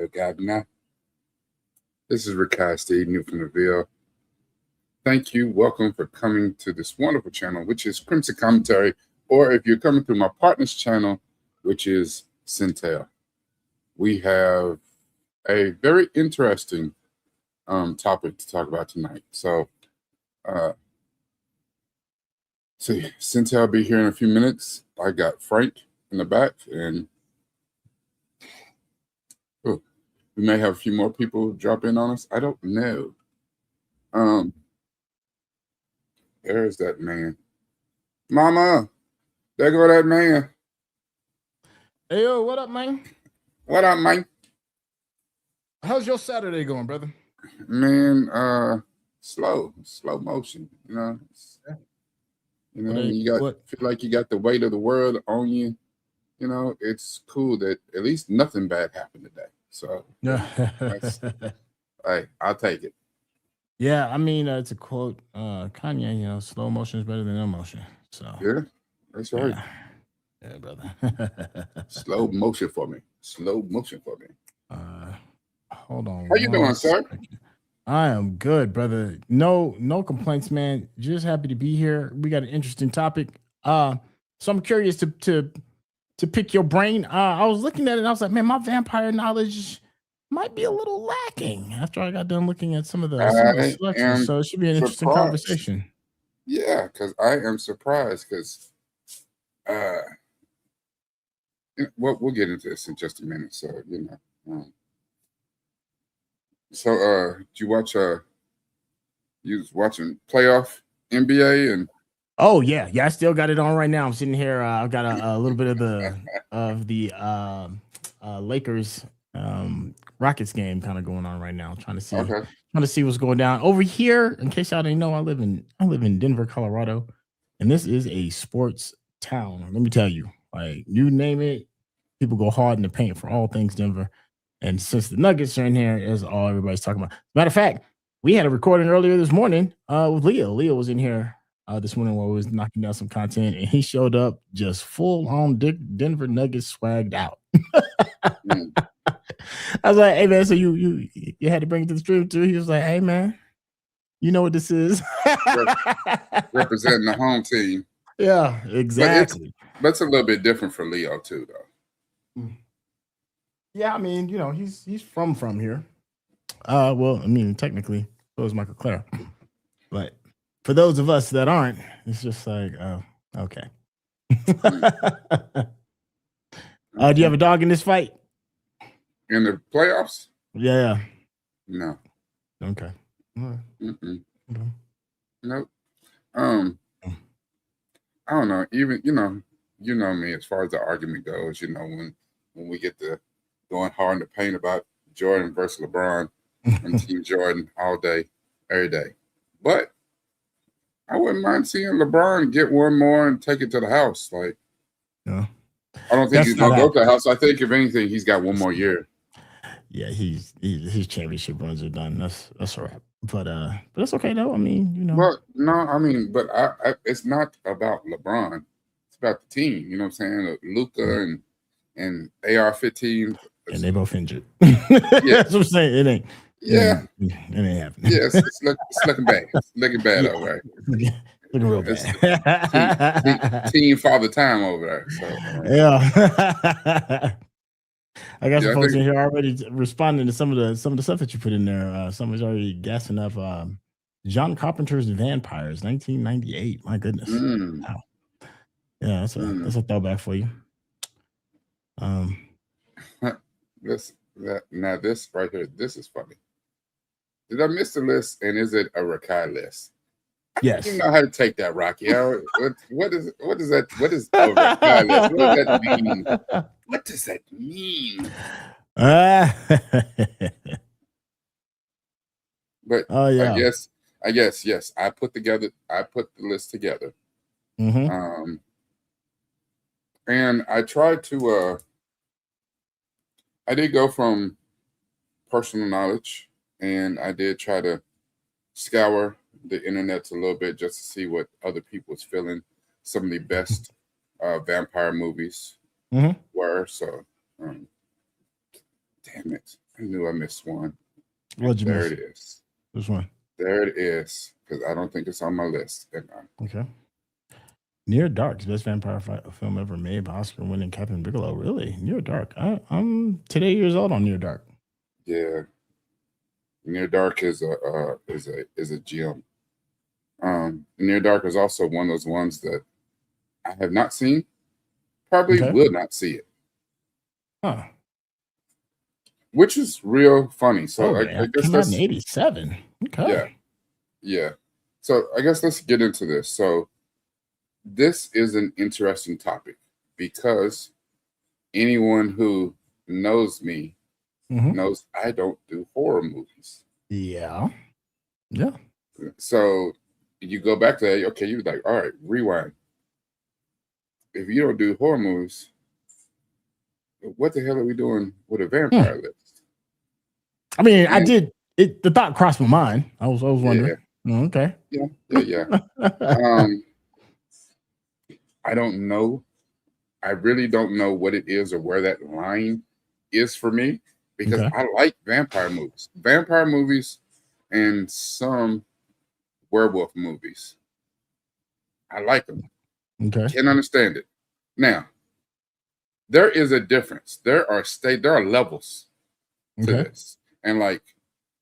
Hello, Governor. This is Rikai Steve New from the Ville. Thank you. Welcome for coming to this wonderful channel, which is Krimson Kommentary, or if you're coming through my partner's channel, which is Centel. We have a very interesting topic to talk about tonight. So, Centel will be here in a few minutes. I got Frank in the back, and we may have a few more people drop in on us. I don't know. There's that man. Mama, there go that man. Hey, yo, what up, man? What up, man? How's your Saturday going, brother? Man, slow motion. You know, feel like you got the weight of the world on you. You know, it's cool that at least nothing bad happened today. So, I'll take it. Yeah, I mean, it's a quote, Kanye. Slow motion is better than no motion. So yeah, that's right. Yeah, brother. Slow motion for me. Slow motion for me. Hold on. How you doing, sir? I am good, brother. No complaints, man. Just happy to be here. We got an interesting topic. So I'm curious to pick your brain. I was looking at it and I was like, man, my vampire knowledge might be a little lacking after I got done looking at some of the selections. So it should be an interesting conversation. Yeah, because I am surprised because we'll get into this in just a minute. So, did you watch you was watching playoff NBA and oh yeah, I still got it on right now. I'm sitting here. I've got a little bit of the Lakers Rockets game kind of going on right now. Trying to see what's going down over here. In case y'all didn't know, I live in Denver, Colorado, and this is a sports town. Let me tell you, like you name it, people go hard in the paint for all things Denver. And since the Nuggets are in here, is all everybody's talking about. Matter of fact, we had a recording earlier this morning with Leo. Leo was in here this morning while we was knocking down some content, and he showed up just full on Denver Nuggets swagged out. I was like, hey man, so you had to bring it to the stream too? He was like, hey man, you know what this is. Representing the home team. Yeah, exactly. But it's a little bit different for Leo too, though. Yeah, I mean, he's from here. Well, I mean, technically, so is Michael Clara. But for those of us that aren't, it's just like, oh, okay. Do you have a dog in this fight? In the playoffs? Yeah. No. Okay. Nope. I don't know. Even you know me as far as the argument goes. When we get to going hard in the paint about Jordan versus LeBron and Team Jordan all day, every day. But I wouldn't mind seeing LeBron get one more and take it to the house. Like, yeah. I don't think he's gonna go to the house. I think if anything, he's got one more year. Yeah, his championship runs are done. That's all right. But it's okay though. I mean, Well, no, I mean, but it's not about LeBron. It's about the team. You know what I'm saying? Luka and AR-15. And they both injured. Yeah. That's what I'm saying. It ain't. Yeah. It ain't happening. Yes, it's looking bad. It's looking bad over there. Looking real bad. Team father time over there. So, yeah. I got some folks in here already responding to some of the stuff that you put in there. Someone's already gassing up John Carpenter's Vampires, 1998. My goodness. Wow. Yeah, that's a throwback for you. This right here, this is funny. Did I miss the list? And is it a Rakai list? Yes. You know how to take that, Rocky. What is that? What is a Rakai list? What does that mean? What does that mean? But yeah. I guess yes. I put the list together. Mm-hmm. And I tried to I did go from personal knowledge, and I did try to scour the internet a little bit just to see what other people was feeling. Some of the best vampire movies were. So, damn it. I knew I missed one. What'd you There miss? it is. Which one? There it is. Because I don't think it's on my list. Okay. Near Dark, best vampire film ever made by Oscar-winning Catherine Bigelow. Really, Near Dark. I'm today years old on Near Dark. Yeah, Near Dark is a gem. Near Dark is also one of those ones that I have not seen. Probably will not see it. Huh. Which is real funny. So I guess came out in '87. Okay. Yeah. So I guess let's get into this. So this is an interesting topic because anyone who knows me knows I don't do horror movies. Yeah. So you go back to that, okay, you're like, all right, rewind. If you don't do horror movies, what the hell are we doing with a vampire list? I mean, I did it. The thought crossed my mind. I was wondering. Yeah. Okay. Yeah. I don't know. I really don't know what it is or where that line is for me because I like vampire movies and some werewolf movies. I like them. Okay. Can't understand it. Now, there is a difference. There are levels to this. And like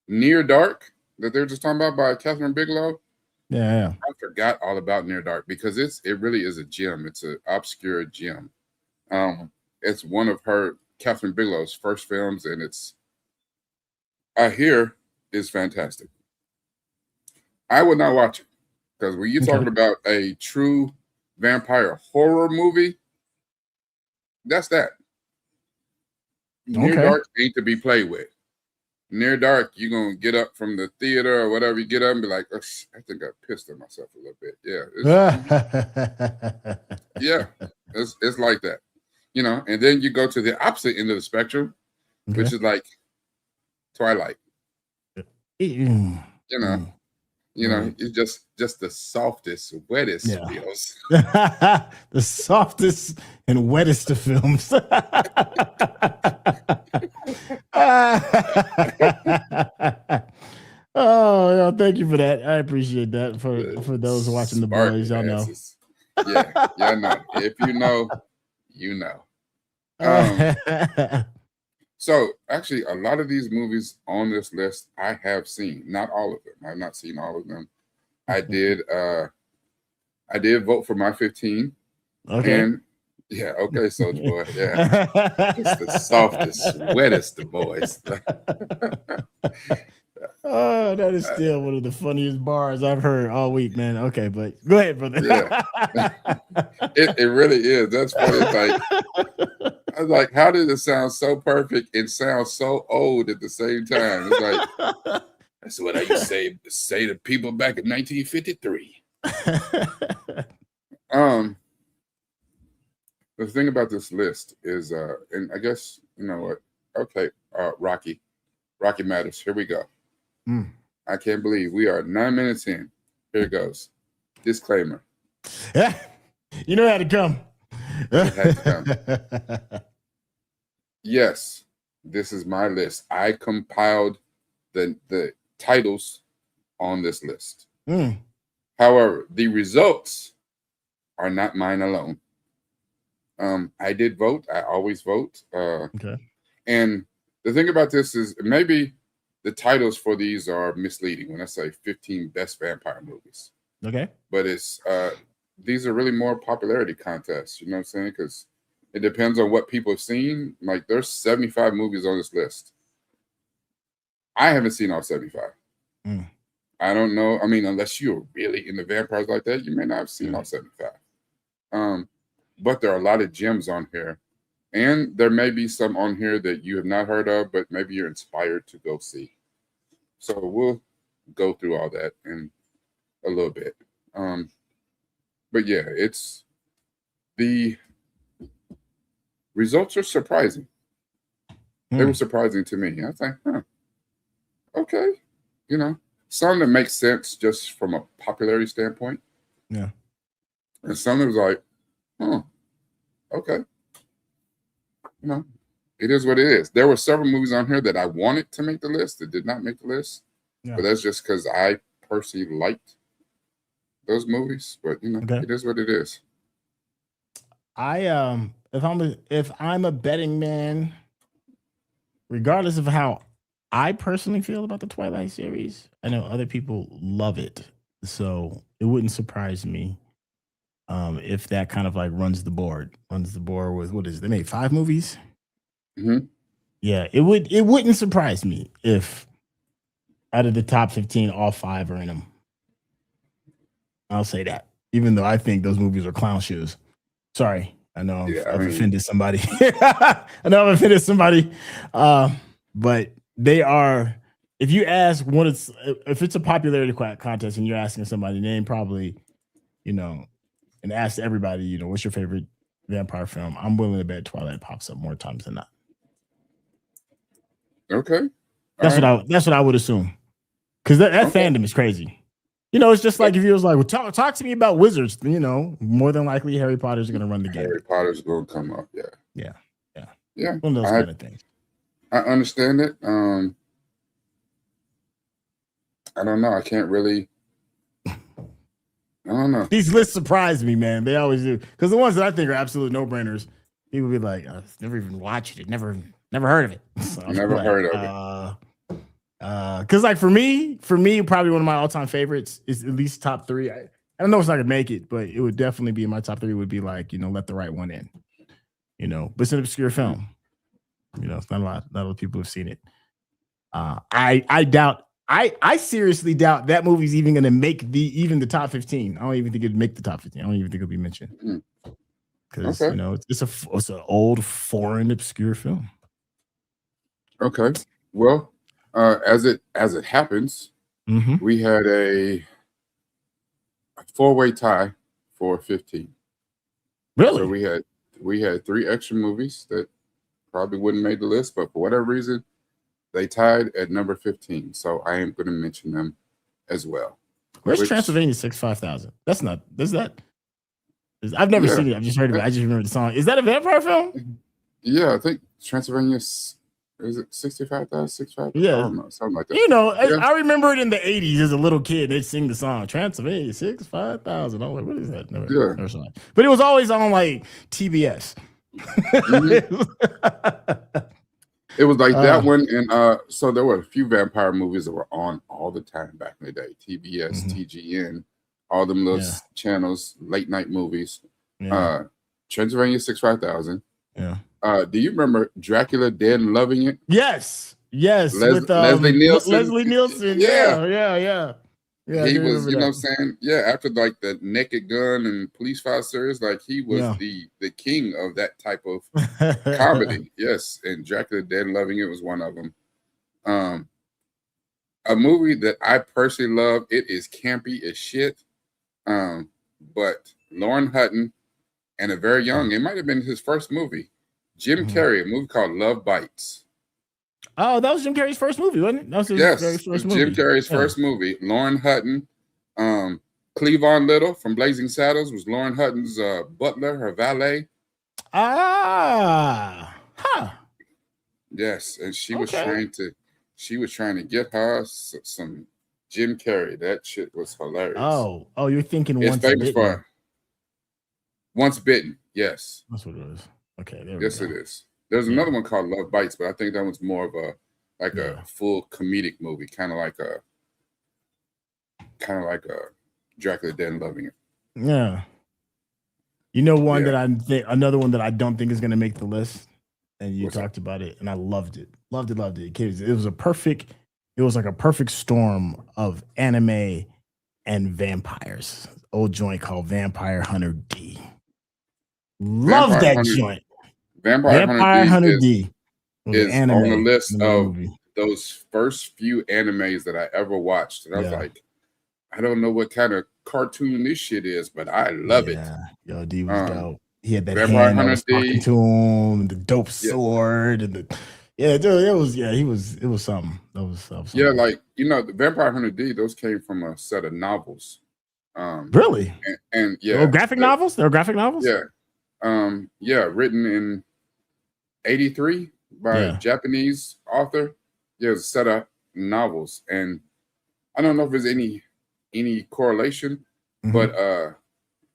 Near Dark that they were just talking about by Catherine Bigelow. Yeah. I forgot all about Near Dark because it really is a gem. It's an obscure gem. It's one of Catherine Bigelow's first films, and I hear is fantastic. I would not watch it because when you're talking about a true vampire horror movie, that's that. Near Dark ain't to be played with. Near Dark, you're going to get up from the theater or whatever, you get up and be like, oh, I think I pissed on myself a little bit. Yeah. It's like that, and then you go to the opposite end of the spectrum, which is like Twilight. It's just the softest, wettest feels. The softest and wettest of films. Oh, yeah, thank you for that. I appreciate that for those watching The Boys. Y'all know. Yeah, no. If you know, you know. So actually, a lot of these movies on this list I have seen. Not all of them. I've not seen all of them. I did vote for my 15. Okay. And Soulja Boy. Yeah. It's the softest, wettest of boys. Oh, that is still one of the funniest bars I've heard all week, man. Okay, but go ahead, brother. Yeah. It really is. That's funny. It's like, I was like, how did it sound so perfect and sound so old at the same time? It's like, that's what I used to say to people back in 1953. The thing about this list is, and I guess, you know what? Okay, Rocky Matters. Here we go. I can't believe we are 9 minutes in. Here it goes. Disclaimer. Yeah, you know how to come. It had to come. Yes, this is my list. I compiled the titles on this list. However, the results are not mine alone. I did vote. I always vote. And the thing about this is maybe the titles for these are misleading when I say 15 best vampire movies. Okay. But it's these are really more popularity contests, you know what I'm saying? Because it depends on what people have seen. Like there's 75 movies on this list. I haven't seen all 75. I don't know. I mean, unless you're really into vampires like that, you may not have seen all 75. But there are a lot of gems on here. And there may be some on here that you have not heard of, but maybe you're inspired to go see. So we'll go through all that in a little bit. But yeah, the results are surprising. They were surprising to me. I was like, okay. You know, some that make sense just from a popularity standpoint. Yeah. And some that was like, okay. You know, It is what it is. There were several movies on here that I wanted to make the list that did not make the list. Yeah. But that's just because I personally liked those movies. But you know, It is what it is. If I'm a betting man, regardless of how I personally feel about the Twilight series, I know other people love it. So it wouldn't surprise me if that kind of like runs the board with what is it? They made 5 movies. Mm-hmm. Yeah, it wouldn't surprise me if out of the top 15, all 5 are in them. I'll say that, even though I think those movies are clown shoes. Sorry, I know I've offended somebody. I know I've offended somebody, but they are. If you ask if it's a popularity contest and you're asking somebody name probably, and ask everybody, what's your favorite vampire film? I'm willing to bet Twilight pops up more times than not. Okay, that's what I would assume, because that fandom is crazy. It's just like if you was like, well, talk to me about wizards. More than likely Harry Potter's going to run the game. Harry Potter's going to come up. Yeah. One of those kind of things. I understand it. I don't know. I can't really. I don't know. These lists surprise me, man. They always do. Because the ones that I think are absolute no-brainers, people be like, I've never even watched it. Never heard of it. So never heard of it. Because like for me, probably one of my all-time favorites is at least top 3. I don't know if it's not gonna make it, but it would definitely be in my top 3. Would be like, Let the Right One In. But it's an obscure film. It's not a lot of people have seen it. I seriously doubt that movie's even gonna make the top 15. I don't even think it'd make the top 15. I don't even think it'll be mentioned. Because it's an old foreign obscure film. Okay. Well, as it happens, we had a 4-way tie for 15. Really? So we had 3 extra movies that probably wouldn't make the list, but for whatever reason, they tied at number 15. So I am going to mention them as well. Where's Transylvania 65000? That's not. Is that? I've never seen it. I've just heard of it. I just remember the song. Is that a vampire film? Yeah, I think Transylvania. Is it 65,000? 65? Yeah. I don't know, something like that. I remember it in the 80s as a little kid. They'd sing the song Transylvania 65,000. I'm like, what is that? Never but it was always on like TBS. It was like that one, and so there were a few vampire movies that were on all the time back in the day. TBS, TGN, all them little channels, late night movies. Transylvania 65,000. Yeah. Do you remember Dracula Dead and Loving It? Yes. With Leslie Nielsen. Leslie Nielsen. Yeah. He was, what I'm saying? Yeah, after like the Naked Gun and Police File series, like he was the king of that type of comedy. Yes, and Dracula Dead and Loving It was one of them. A movie that I personally love. It is campy as shit. But Lauren Hutton and a very young, it might have been his first movie. Jim Carrey, a movie called Love Bites. Oh, that was Jim Carrey's first movie, wasn't it? That was his very first movie. Jim Carrey's first movie. Lauren Hutton. Cleavon Little from Blazing Saddles was Lauren Hutton's butler, her valet. Yes, and she was trying to get her some Jim Carrey. That shit was hilarious. Oh, you're thinking Once Bitten. Once Bitten, yes. That's what it is. Okay, there yes, it is. There's another one called Love Bites, but I think that one's more of a full comedic movie, kind of like a Dracula Dead and Loving It. Yeah. Another one that I don't think is going to make the list, and you talked about it, and I loved it. Loved it. It was like a perfect storm of anime and vampires. Old joint called Vampire Hunter D. Love that joint. Vampire Hunter D is on the list of those first few animes that I ever watched. And I was like, I don't know what kind of cartoon this shit is, but I love it. Yo, D was dope. He had that Vampire hand Hunter that was talking to him, and the dope sword, and it was something. That was something. Yeah, like the Vampire Hunter D, those came from a set of novels. Really? And graphic novels? They were graphic novels? Yeah. Written in 83, by a Japanese author. Yeah, it was a set of novels, and I don't know if there's any correlation, but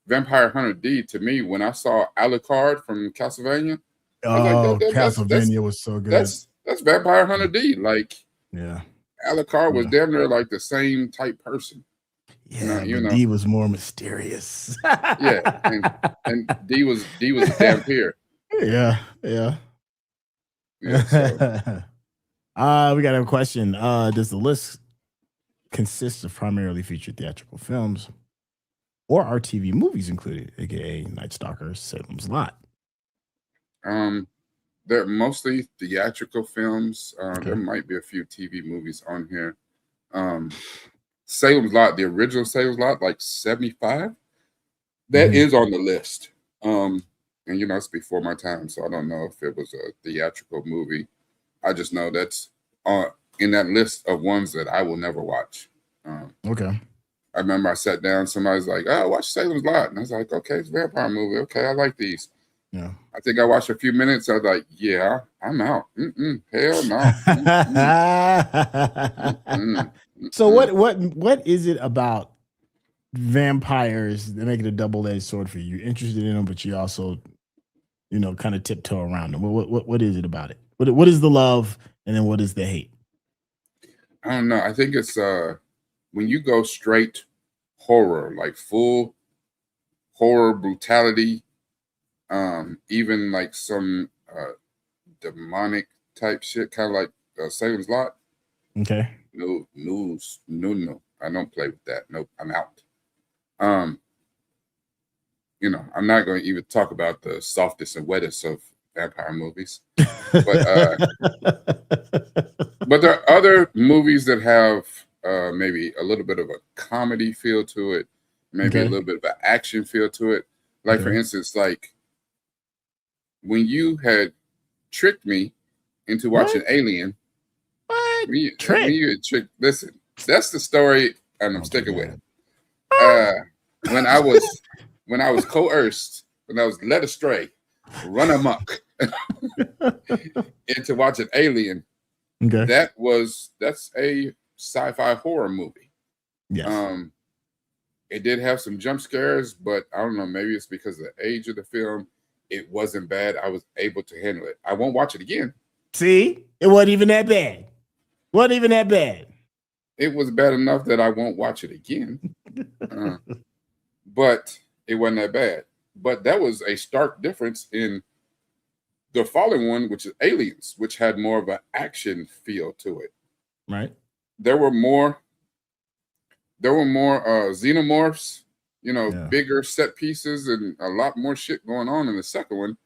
Vampire Hunter D, to me, when I saw Alucard from Castlevania, I was like, Castlevania was so good. That's Vampire Hunter D. Like, yeah, Alucard was damn near like the same type person. Yeah, you know, D was more mysterious. Yeah, and D was a vampire. Yeah. So. We got a question. Does the list consist of primarily featured theatrical films, or are TV movies included, aka Night Stalker, Salem's Lot? They're mostly theatrical films. There might be a few TV movies on here. Salem's Lot, the original Salem's Lot, like 75. That is on the list. And you know, it's before my time, so I don't know if it was a theatrical movie. I just know that's in that list of ones that I will never watch. Okay. I remember I sat down, somebody's like, "Oh, watch Salem's Lot." And I was like, "Okay, it's a vampire movie. Okay, I like these." Yeah. I think I watched a few minutes. I was like, "Yeah, I'm out. Hell no." So what is it about vampires that make it a double-edged sword for you? You're interested in them, but you also, you know, kind of tiptoe around them. What is it about it? What is the love, and then what is the hate? I don't know. I think it's when you go straight horror, like full horror brutality, even like some demonic type shit, kind of like Salem's Lot. Okay. No. I don't play with that. Nope, I'm out. You know, I'm not going to even talk about the softest and wettest of vampire movies, but there are other movies that have maybe a little bit of a comedy feel to it, maybe a little bit of an action feel to it. Like for instance, like when you had tricked me into watching Alien. When you had tricked, listen, that's the story, and I'm sticking with it. When I was coerced, when I was led astray, run amok into watching Alien. Okay. That's a sci-fi horror movie. Yes. It did have some jump scares, but I don't know, maybe it's because of the age of the film. It wasn't bad. I was able to handle it. I won't watch it again. See, it wasn't even that bad. It was bad enough that I won't watch it again. But it wasn't that bad. But that was a stark difference in the following one, which is Aliens, which had more of an action feel to it. Right. There were more xenomorphs, you know, bigger set pieces and a lot more shit going on in the second one.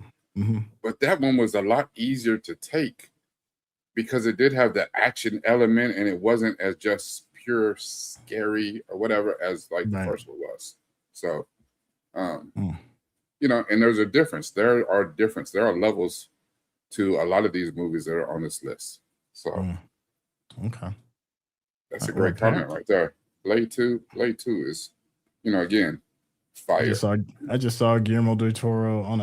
But that one was a lot easier to take because it did have the action element and it wasn't as just pure scary or whatever as like the first one was. So, you know, and there's a difference. There are levels to a lot of these movies that are on this list. So, okay, that's a great comment right there. Blade 2 is, you know, again, fire. I just saw Guillermo del Toro on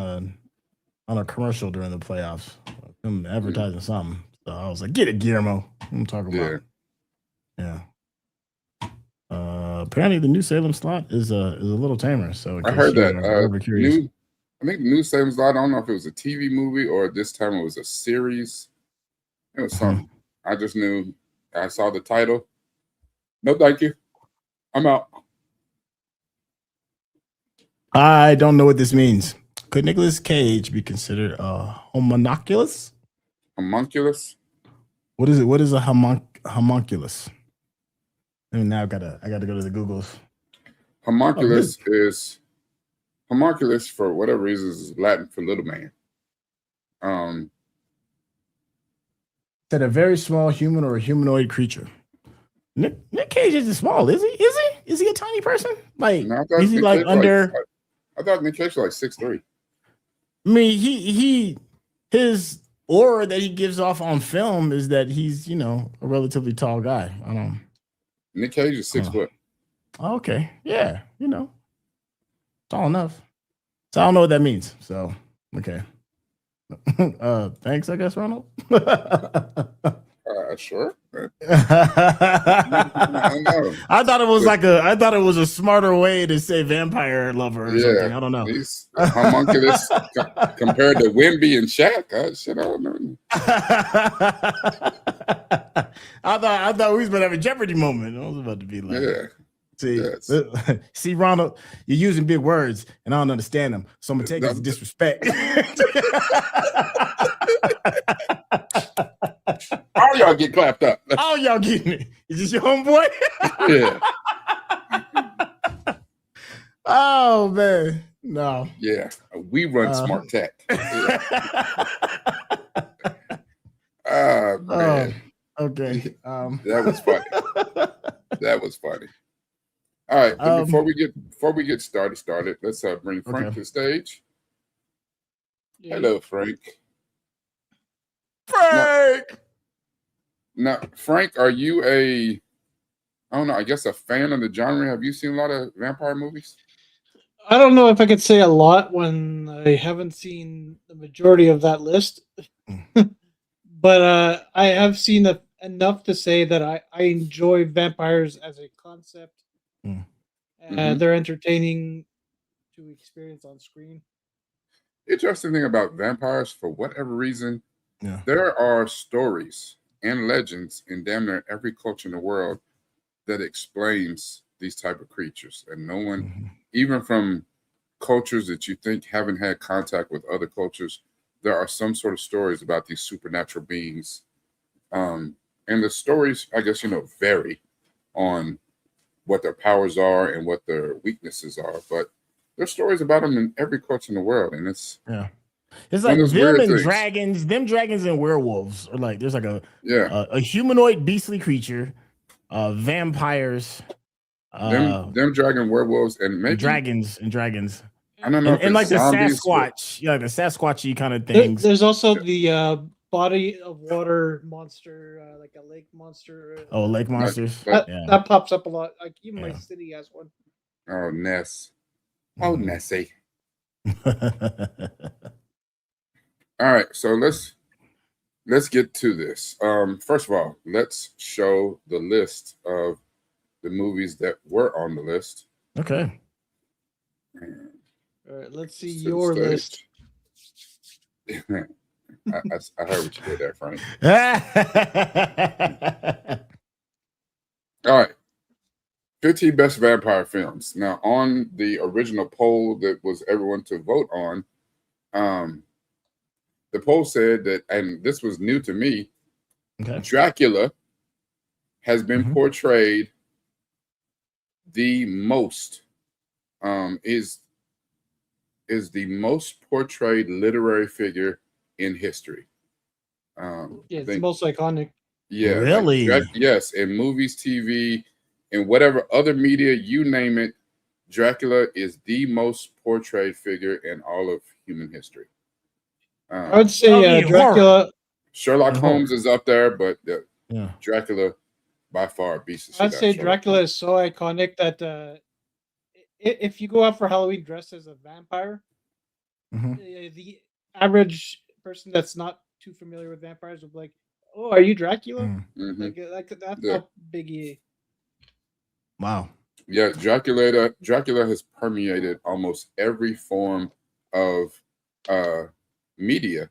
a commercial during the playoffs. Them advertising something. So I was like, "Get it, Guillermo." I'm talking about. Yeah. Apparently, the new Salem's Lot is a little tamer. So I heard that. I think the new Salem's Lot. I don't know if it was a TV movie or this time it was a series. It was something. I just knew. I saw the title. No, thank you. I'm out. I don't know what this means. Could Nicolas Cage be considered a homunculus? Homunculus? What is it? What is a homunculus? I mean, now I gotta go to the Googles. Homunculus homunculus for whatever reason is Latin for little man. Said a very small human or a humanoid creature. Nick Cage isn't small, is he? Is he a tiny person? Like, no, is he like under? I thought Nick Cage was like 6'3". I mean, his aura that he gives off on film is that he's, you know, a relatively tall guy. I don't. Nick Cage is 6 foot. Okay, yeah, you know, tall enough. So I don't know what that means. So okay. Thanks, I guess, Ronald. Sure. I thought it was I thought it was a smarter way to say vampire lover or something. I don't know. These homunculus compared to Wimby and Shaq. Shit, I don't know. I thought we was about to have a Jeopardy moment. I was about to be like, see, Ronald, you're using big words and I don't understand them, so I'm gonna take it as disrespect. All y'all get clapped up. All y'all getting it. Is this your homeboy? Yeah. Oh man, no. Yeah, we run smart tech. Yeah. Man. Okay. That was funny. That was funny. All right, before we get started, let's bring Frank to the stage. Yeah. Hello, Frank. Frank. Now, Frank, are you I don't know, I guess a fan of the genre? Have you seen a lot of vampire movies? I don't know if I could say a lot when I haven't seen the majority of that list. But I have seen enough to say that I enjoy vampires as a concept. They're entertaining to experience on screen. Interesting thing about vampires, for whatever reason, there are stories and legends in damn near every culture in the world that explains these type of creatures. And no one, even from cultures that you think haven't had contact with other cultures, there are some sort of stories about these supernatural beings. And the stories, I guess, vary on what their powers are and what their weaknesses are. But there's stories about them in every culture in the world. And it's like them and dragons, and werewolves, or like there's like a humanoid beastly creature, vampires, them dragon werewolves, and maybe dragons. I don't know, and like the Sasquatch, the Sasquatchy kind of things. There's also the body of water monster, like a lake monster. Oh, lake monsters. That pops up a lot. Like even my city has one. Oh, Ness. Oh, Nessie. All right, so let's get to this. First of all, let's show the list of the movies that were on the list. Okay. All right, let's see your list. I heard what you did there, Frank. All right. 15 best vampire films. Now, on the original poll that was everyone to vote on, the poll said that, and this was new to me, Dracula has been portrayed the most, is the most portrayed literary figure in history. It's the most iconic. Yeah. Really? Yes. In movies, TV, and whatever other media, you name it, Dracula is the most portrayed figure in all of human history. I would say Dracula. Sherlock Holmes is up there, but Dracula by far beats. I'd say Dracula is so iconic that if you go out for Halloween dressed as a vampire, the average person that's not too familiar with vampires would be like, "Oh, are you Dracula?" Like that's how big he is. Wow. Yeah, Dracula has permeated almost every form of media,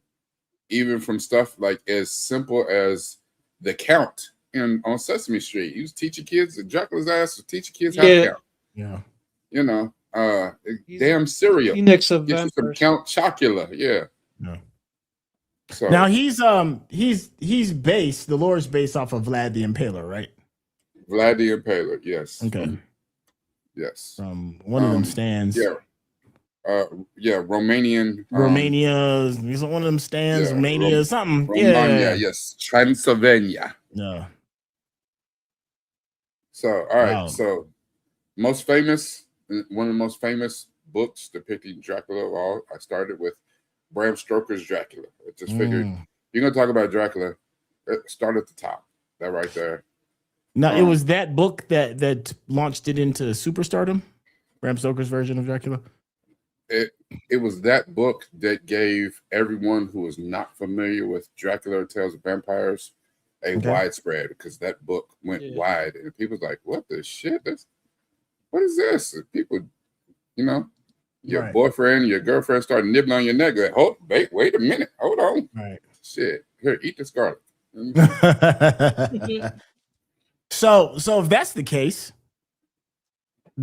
even from stuff like as simple as the Count on Sesame Street. He was teaching kids, Dracula's ass was teaching kids how to count. Yeah. Damn cereal. Phoenix of Get you some Count Chocula. Yeah. So now he's based, the lore is based off of Vlad the Impaler, right? Vlad the Impaler, yes. Okay. Yes. One of them stands. Romanian. Romania. He's one of them stands. Romania, something. Romania, yes. Transylvania. Yeah. So, all right. So, one of the most famous books depicting Dracula of all, I started with Bram Stoker's Dracula. I just figured you're going to talk about Dracula, start at the top. That right there. Now, it was that book that launched it into superstardom? Bram Stoker's version of Dracula? it was that book that gave everyone who was not familiar with Dracula or Tales of Vampires a widespread, because that book went wide and people was like, what the shit? What is this? And people, you know, your boyfriend, your girlfriend started nibbling on your neck. Like, hold, wait a minute. Hold on. Right. Shit. Here, eat this garlic. So if that's the case,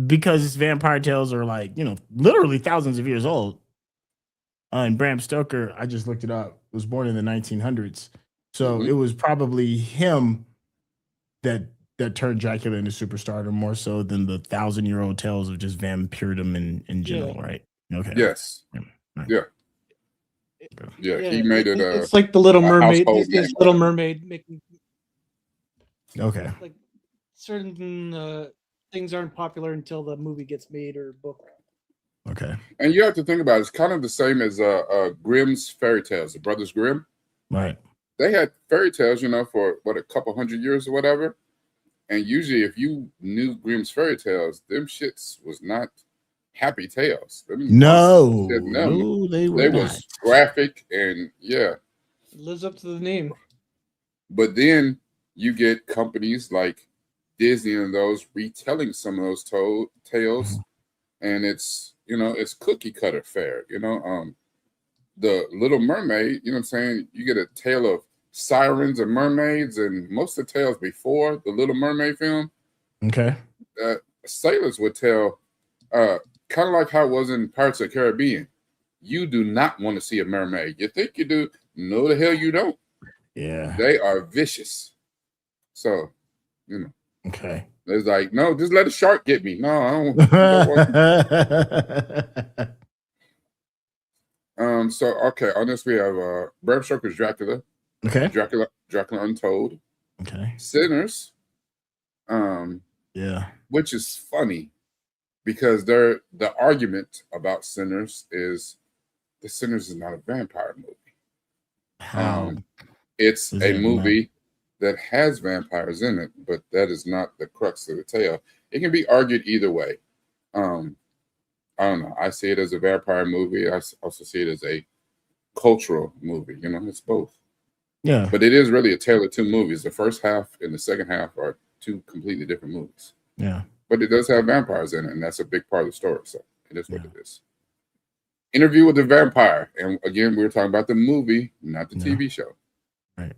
because vampire tales are like, you know, literally thousands of years old. And Bram Stoker, I just looked it up, was born in the 1900s. So it was probably him that turned Dracula into superstardom more so than the 1,000-year-old tales of just vampiredom in general, right? Okay. Yes. Right. Yeah. He made it. It's like the Little Mermaid. This Little Mermaid making. Okay. Like certain things aren't popular until the movie gets made or book. Okay. And you have to think about it. It's kind of the same as Grimm's fairy tales, the Brothers Grimm. Right. They had fairy tales, you know, for a couple hundred years or whatever. And usually, if you knew Grimm's fairy tales, them shits was not happy tales. No, they were not. Was graphic and It lives up to the name. But then you get companies like Disney and those retelling some of those tales, and it's, you know, it's cookie cutter fare. You know, the Little Mermaid. You know what I'm saying? You get a tale of sirens and mermaids, and most of the tales before the Little Mermaid film, sailors would tell, kind of like how it was in Pirates of the Caribbean. You do not want to see a mermaid. You think you do? No, the hell you don't. Yeah, they are vicious. So, you know. Okay. It's like, no, just let a shark get me. No, I don't want So okay, on this we have Bram Stoker's Dracula. Okay. Dracula Untold. Okay. Sinners. Which is funny because the argument about Sinners is the Sinners is not a vampire movie. It's a movie that has vampires in it, but that is not the crux of the tale. It can be argued either way. I don't know. I see it as a vampire movie. I also see it as a cultural movie. You know, it's both. Yeah. But it is really a tale of two movies. The first half and the second half are two completely different movies. Yeah. But it does have vampires in it, and that's a big part of the story. So it is what it is. Interview with the Vampire. And again, we were talking about the movie, not the TV show. Right.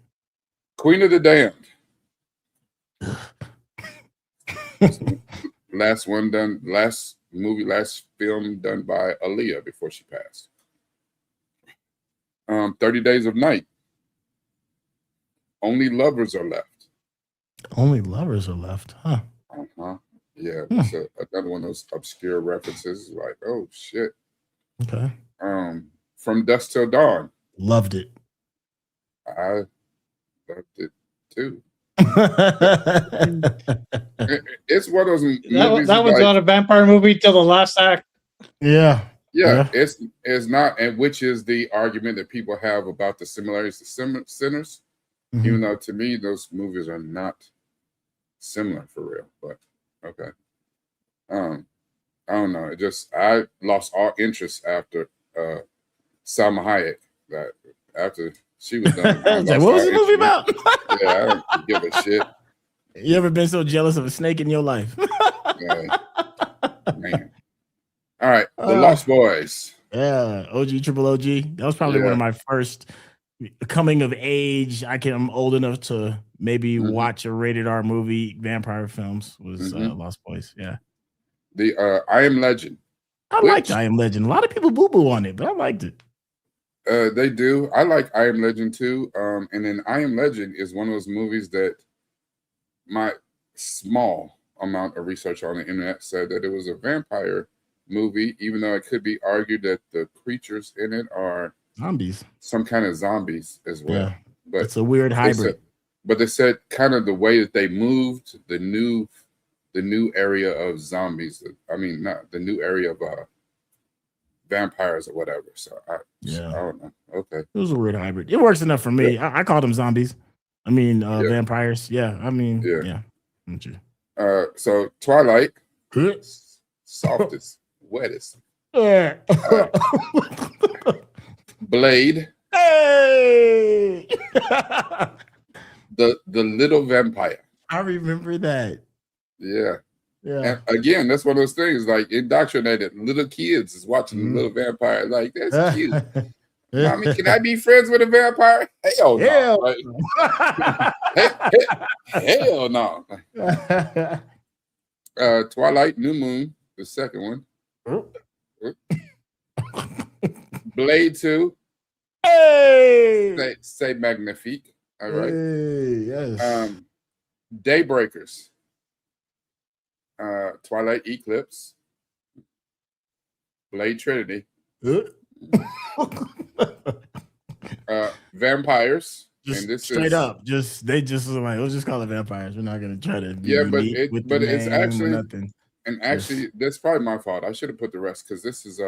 Queen of the Damned. last film done by Aaliyah before she passed. 30 Days of Night. Only Lovers Are Left. Only Lovers Are Left, huh? Yeah, it's another one of those obscure references. Like, oh shit. Okay. From Dusk Till Dawn. Loved it. I loved it too. It's one of those movies. That was not a vampire movie till the last act. Yeah. It's not, and which is the argument that people have about the similarities to Sinners. Even though to me those movies are not similar for real, but okay. I don't know. I lost all interest after Salma Hayek. That after she was done. I was like, what was the movie about? Yeah, I don't give a shit. You ever been so jealous of a snake in your life? Man. All right, The Lost Boys. Yeah, Triple OG. That was probably one of my first coming of age. I'm old enough to maybe watch a rated R movie. Vampire films was Lost Boys. Yeah. The I Am Legend. I liked I Am Legend. A lot of people boo-boo on it, but I liked it. They do. I like I Am Legend too. And then I Am Legend is one of those movies that my small amount of research on the internet said that it was a vampire movie, even though it could be argued that the creatures in it are zombies, some kind of zombies as well. Yeah, but it's a weird hybrid. They said kind of the way that they moved the new area of zombies. I mean, not the new area of vampires or whatever. So I don't know. Okay, it was a weird hybrid. It works enough for me. I call them zombies. I mean, vampires. Yeah, I mean, yeah. So Twilight, softest, wettest. Blade. Hey. The little vampire. I remember that. Yeah. Yeah. And again, that's one of those things like indoctrinated little kids is watching the little vampire. Like, that's cute. Mommy, can I be friends with a vampire? Hell no. Hell no. Twilight, New Moon, the second one. Blade 2. Hey. Say Magnifique. All right. Hey, yes. Daybreakers. Twilight Eclipse. Blade Trinity. Vampires. Just and this straight is, up, they just like, let's just call it vampires. We're not gonna try to be but it's actually nothing. And actually, that's probably my fault. I should have put the rest because this is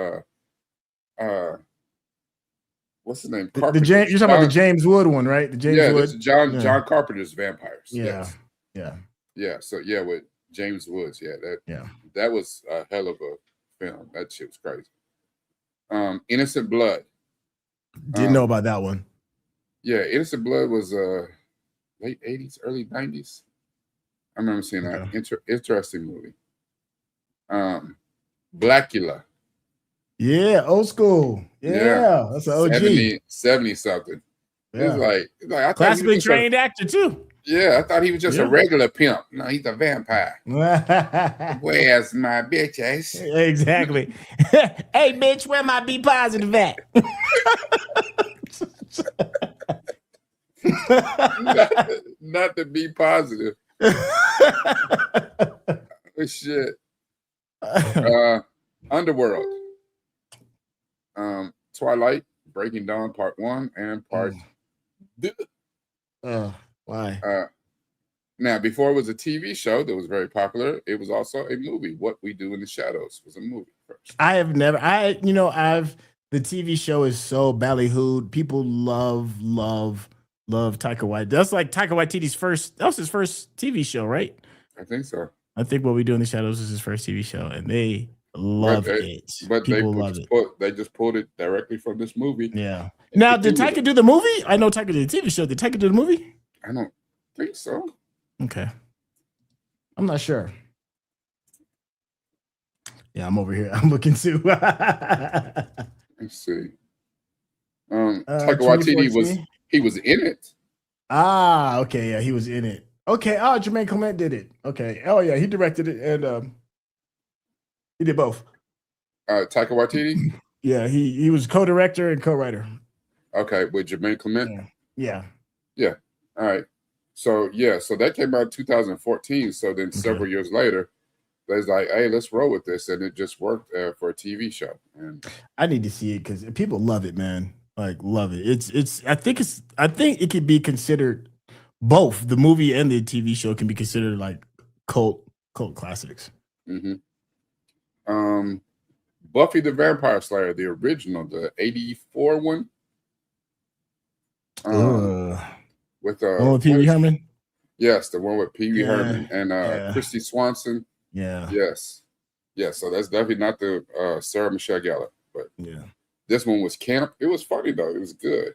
what's his name? You're talking about the James Wood one, right? The James Wood. This is John Carpenter's Vampires. Yeah, yeah. So with James Woods, that was a hell of a film. That shit was crazy. Innocent Blood. Didn't know about that one. Yeah, Innocent Blood was late 80s, early 90s. I remember seeing that. Interesting movie. Blackula. Yeah, old school. Yeah. That's an OG. 70 something. Yeah. It's like I classically trained actor too. Yeah, I thought he was just a regular pimp. No, he's a vampire. Where's my bitches? Exactly. Hey, bitch, where my B positive at? not to be positive. Oh, shit. Underworld. Twilight, Breaking Dawn, Part 1 and Part 2. Why? Now, before it was a TV show that was very popular, it was also a movie. What We Do in the Shadows was a movie first. The TV show is so ballyhooed. People love Taika Waititi. That's like Taika Waititi's that was his first TV show, right? I think so. I think What We Do in the Shadows is his first TV show, and they love it. But they just pulled it directly from this movie. Yeah. Now, did Taika do the movie? I know Taika did the TV show. Did Taika do the movie? I don't think so. Okay. I'm not sure. Yeah, I'm over here. I'm looking too. Let's see. Taika Waititi was in it. Ah, okay. Yeah, he was in it. Okay. Oh, Jermaine Clement did it. Okay. Oh, yeah, he directed it and he did both. Taika Waititi? Yeah, he was co-director and co-writer. Okay, with Jermaine Clement? Yeah. All right. So that came out in 2014. So then several years later, they was like, hey, let's roll with this. And it just worked for a TV show. And I need to see it because people love it, man. Like, love it. I think it could be considered both the movie and the TV show can be considered like cult classics. Mm-hmm. Buffy the Vampire Slayer, the original, the 84 one. With Pee Wee Herman? Yes, the one with Pee Wee Herman and Christy Swanson. Yeah. Yes. So that's definitely not the Sarah Michelle Gellar, but this one was camp. It was funny though. It was good.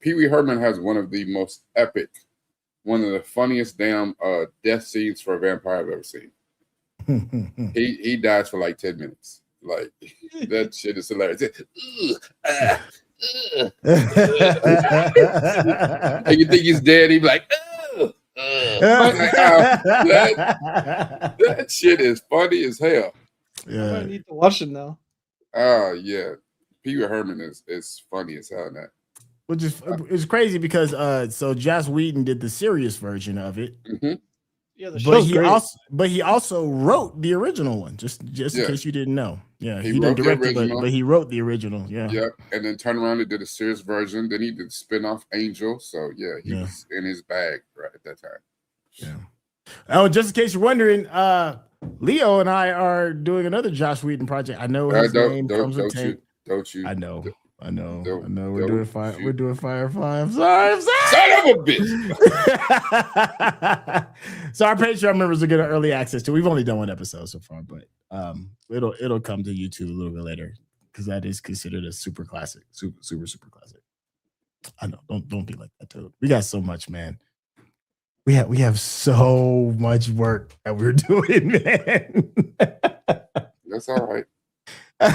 Pee Wee Herman has one of the most epic, one of the funniest damn death scenes for a vampire I've ever seen. He dies for like 10 minutes. Like that shit is hilarious. And you think he's dead, he's like, that shit is funny as hell. Yeah, I need to watch it now. Oh yeah, Pee Wee Herman is funny as hell. That which is it's crazy because so Joss Whedon did the serious version of it. Mm-hmm. Yeah, the show's great. But he also wrote the original one, just in case you didn't know. Yeah, he didn't direct it, but he wrote the original. Yeah. And then turned around and did a serious version. Then he did spin-off Angel. So he was in his bag right at that time. Yeah. Oh, just in case you're wondering, Leo and I are doing another Joss Whedon project. I know his name comes with tape. Don't you? I know. I know. Don't- I know. We're don't doing fire. shoot. We're doing Firefly. I'm sorry. I'm sorry. Son of a bitch. So our Patreon members will get an early access to. We've only done one episode so far, but it'll come to YouTube a little bit later because that is considered a super classic, super classic. I know. Don't be like that, dude. We got so much, man. We have so much work that we're doing, man. That's all right. All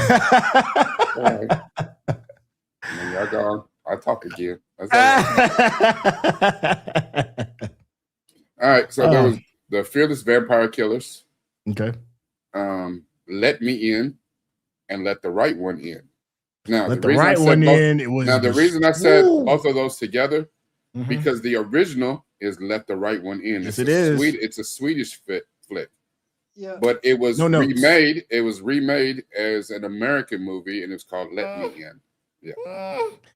right. When y'all gone, I'll talk again. That's all right. All right. So there was the Fearless Vampire Killers. Okay. Let Me In and Let the Right One In. Now, Let the right one in. It was now the reason I said Woo! both of those together because the original is Let the Right One In. Yes, It's a Swedish flick. Yeah. But it was No notes. remade. It was remade as an American movie, and it's called Let Me In. Yeah,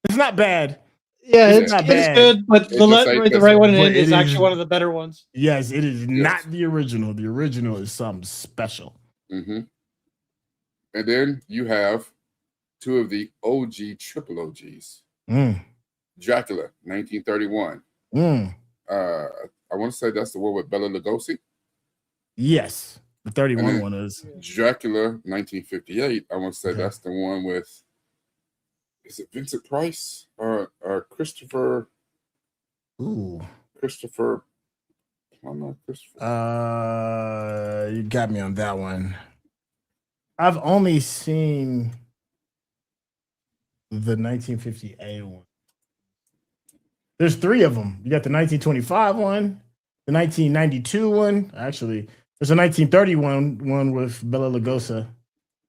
It's not bad. Yeah, It's it's, not it's bad. good, but It the just ain't the this right one one. in But is it actually is- one of the better ones. Yes, it is Yes. not the original. The original is something special. And then you have two of the OG triple OGs. Dracula, 1931. I want to say that's the one with Bela Lugosi. Yes, the 31 then- one is. Dracula, 1958. I want to say Okay. that's the one with. Is it Vincent Price or Christopher? Ooh. Christopher. Plummer. Christopher. You got me on that one. I've only seen the 1958 one. There's three of them. You got the 1925 one, the 1992 one. Actually, there's a 1931 one with Bela Lugosi.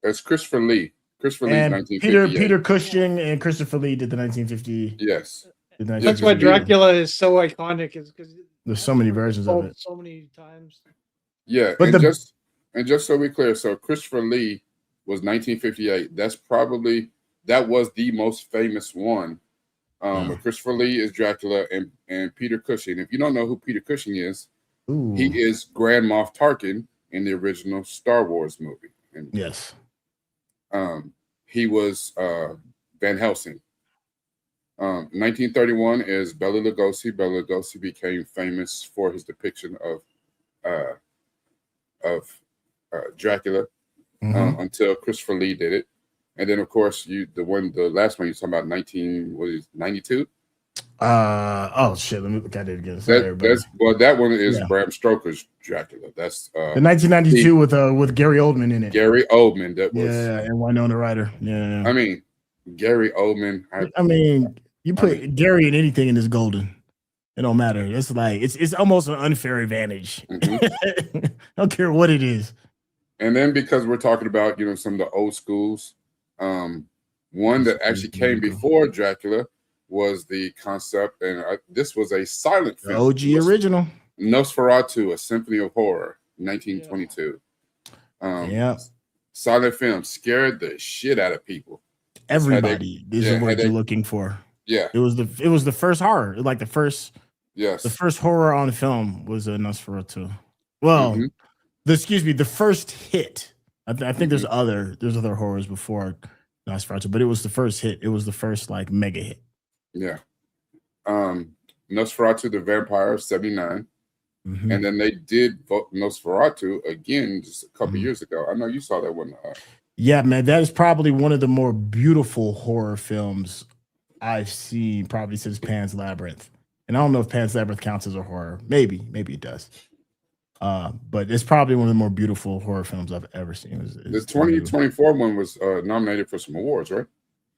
That's Christopher Lee. Christopher Lee's And 1958. Peter Cushing and Christopher Lee did the 1950. Yes. That's why Dracula is so iconic, is because There's so many versions of it. So many times. Yeah, But just so we're clear, so Christopher Lee was 1958. That was the most famous one. But Christopher Lee is Dracula and Peter Cushing. If you don't know who Peter Cushing is, he is Grand Moff Tarkin in the original Star Wars movie. And, yes. He was Van Helsing. 1931 is Bela Lugosi. Bela Lugosi became famous for his depiction of Dracula until Christopher Lee did it. And then, of course, the last one you're talking about, 92? Oh shit! Let me look at it again. Sorry, that one is Bram Stoker's Dracula. That's the 1992 with Gary Oldman in it. Gary Oldman. That was and Winona Ryder. Yeah. I mean, Gary Oldman. You put Gary in anything and it's golden. It don't matter. It's like it's almost an unfair advantage. I don't care what it is. And then because we're talking about some of the old schools, one that actually came before Dracula was the concept, and this was a silent film. OG original. Nosferatu, A Symphony of Horror, 1922. Silent film, scared the shit out of people. Everybody is the word you're looking for. Yeah. It was the first horror. Like the first horror on film was a Nosferatu. Well, the first hit. I think there's other horrors before Nosferatu, but it was the first hit. It was the first like mega hit. Yeah. Nosferatu the Vampire, 79. And then they did Nosferatu again just a couple years ago. I know you saw that one. Yeah, man, that is probably one of the more beautiful horror films I've seen probably since Pan's Labyrinth. And I don't know if Pan's Labyrinth counts as a horror. Maybe it does. But it's probably one of the more beautiful horror films I've ever seen. The 2024 one was nominated for some awards, right?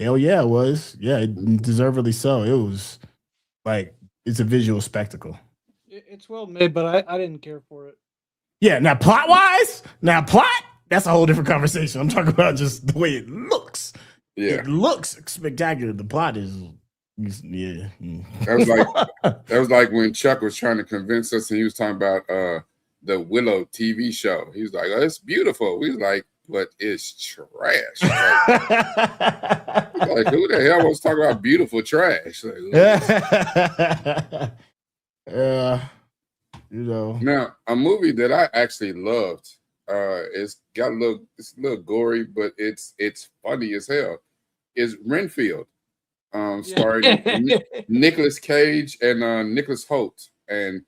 Hell yeah, it was. Yeah, deservedly so. It was like it's a visual spectacle. It's well made, but I didn't care for it. Yeah, now plot that's a whole different conversation. I'm talking about just the way it looks. Yeah, it looks spectacular. The plot is That was like when Chuck was trying to convince us, and he was talking about the Willow TV show. He was like, "Oh, it's beautiful." We was like, "But it's trash." Like, who the hell wants to talk about beautiful trash? Like, Now, a movie that I actually loved. It's a little gory, but it's funny as hell. is Renfield, starring Nicolas Cage and Nicholas Hoult. And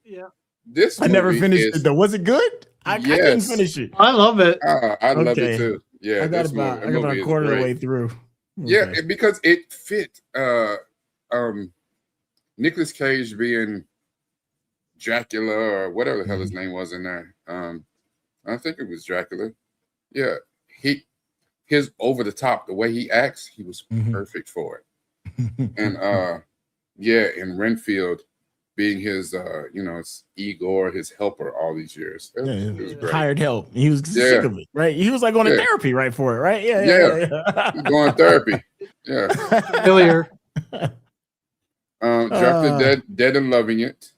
this I never finished it though. Was it good? I couldn't finish it. I love it. I love it too. Yeah, I got about a quarter of the way through. Yeah, because it fit Nicolas Cage being Dracula or whatever the hell his name was in there. I think it was Dracula. Yeah, his over the top, the way he acts, he was perfect for it. And and Renfield being his it's Igor, his helper all these years. It was great. Hired help. He was sick of it, right? He was like going to therapy right for it, right? Yeah. He's going therapy. Yeah. Familiar. Dracula Dead and Loving It.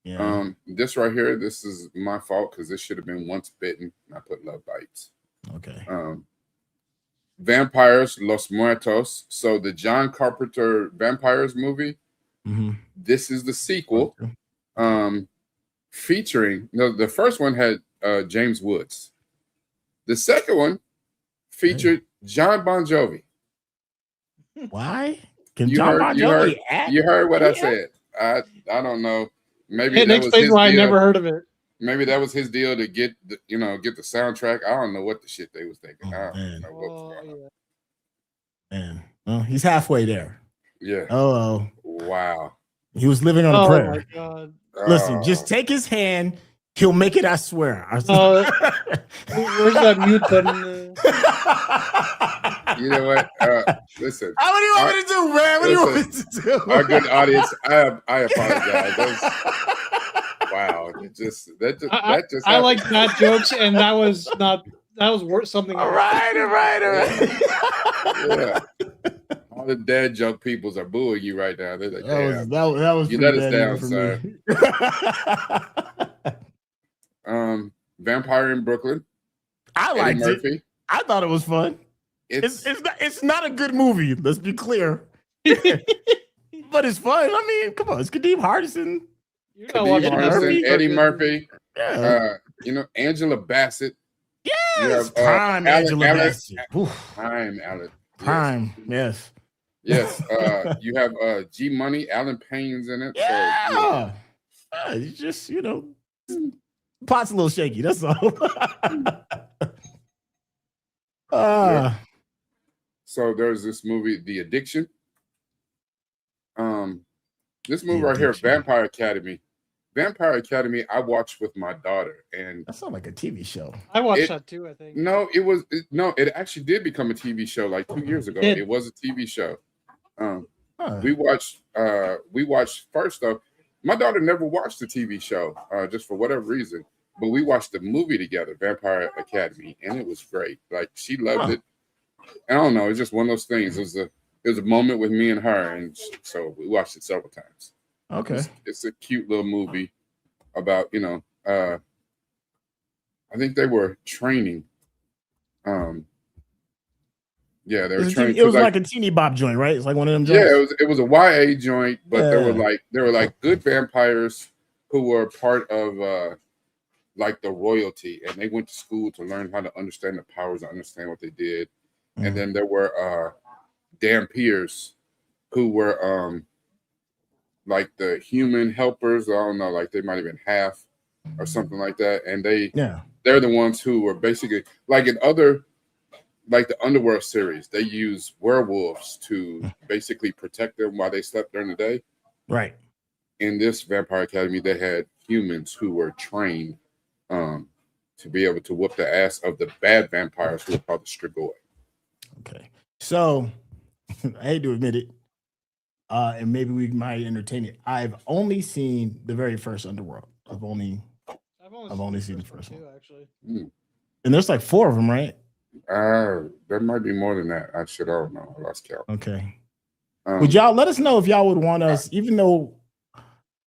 Yeah. This right here, this is my fault because this should have been Once Bitten. I put Love Bites. Okay. Vampires Los Muertos. So the John Carpenter Vampires movie. This is the sequel. Featuring the first one had James Woods. The second one featured John Bon Jovi. Why? Can John Bon Jovi act? You heard what I said. I don't know. Maybe it explains why I never heard of it. Maybe that was his deal to get the soundtrack. I don't know what the shit they was thinking. I don't know what was going on. Man, well, he's halfway there. Yeah. Oh. Wow. He was living on a prayer. Oh my God. Listen, just take his hand. He'll make it. I swear. Where's that mute button? You know what? Listen. What do you want me to do, man? What do you want me to do? Our good audience, I apologize. Wow. I like that jokes, and that was worth something. All right. Yeah. All the dad joke peoples are booing you right now. They're like, that was you let us down, sir. Vampire in Brooklyn. I liked it. I thought it was fun. It's not a good movie. Let's be clear. But it's fun. I mean, come on, it's Kadeem Hardison. Eddie Murphy. Yeah. Angela Bassett. Yes, prime Angela Bassett. Prime, yes. Yes. You have G Money, Alan Payne's in it. Yeah. So, it's just, pot's a little shaky. That's all. So there's this movie, The Addiction. This movie right here, Vampire Academy. Vampire Academy, I watched with my daughter, and that sounds like a TV show. I watched that too, I think. No, it actually did become a TV show like 2 years ago. It was a TV show. We watched first though. My daughter never watched the TV show, just for whatever reason. But we watched the movie together, Vampire Academy, and it was great. Like she loved it. I don't know, it's just one of those things. It was a moment with me and her, and so we watched it several times. Okay. It's a cute little movie about, I think they were training. They were training. It was like a teeny bop joint, right? It's like one of them joints. Yeah, it was a YA joint, but there were like good vampires who were part of like the royalty, and they went to school to learn how to understand the powers and understand what they did. And then there were Dampiers who were like the human helpers. I don't know, like they might have been half or something like that. And they're the ones who were basically like in other, like the Underworld series, they use werewolves to basically protect them while they slept during the day. Right. In this Vampire Academy, they had humans who were trained to be able to whoop the ass of the bad vampires who were called the Strigoi. Okay. So I hate to admit it, and maybe we might entertain it. I've only seen the very first Underworld. I've only seen the first one, actually. And there's like 4 of them, right? There might be more than that. I don't know. I lost count. Okay. Would y'all let us know if y'all would want us, even though,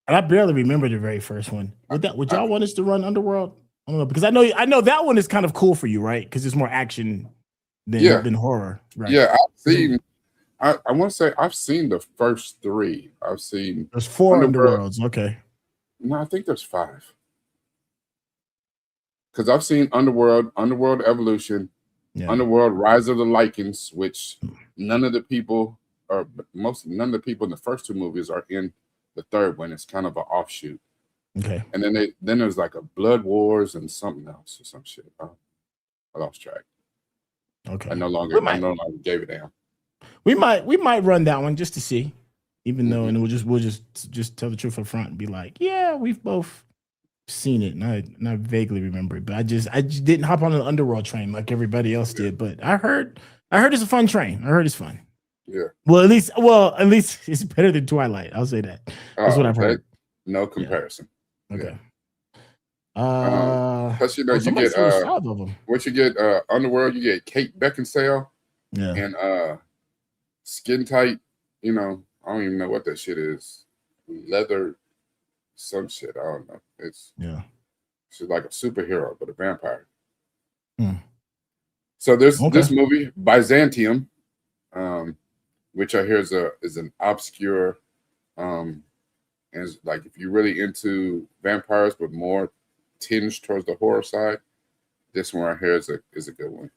and I barely remember the very first one. Would y'all want us to run Underworld? I don't know, because I know that one is kind of cool for you, right? Because it's more action than horror, right? Yeah, I've seen. I want to say I've seen the first 3. I've seen. There's 4 Underworlds. Okay. No, I think there's 5. Because I've seen Underworld Evolution, Underworld, Rise of the Lycans, which none of the people none of the people in the first two movies are in the third one. It's kind of an offshoot. Okay. And then there's like a Blood Wars and something else or some shit. I lost track. Okay. I no longer gave it down. We might run that one just to see, even though, and we'll just tell the truth up front and be like, yeah, we've both seen it, and I vaguely remember it, but I just didn't hop on the Underworld train like everybody else did. But I heard it's a fun train. I heard it's fun. Yeah. Well, at least it's better than Twilight. I'll say that. That's what I've heard. No comparison. Yeah. Okay. Plus, you get 5 of them. What you get? Underworld, you get Kate Beckinsale. Yeah. And Skin Tight. I don't even know what that shit is. Leather, some shit. I don't know. She's like a superhero, but a vampire. So this movie, Byzantium, which I hear is an obscure, and it's like if you're really into vampires but more tinged towards the horror side, this one right here is a good one.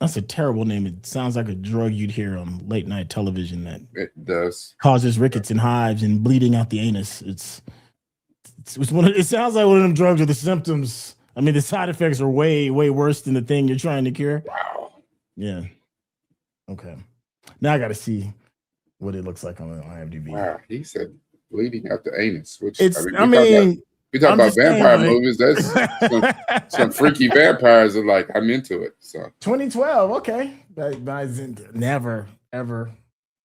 That's a terrible name. It sounds like a drug you'd hear on late night television that it does causes rickets and hives and bleeding out the anus. It sounds like one of them drugs with the symptoms. I mean, the side effects are way, way worse than the thing you're trying to cure. Wow. Yeah. Okay. Now I got to see what it looks like on IMDb. Wow. He said bleeding out the anus, which we talk about vampire movies. That's some freaky vampires are like, I'm into it. So 2012. Okay. Never, ever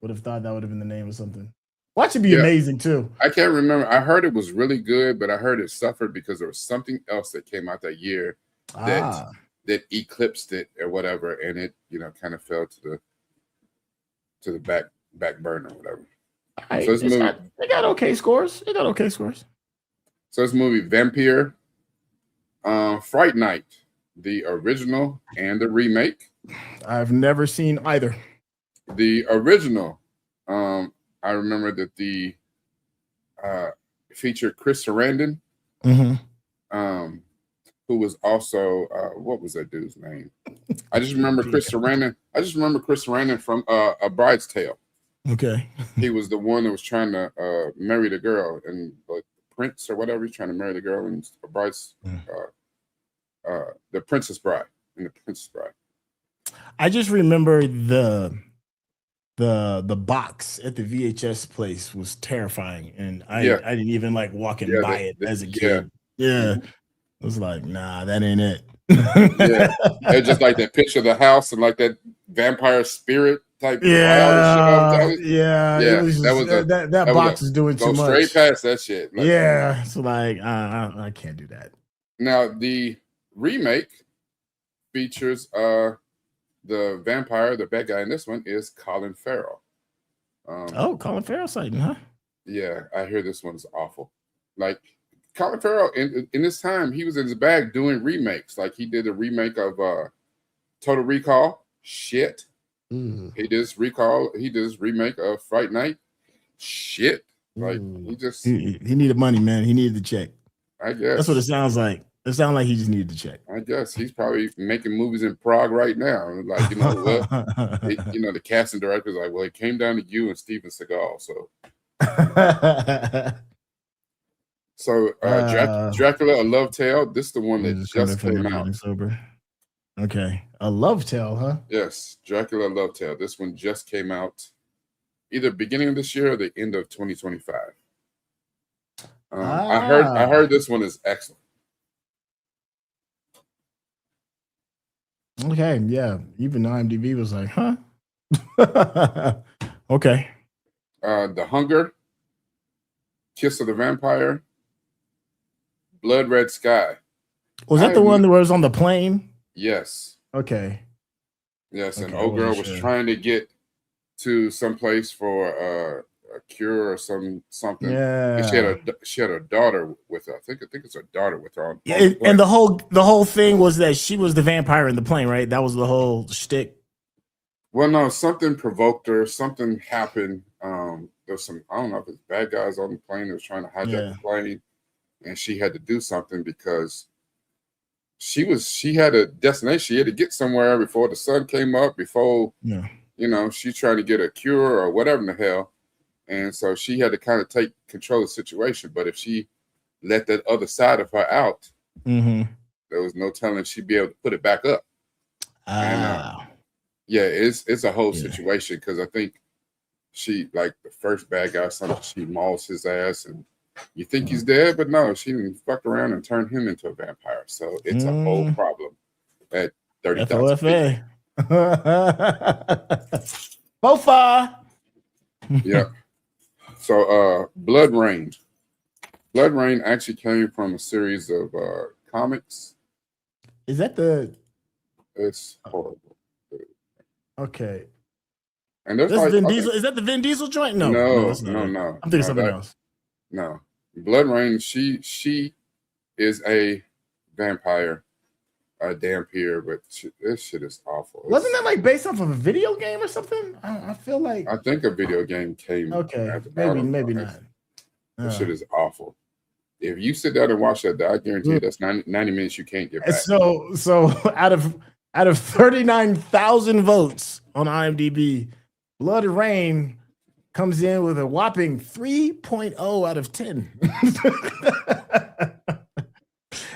would have thought that would have been the name of something. Watch it be amazing too. I can't remember. I heard it was really good, but I heard it suffered because there was something else that came out that year that eclipsed it or whatever, and it kind of fell to the back burner or whatever. Right. So they got okay scores. So this movie, Vampire, Fright Night, the original and the remake. I've never seen either. The original, I remember that the featured Chris Sarandon, who was also what was that dude's name? I just remember Chris Sarandon from A Bride's Tale. Okay. He was the one that was trying to marry the girl, and Prince or whatever, he's trying to marry the girl in A Bride's the Princess Bride in The Princess Bride. I just remember the box at the VHS place was terrifying, and I didn't even like walking by it as a kid. Yeah. I was like, nah, that ain't it. It's just like that picture of the house and like that vampire spirit type. That box is doing too much. Straight past that shit. So like I can't do that. Now the remake features the vampire, the bad guy in this one is Colin Farrell. Colin Farrell sighting, huh? Yeah, I hear this one's awful. Like Colin Farrell in this time, he was in his bag doing remakes. Like he did a remake of Total Recall. Shit. He did this remake of Fright Night. Shit. Like he needed money, man. He needed the check. I guess that's what it sounds like. It sounds like he just needed to check. I guess he's probably making movies in Prague right now. Like, the casting director's like, well, it came down to you and Steven Seagal. So, Dracula, A Love Tale. This is the one that just came out. Sober. Okay, A Love Tale, huh? Yes, Dracula, A Love Tale. This one just came out either beginning of this year or the end of 2025. I heard this one is excellent. Okay, yeah. Even IMDb was like, huh? Okay. The Hunger, Kiss of the Vampire, Blood Red Sky. Was that the one that was on the plane? Yes. Okay. Yes, and old girl was trying to get to some place for a cure or something. Yeah. And she had a daughter with her. I think it's a daughter with her. And the whole thing was that she was the vampire in the plane, right? That was the whole shtick. Well, no, something provoked her. Something happened. There's some, I don't know if it's bad guys on the plane that was trying to hijack the plane, and she had to do something because she had a destination. She had to get somewhere before the sun came up, before she tried to get a cure or whatever in the hell. And so she had to kind of take control of the situation. But if she let that other side of her out, there was no telling if she'd be able to put it back up. And it's a whole situation, because I think she, like the first bad guy, something, she mauls his ass and you think he's dead, but no, she didn't fuck around and turn him into a vampire. So it's a whole problem at 30,000 feet. Bofa. Yeah. So Blood Rain. Blood Rain actually came from a series of comics. Is that the? It's horrible. Okay. And there's like, Vin Diesel. Is that the Vin Diesel joint? No. No. I'm thinking something else. No. Blood Rain, she is a vampire, a dampier, but this shit is awful. Wasn't that like based off of a video game or something? I feel like. I think a video game came. Okay, maybe not. This shit is awful. If you sit down and watch that, I guarantee you that's 90 minutes you can't get back. So out of 39,000 votes on IMDb, Blood Rain comes in with a whopping 3.0 out of 10.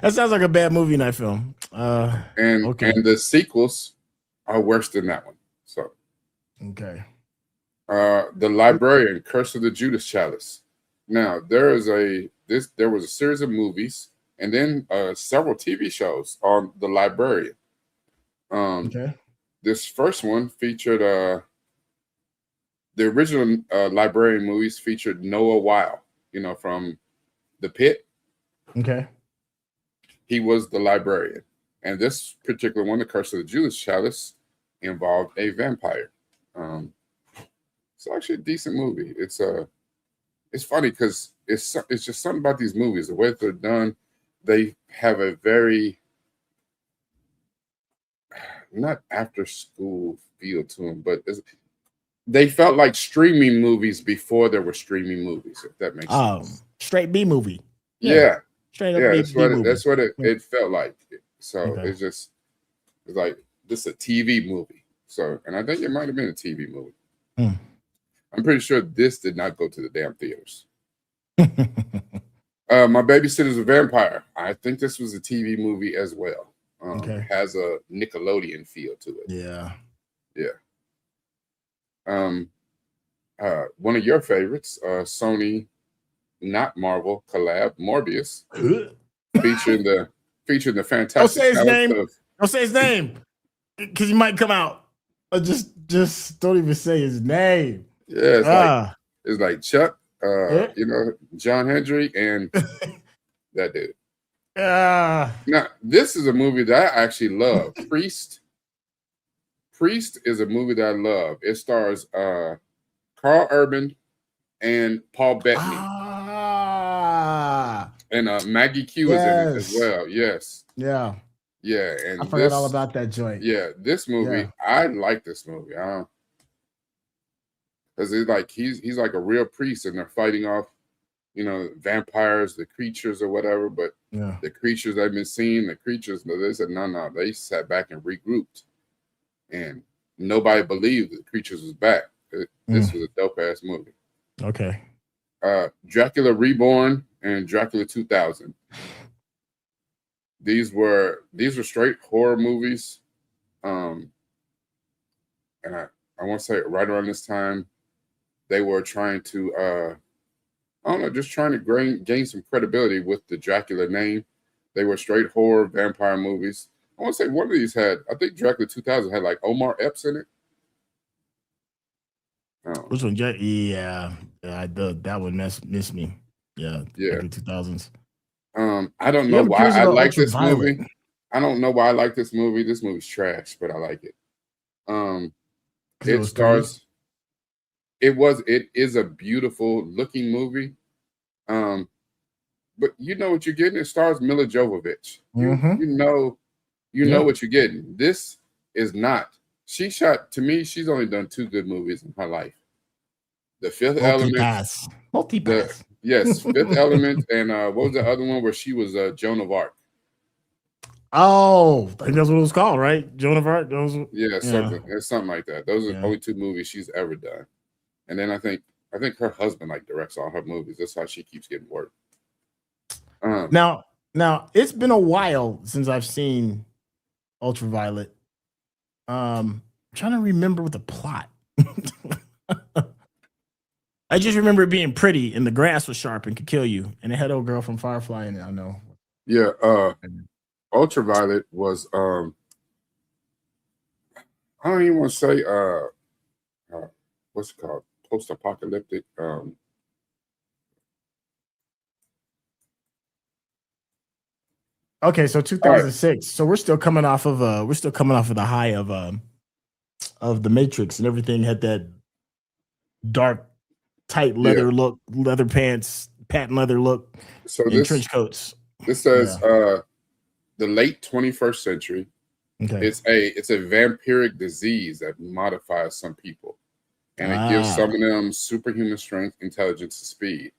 That sounds like a bad movie night film. And the sequels are worse than that one. So okay. The Librarian, Curse of the Judas Chalice. Now there was a series of movies and then several TV shows on The Librarian. This first one featured the original Librarian movies featured Noah Weil, from The Pit. Okay. He was the librarian. And this particular one, The Curse of the Judas Chalice, involved a vampire. It's actually a decent movie. It's funny because it's just something about these movies, the way that they're done. They have a very not after school feel to them, but they felt like streaming movies before there were streaming movies, if that makes sense. Straight B movie. Yeah. Straight up That's what it felt like. So it's like this is a TV movie. So, and I think it might have been a TV movie. I'm pretty sure this did not go to the damn theaters. My Babysitter's a Vampire. I think this was a TV movie as well. It has a Nickelodeon feel to it. Yeah. One of your favorites, Sony, not Marvel collab, Morbius, featuring the fantastic. Don't say his name. Don't say his name, because he might come out. Or just don't even say his name. Yeah, it's like Chuck, John Hendry, and that dude. Now, this is a movie that I actually love. Priest is a movie that I love. It stars Carl Urban and Paul Bettany. And Maggie Q is in it as well. Yes. Yeah. Yeah. And I forgot all about that joint. Yeah, this movie, I like this movie. Because it's like he's like a real priest and they're fighting off, vampires, the creatures or whatever. But the creatures they've been seeing, they said, no, they sat back and regrouped. And nobody believed the creatures was back. This was a dope ass movie. Okay. Dracula Reborn and Dracula 2000. These were straight horror movies. And I want to say right around this time, they were trying to just trying to gain some credibility with the Dracula name. They were straight horror vampire movies. I want to say one of these I think Dracula 2000 had like Omar Epps in it. Which one? Yeah. That one missed me. Yeah. 2000s. I don't know why I like this movie. I don't know why I like this movie. This movie's trash, but I like it. It is a beautiful looking movie. But you know what you're getting? It stars Mila Jovovich. You know what you're getting. This is not. She's only done 2 good movies in her life. The Fifth Element. Multipass. Yes, Fifth Element, and what was the other one where she was Joan of Arc? Oh, I think that's what it was called, right? Joan of Arc. Yeah, something. It's something like that. Those are the only 2 movies she's ever done. And then I think her husband like directs all her movies. That's how she keeps getting work. Now it's been a while since I've seen Ultraviolet. I'm trying to remember what the plot. I just remember it being pretty and the grass was sharp and could kill you. And it had old girl from Firefly in it. I know. Yeah, Ultraviolet was I don't even want to say what's it called? Post-apocalyptic. Okay, so 2006. Right. So we're still coming off of the high of the Matrix, and everything had that dark, tight leather look, leather pants, patent leather look, so and trench coats. This says the late 21st century. Okay. It's a vampiric disease that modifies some people, and it gives some of them superhuman strength, intelligence, and speed.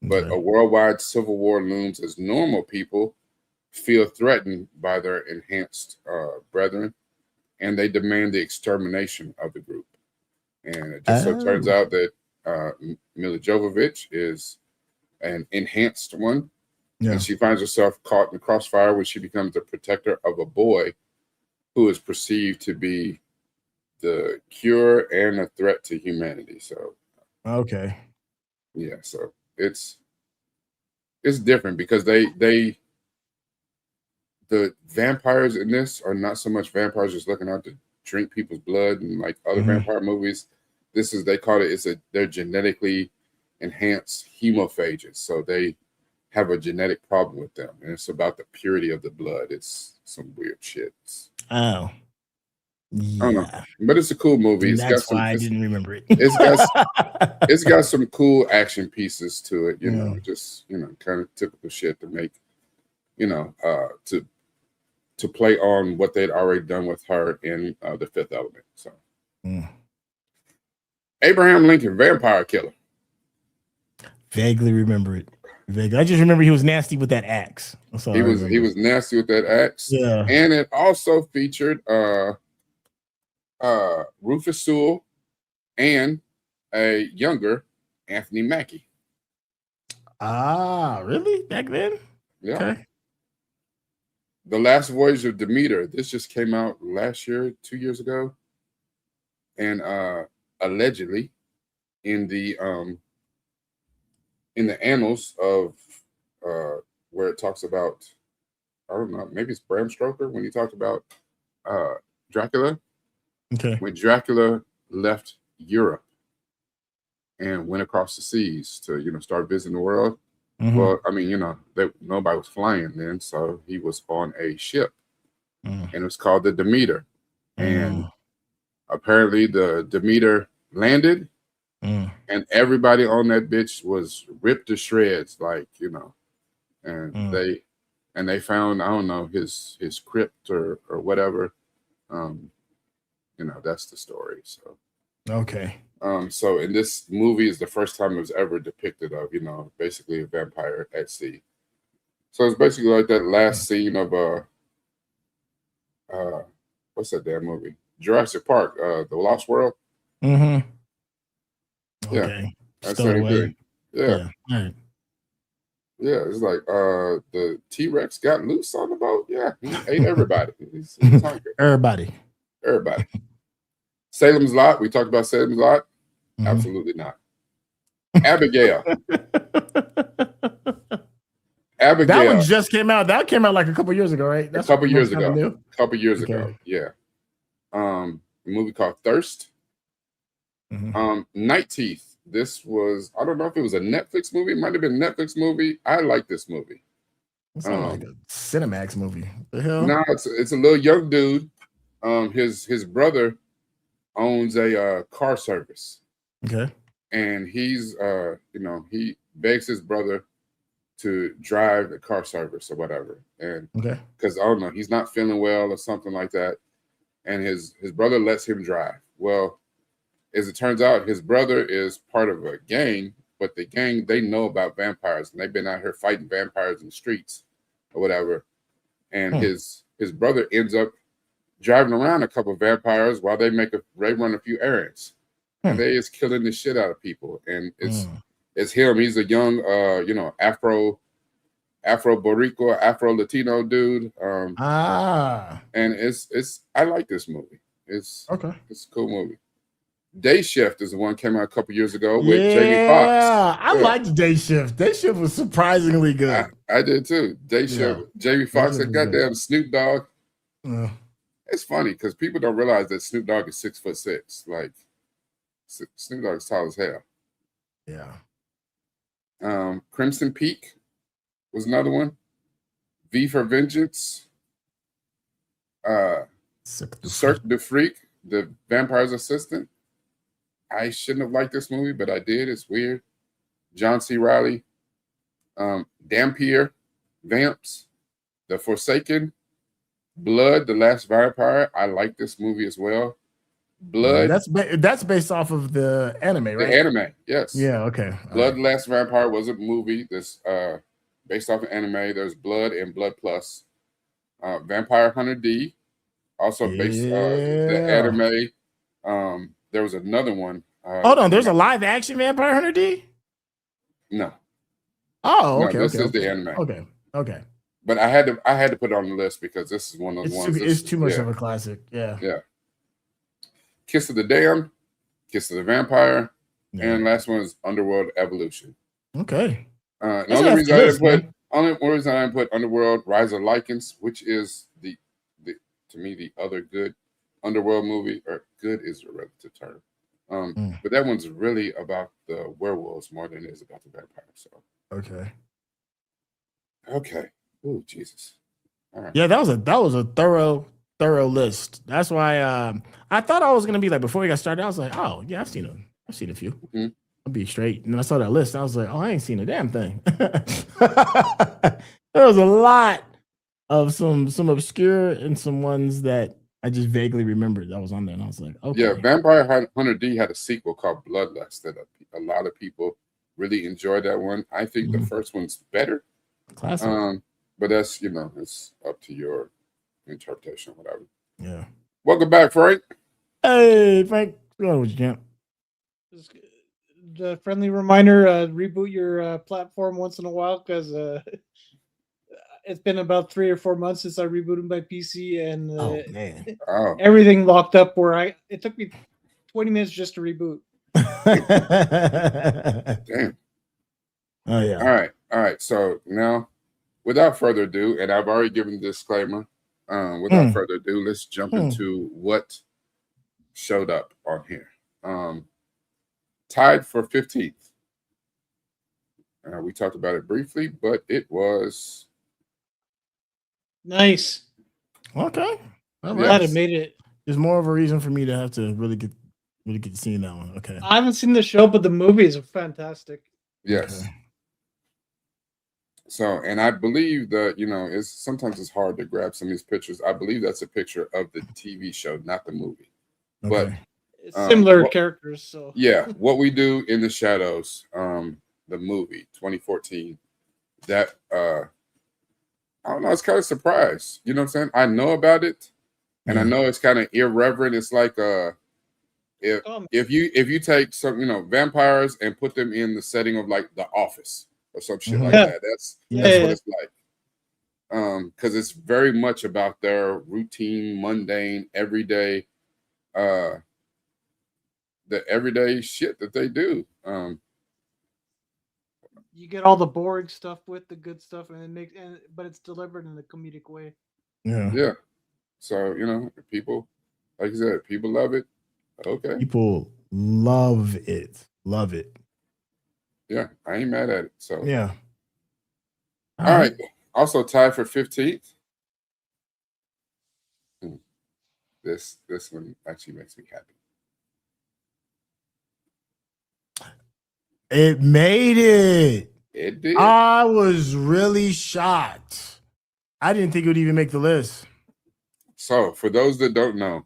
But a worldwide civil war looms as normal people feel threatened by their enhanced brethren, and they demand the extermination of the group. And it just so turns out that Mila Jovovich is an enhanced one, and she finds herself caught in the crossfire where she becomes the protector of a boy who is perceived to be the cure and a threat to humanity. So, so it's different because the vampires in this are not so much vampires just looking out to drink people's blood and like other vampire movies. They call it, they're genetically enhanced hemophages. So they have a genetic problem with them. And it's about the purity of the blood. It's some weird shit. Oh. Yeah. I don't know. But it's a cool movie. That's why I didn't remember it. It's got some cool action pieces to it, you know, just, kind of typical shit to make, to play on what they'd already done with her in The Fifth Element. So, Abraham Lincoln, vampire killer. Vaguely remember it. I just remember he was nasty with that axe. He was nasty with that axe. Yeah, and it also featured Rufus Sewell and a younger Anthony Mackie. Really? Back then? Yeah. Okay. The Last Voyage of Demeter. This just came out last year, 2 years ago, and allegedly in the annals of where it talks about, I don't know, maybe it's Bram Stoker when he talked about Dracula. Okay. When Dracula left Europe and went across the seas to start visiting the world. Well, I mean, nobody was flying then, so he was on a ship, and it was called the Demeter. And apparently, the Demeter landed, and everybody on that bitch was ripped to shreds, like and they found, I don't know, his crypt or whatever. That's the story. So okay. So in this movie is the first time it was ever depicted of, basically a vampire at sea. So it's basically like that last scene of what's that damn movie? Jurassic Park, The Lost World. Okay. Yeah. That's the same thing. Yeah. Right. Yeah, it's like the T-Rex got loose on the boat. Yeah, he ate everybody. He's hungry. Everybody. Salem's Lot. We talked about Salem's Lot. Absolutely not. Abigail. That one just came out. That came out like a couple years ago, right? A couple years ago. Yeah. A movie called Thirst. Night Teeth. This was, I don't know if it was a Netflix movie. It might have been a Netflix movie. I like this movie. It's like a Cinemax movie. What the hell? No, it's a little young dude. His brother owns a car service. Okay. And he's he begs his brother to drive the car service or whatever. And because I don't know, he's not feeling well or something like that. And his brother lets him drive. Well, as it turns out, his brother is part of a gang, but the gang, they know about vampires and they've been out here fighting vampires in the streets or whatever. and his brother ends up driving around a couple of vampires while they run a few errands, and they is killing the shit out of people. And it's him. He's a young, Afro Boricua, Afro Latino dude. And I like this movie. It's a cool movie. Day Shift is the one came out a couple years ago with Jamie Foxx. I liked Day Shift. Day Shift was surprisingly good. I did too. Day Shift, Jamie Foxx, and goddamn Snoop Dogg. It's funny because people don't realize that Snoop Dogg is 6'6". Like Snoop Dogg is tall as hell. Yeah. Crimson Peak was another one. V for Vengeance. Cirque du Freak, the vampire's assistant. I shouldn't have liked this movie, but I did. It's weird. John C. Reilly. Dampier, Vamps, The Forsaken, Blood, The Last Vampire. I like this movie as well. Blood. That's based off of the anime, right? The anime, yes. Yeah, okay. Blood, The Last Vampire was a movie that's based off of anime. There's Blood and Blood Plus. Vampire Hunter D, also based the anime. There was another one. Hold on, there's a live action Vampire Hunter D? No. Oh, okay. No, this is the anime. Okay. But I had to put it on the list because this is one of those ones. It's too much of a classic. Yeah. Yeah. Kiss of the Damned, Kiss of the Vampire, and last one is Underworld Evolution. Okay. The only reason I didn't put Underworld Rise of Lycans, which is to me the other good Underworld movie, or good is a relative term. But that one's really about the werewolves more than it is about the vampires. So okay. Oh Jesus! All right. Yeah, that was a thorough list. That's why I thought I was gonna be like, before we got started, I was like, oh yeah, I've seen a few. I'll be straight. And then I saw that list. I was like, oh, I ain't seen a damn thing. There was a lot of some obscure and some ones that I just vaguely remembered that was on there, and I was like, okay. Yeah, Vampire Hunter D had a sequel called Bloodlust that a lot of people really enjoyed that one. I think the first one's better. Classic. But that's, it's up to your interpretation, whatever. Yeah. Welcome back, Frank. Hey, Frank. What's going on with you, champ? The friendly reminder, reboot your platform once in a while, because it's been about 3 or 4 months since I rebooted my PC, and everything locked up where it took me 20 minutes just to reboot. Damn. Oh, yeah. All right. So now, without further ado, and I've already given the disclaimer, without further ado, let's jump into what showed up on here. Tied for 15th. We talked about it briefly, but it was nice. Okay. I'm glad it made it. There's more of a reason for me to have to really get seeing that one. Okay. I haven't seen the show, but the movies are fantastic. Yes. Okay. So, and I believe that, sometimes it's hard to grab some of these pictures. I believe that's a picture of the TV show, not the movie. Okay. But it's similar characters. So yeah, What We Do in the Shadows, the movie 2014. That I don't know. It's kind of surprised. You know what I'm saying? I know about it, and I know it's kind of irreverent. It's like if you take some vampires and put them in the setting of like The Office or some shit like that. That's what it's like. Because it's very much about their routine, mundane, everyday, the everyday shit that they do. You get all the boring stuff with the good stuff, and but it's delivered in a comedic way. Yeah. So people, like you said, people love it. Okay. People love it. Love it. Yeah, I ain't mad at it. So yeah. All right. Also tied for 15th. This one actually makes me happy. It made it. It did. I was really shocked. I didn't think it would even make the list. So, for those that don't know,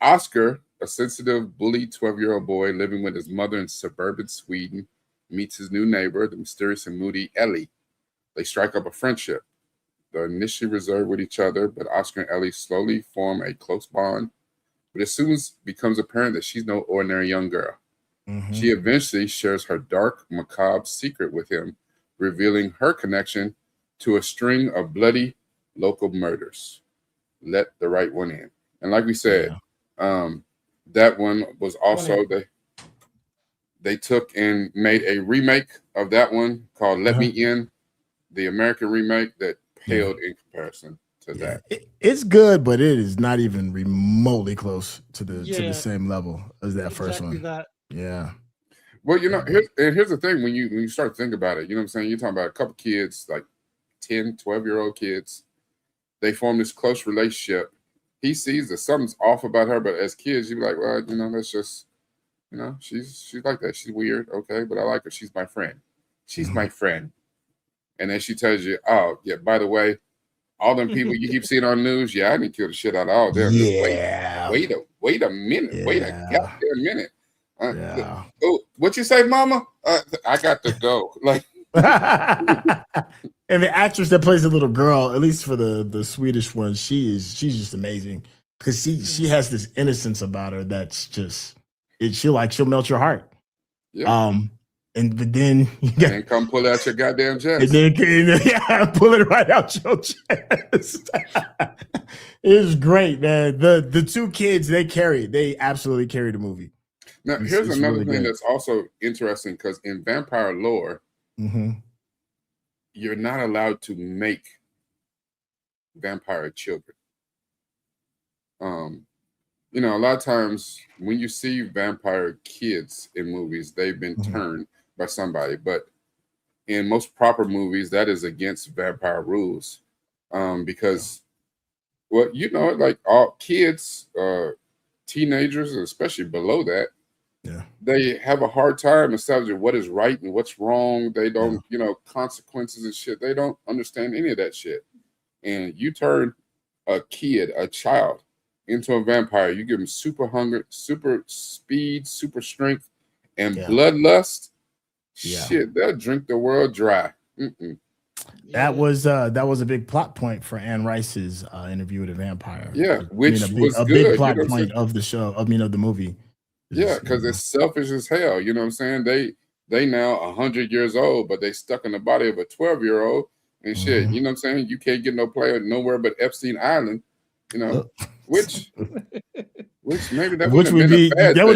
Oscar, a sensitive, bullied 12-year-old boy living with his mother in suburban Sweden, meets his new neighbor, the mysterious and moody Ellie. They strike up a friendship. They're initially reserved with each other, but Oscar and Ellie slowly form a close bond. But it soon becomes apparent that she's no ordinary young girl. She eventually shares her dark, macabre secret with him, revealing her connection to a string of bloody local murders. Let the right one in. And like we said, that one was also they took and made a remake of that one called Let Me In, the American remake that paled in comparison to that. It's good, but it is not even remotely close to the same level as that first one. Yeah. Well, you know, here's the thing. When you start to think about it, you know what I'm saying? You're talking about a couple kids, like 10, 12-year-old kids. They form this close relationship. He sees that something's off about her, but as kids, you're like, well, you know, that's just, you know, she's like that. She's weird. Okay, but I like her. She's my friend. She's my friend. And then she tells you, oh, yeah, by the way, all them people you keep seeing on the news, I didn't kill the shit out of all them. Yeah. Wait a minute. Yeah. Wait a goddamn minute. Oh, what you say, Mama? I got to go. Like, and the actress that plays the little girl, at least for the Swedish one, she's just amazing because she has this innocence about her that's just she'll melt your heart. Yeah. But then and come pull out your goddamn chest. And then pull it right out your chest. It was great, man. The two kids they absolutely carried the movie. Now, here's another thing that's also interesting because in vampire lore, you're not allowed to make vampire children. You know, a lot of times when you see vampire kids in movies, they've been turned by somebody, but in most proper movies, that is against vampire rules. Because, well, you know, like all kids, teenagers, especially below that, they have a hard time establishing what is right and what's wrong. They don't, you know, consequences and shit. They don't understand any of that shit. And you turn a child, into a vampire. You give them super hunger, super speed, super strength, and bloodlust. Shit, they'll drink the world dry. That was a big plot point for Anne Rice's interview with a vampire. Yeah, which was a big plot point of the show. Of the movie. Yeah, because it's selfish as hell. You know what I'm saying? They now 100 years old, but they stuck in the body of a 12-year-old and shit. You know what I'm saying? You can't get no player nowhere but Epstein Island. You know, which maybe that would have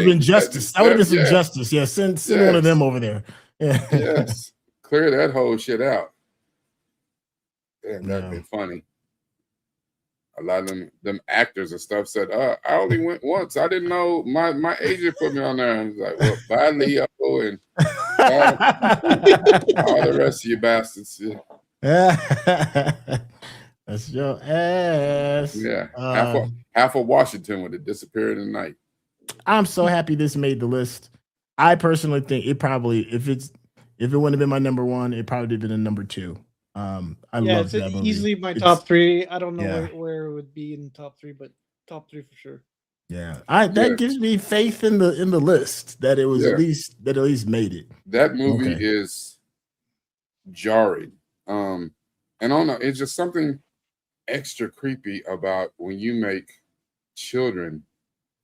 been justice. That would have been some justice. Yeah, send one of them over there. Yeah. Yes, clear that whole shit out. Damn, that'd be funny. A lot of them actors and stuff said, I only went once. I didn't know my agent put me on there. I was like, well, bye, Leo, and all the rest of you bastards. That's your ass. Yeah. Half of Washington would have disappeared in the night. I'm so happy this made the list. I personally think it probably, if it wouldn't have been my number one, it probably would have been a number two. I love that movie. Easily my top three. I don't know where it would be in top three, but top three for sure. Yeah, that gives me faith in the list that it was at least made it. That movie is jarring. And I don't know, it's just something extra creepy about when you make children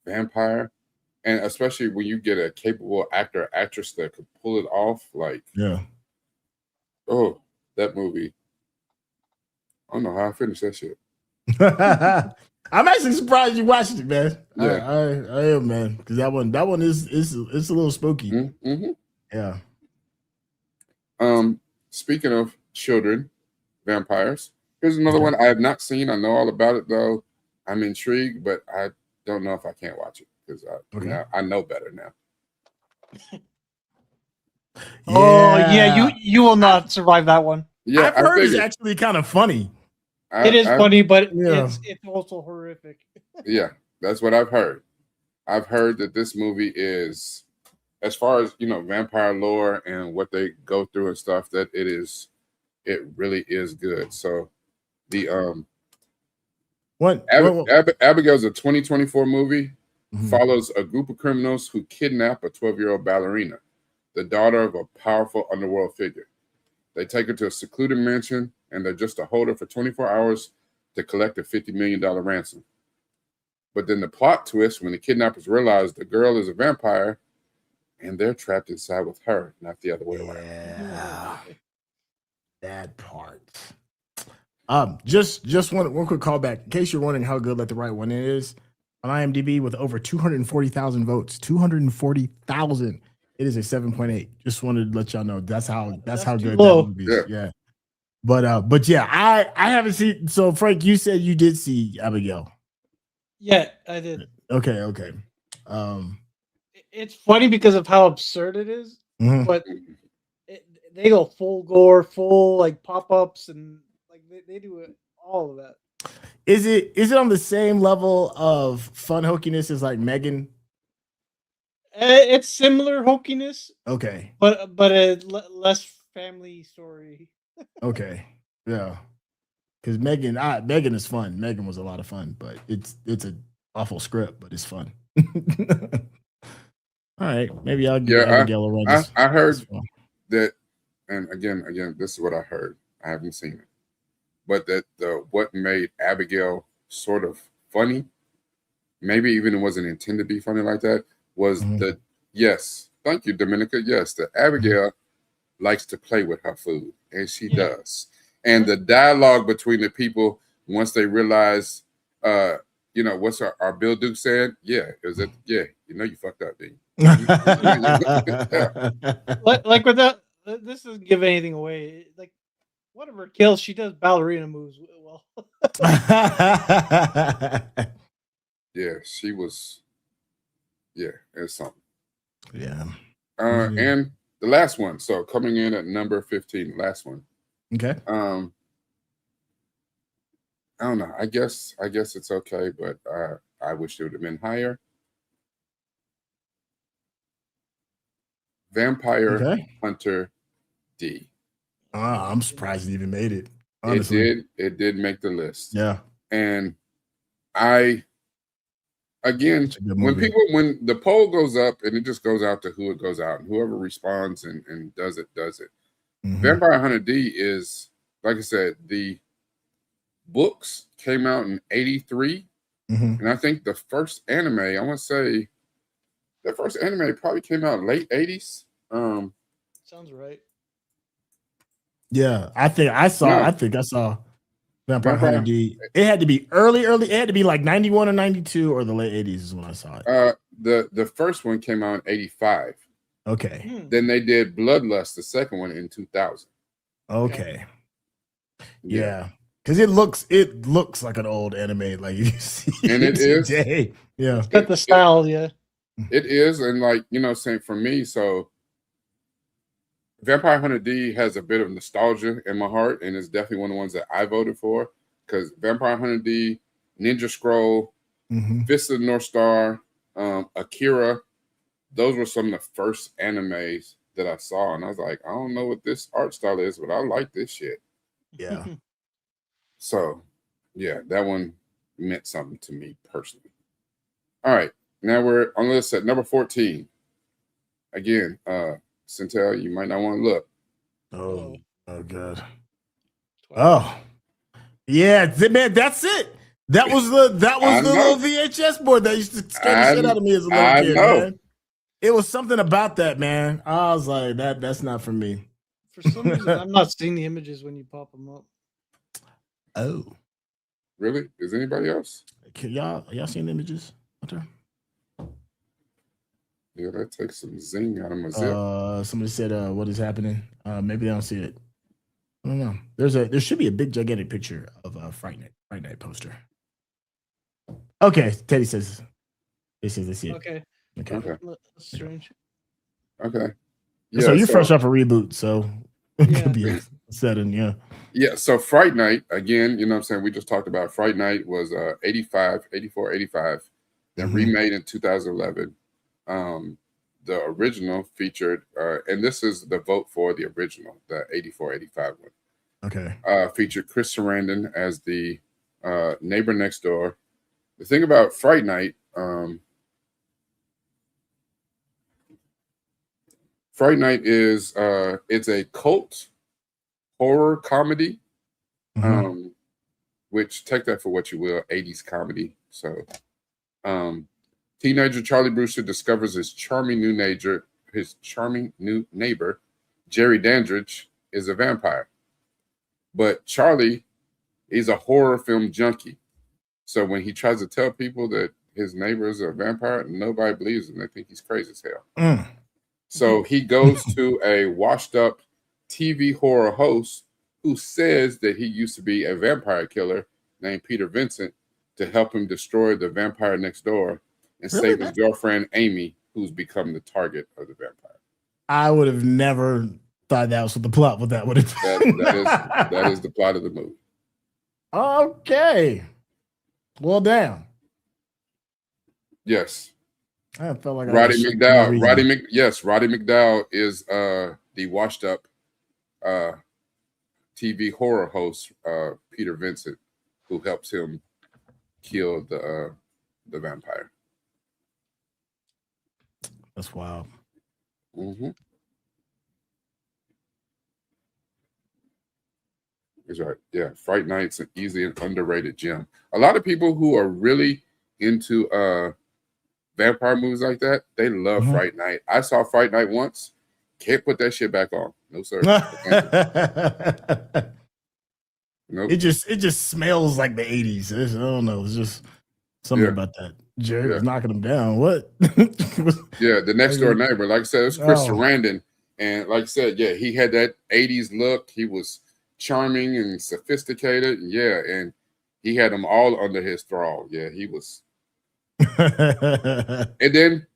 vampire, and especially when you get a capable actor or actress that could pull it off. Like, that movie. I don't know how I finished that shit. I'm actually surprised you watched it, man. Yeah, I am, man, because that one is it's a little spooky. Yeah. Speaking of children vampires, here's another one I have not seen. I know all about it though. I'm intrigued, but I don't know if I can't watch it because I know better now. Oh yeah, you will not survive that one. Yeah, I've heard it's actually kind of funny. It is funny, but it's also horrific. Yeah, that's what I've heard. I've heard that this movie is, as far as vampire lore and what they go through and stuff, that it really is good. So the Abigail's a 2024 movie. Follows a group of criminals who kidnap a 12-year-old ballerina, the daughter of a powerful underworld figure. They take her to a secluded mansion and they're just to hold her for 24 hours to collect a $50 million ransom. But then the plot twist when the kidnappers realize the girl is a vampire and they're trapped inside with her, not the other way around. Yeah, that part. Just one quick callback in case you're wondering how good Let the Right One is. On IMDb with over 240,000 votes, 240,000. It is a 7.8. Just wanted to let y'all know that's how good low. that movie is. Yeah. But yeah, I haven't seen. So Frank, you said you did see Abigail. Yeah, I did. Okay. It's funny because of how absurd it is, Mhm. but they go full gore, full like pop-ups, and like they do it, all of that. Is it on the same level of fun hokiness as like Megan? It's similar hokiness, Okay. but a less family story. Okay. Yeah. Because Megan is fun. Megan was a lot of fun, but it's an awful script, but it's fun. All right, maybe I'll give Abigail a run. I heard that, and again, this is what I heard. I haven't seen it, but that what made Abigail sort of funny, maybe even it wasn't intended to be funny like that, was the yes, thank you, Dominica. Yes, the Abigail likes to play with her food, and she does. And the dialogue between the people once they realize, what's our Bill Duke saying? Yeah, is it? Yeah, you fucked up, didn't you? Like without this doesn't give anything away. Like one of her kills, she does ballerina moves well. Yeah, she was. Yeah, it's something. Yeah. And the last one. So coming in at number 15, last one. Okay. I don't know. I guess it's okay, but I wish it would have been higher. Vampire Hunter D. I'm surprised it even made it. Honestly. It did make the list. Yeah. And again, when the poll goes up and it just goes out to who it goes out, and whoever responds and does it. Vampire Hunter D is, like I said, the books came out in 83. And I think the first anime, I want to say the first anime probably came out late 80s. Sounds right. Yeah, I think I saw Vampire Hunter D. It had to be early. It had to be like 91 or 92 or the late 80s is when I saw it. The first one came out in 85. Okay. Then they did Bloodlust, the second one, in 2000. Okay. Yeah. Because it looks like an old anime, like you see. And it is. Yeah. It's got the style, yeah. It is, and like saying for me, so Vampire Hunter D has a bit of nostalgia in my heart, and it's definitely one of the ones that I voted for, because Vampire Hunter D, Ninja Scroll, Fist of the North Star, Akira, those were some of the first animes that I saw, and I was like, I don't know what this art style is, but I like this shit. Yeah. So, yeah, that one meant something to me personally. All right, now we're on the list at number 14. Again, Centel, you might not want to look. Oh god. Oh, yeah, man, that's it. That was the little VHS board that used to scare the shit out of me as a little kid, man. It was something about that, man. I was like, that's not for me. For some reason, I'm not seeing the images when you pop them up. Oh, really? Is anybody else? Can y'all seeing the images? Yeah, that takes some zing out of my zip. Somebody said, "What is happening?" Maybe they don't see it. I don't know. There should be a big gigantic picture of a Fright Night poster. Okay, Teddy says they see it. Okay. Okay. That's strange. Okay. Yeah, so you're fresh off a reboot, so it could be a setting, yeah. Yeah, so Fright Night, again, you know what I'm saying? We just talked about Fright Night was 84, 85, then remade in 2011. The original featured, and this is the vote for the original, the 84, 85 one. Okay. Featured Chris Sarandon as the neighbor next door. The thing about Fright Night, is it's a cult horror comedy which take that for what you will, 80s comedy. So teenager Charlie Brewster discovers his charming new neighbor, Jerry Dandridge, is a vampire. But Charlie is a horror film junkie. So when he tries to tell people that his neighbor is a vampire, nobody believes him. They think he's crazy as hell. So he goes to a washed up TV horror host who says that he used to be a vampire killer named Peter Vincent to help him destroy the vampire next door and save his girlfriend, Amy, who's become the target of the vampire. I would have never thought that was what the plot would that would have been. That is the plot of the movie. Okay. Well, damn. Yes. I felt like Roddy McDowell. Roddy McDowell is the washed up TV horror host, Peter Vincent, who helps him kill the vampire. That's wild. That's right. Yeah, Fright Night's an easy and underrated gem. A lot of people who are really into vampire movies like that, they love Fright Night. I saw Fright Night once. Can't put that shit back on. No, sir. Nope. It just smells like the 80s. I don't know. It's just something about that. Jerry was knocking him down. What? Yeah, the next door neighbor. Like I said, it was Chris Sarandon. And like I said, yeah, he had that 80s look. He was charming and sophisticated. Yeah, and he had them all under his thrall. Yeah, he was. and then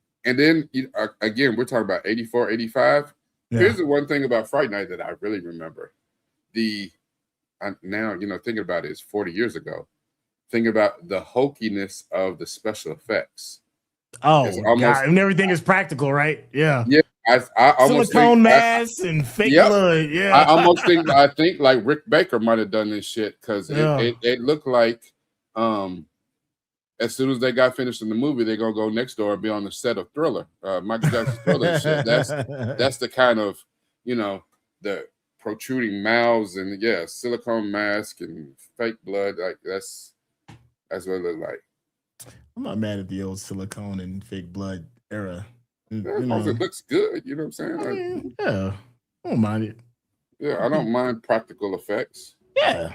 again, we're talking about 84, 85. Yeah. Here's the one thing about Fright Night that I really remember. Now, thinking about it, it's 40 years ago. Thinking about the hokiness of the special effects. Oh, God. And everything is practical, right? Yeah. Yeah. I almost silicone masks and fake blood. Yeah. I think like Rick Baker might have done this shit because it looked like as soon as they got finished in the movie, they're gonna go next door and be on the set of Thriller, Michael Jackson's Thriller shit. That's the kind of the protruding mouths and silicone mask and fake blood. Like that's what it looked like. I'm not mad at the old silicone and fake blood era. As long as it looks good, you know what I'm saying? I don't mind it. Yeah, I don't mind practical effects. Yeah.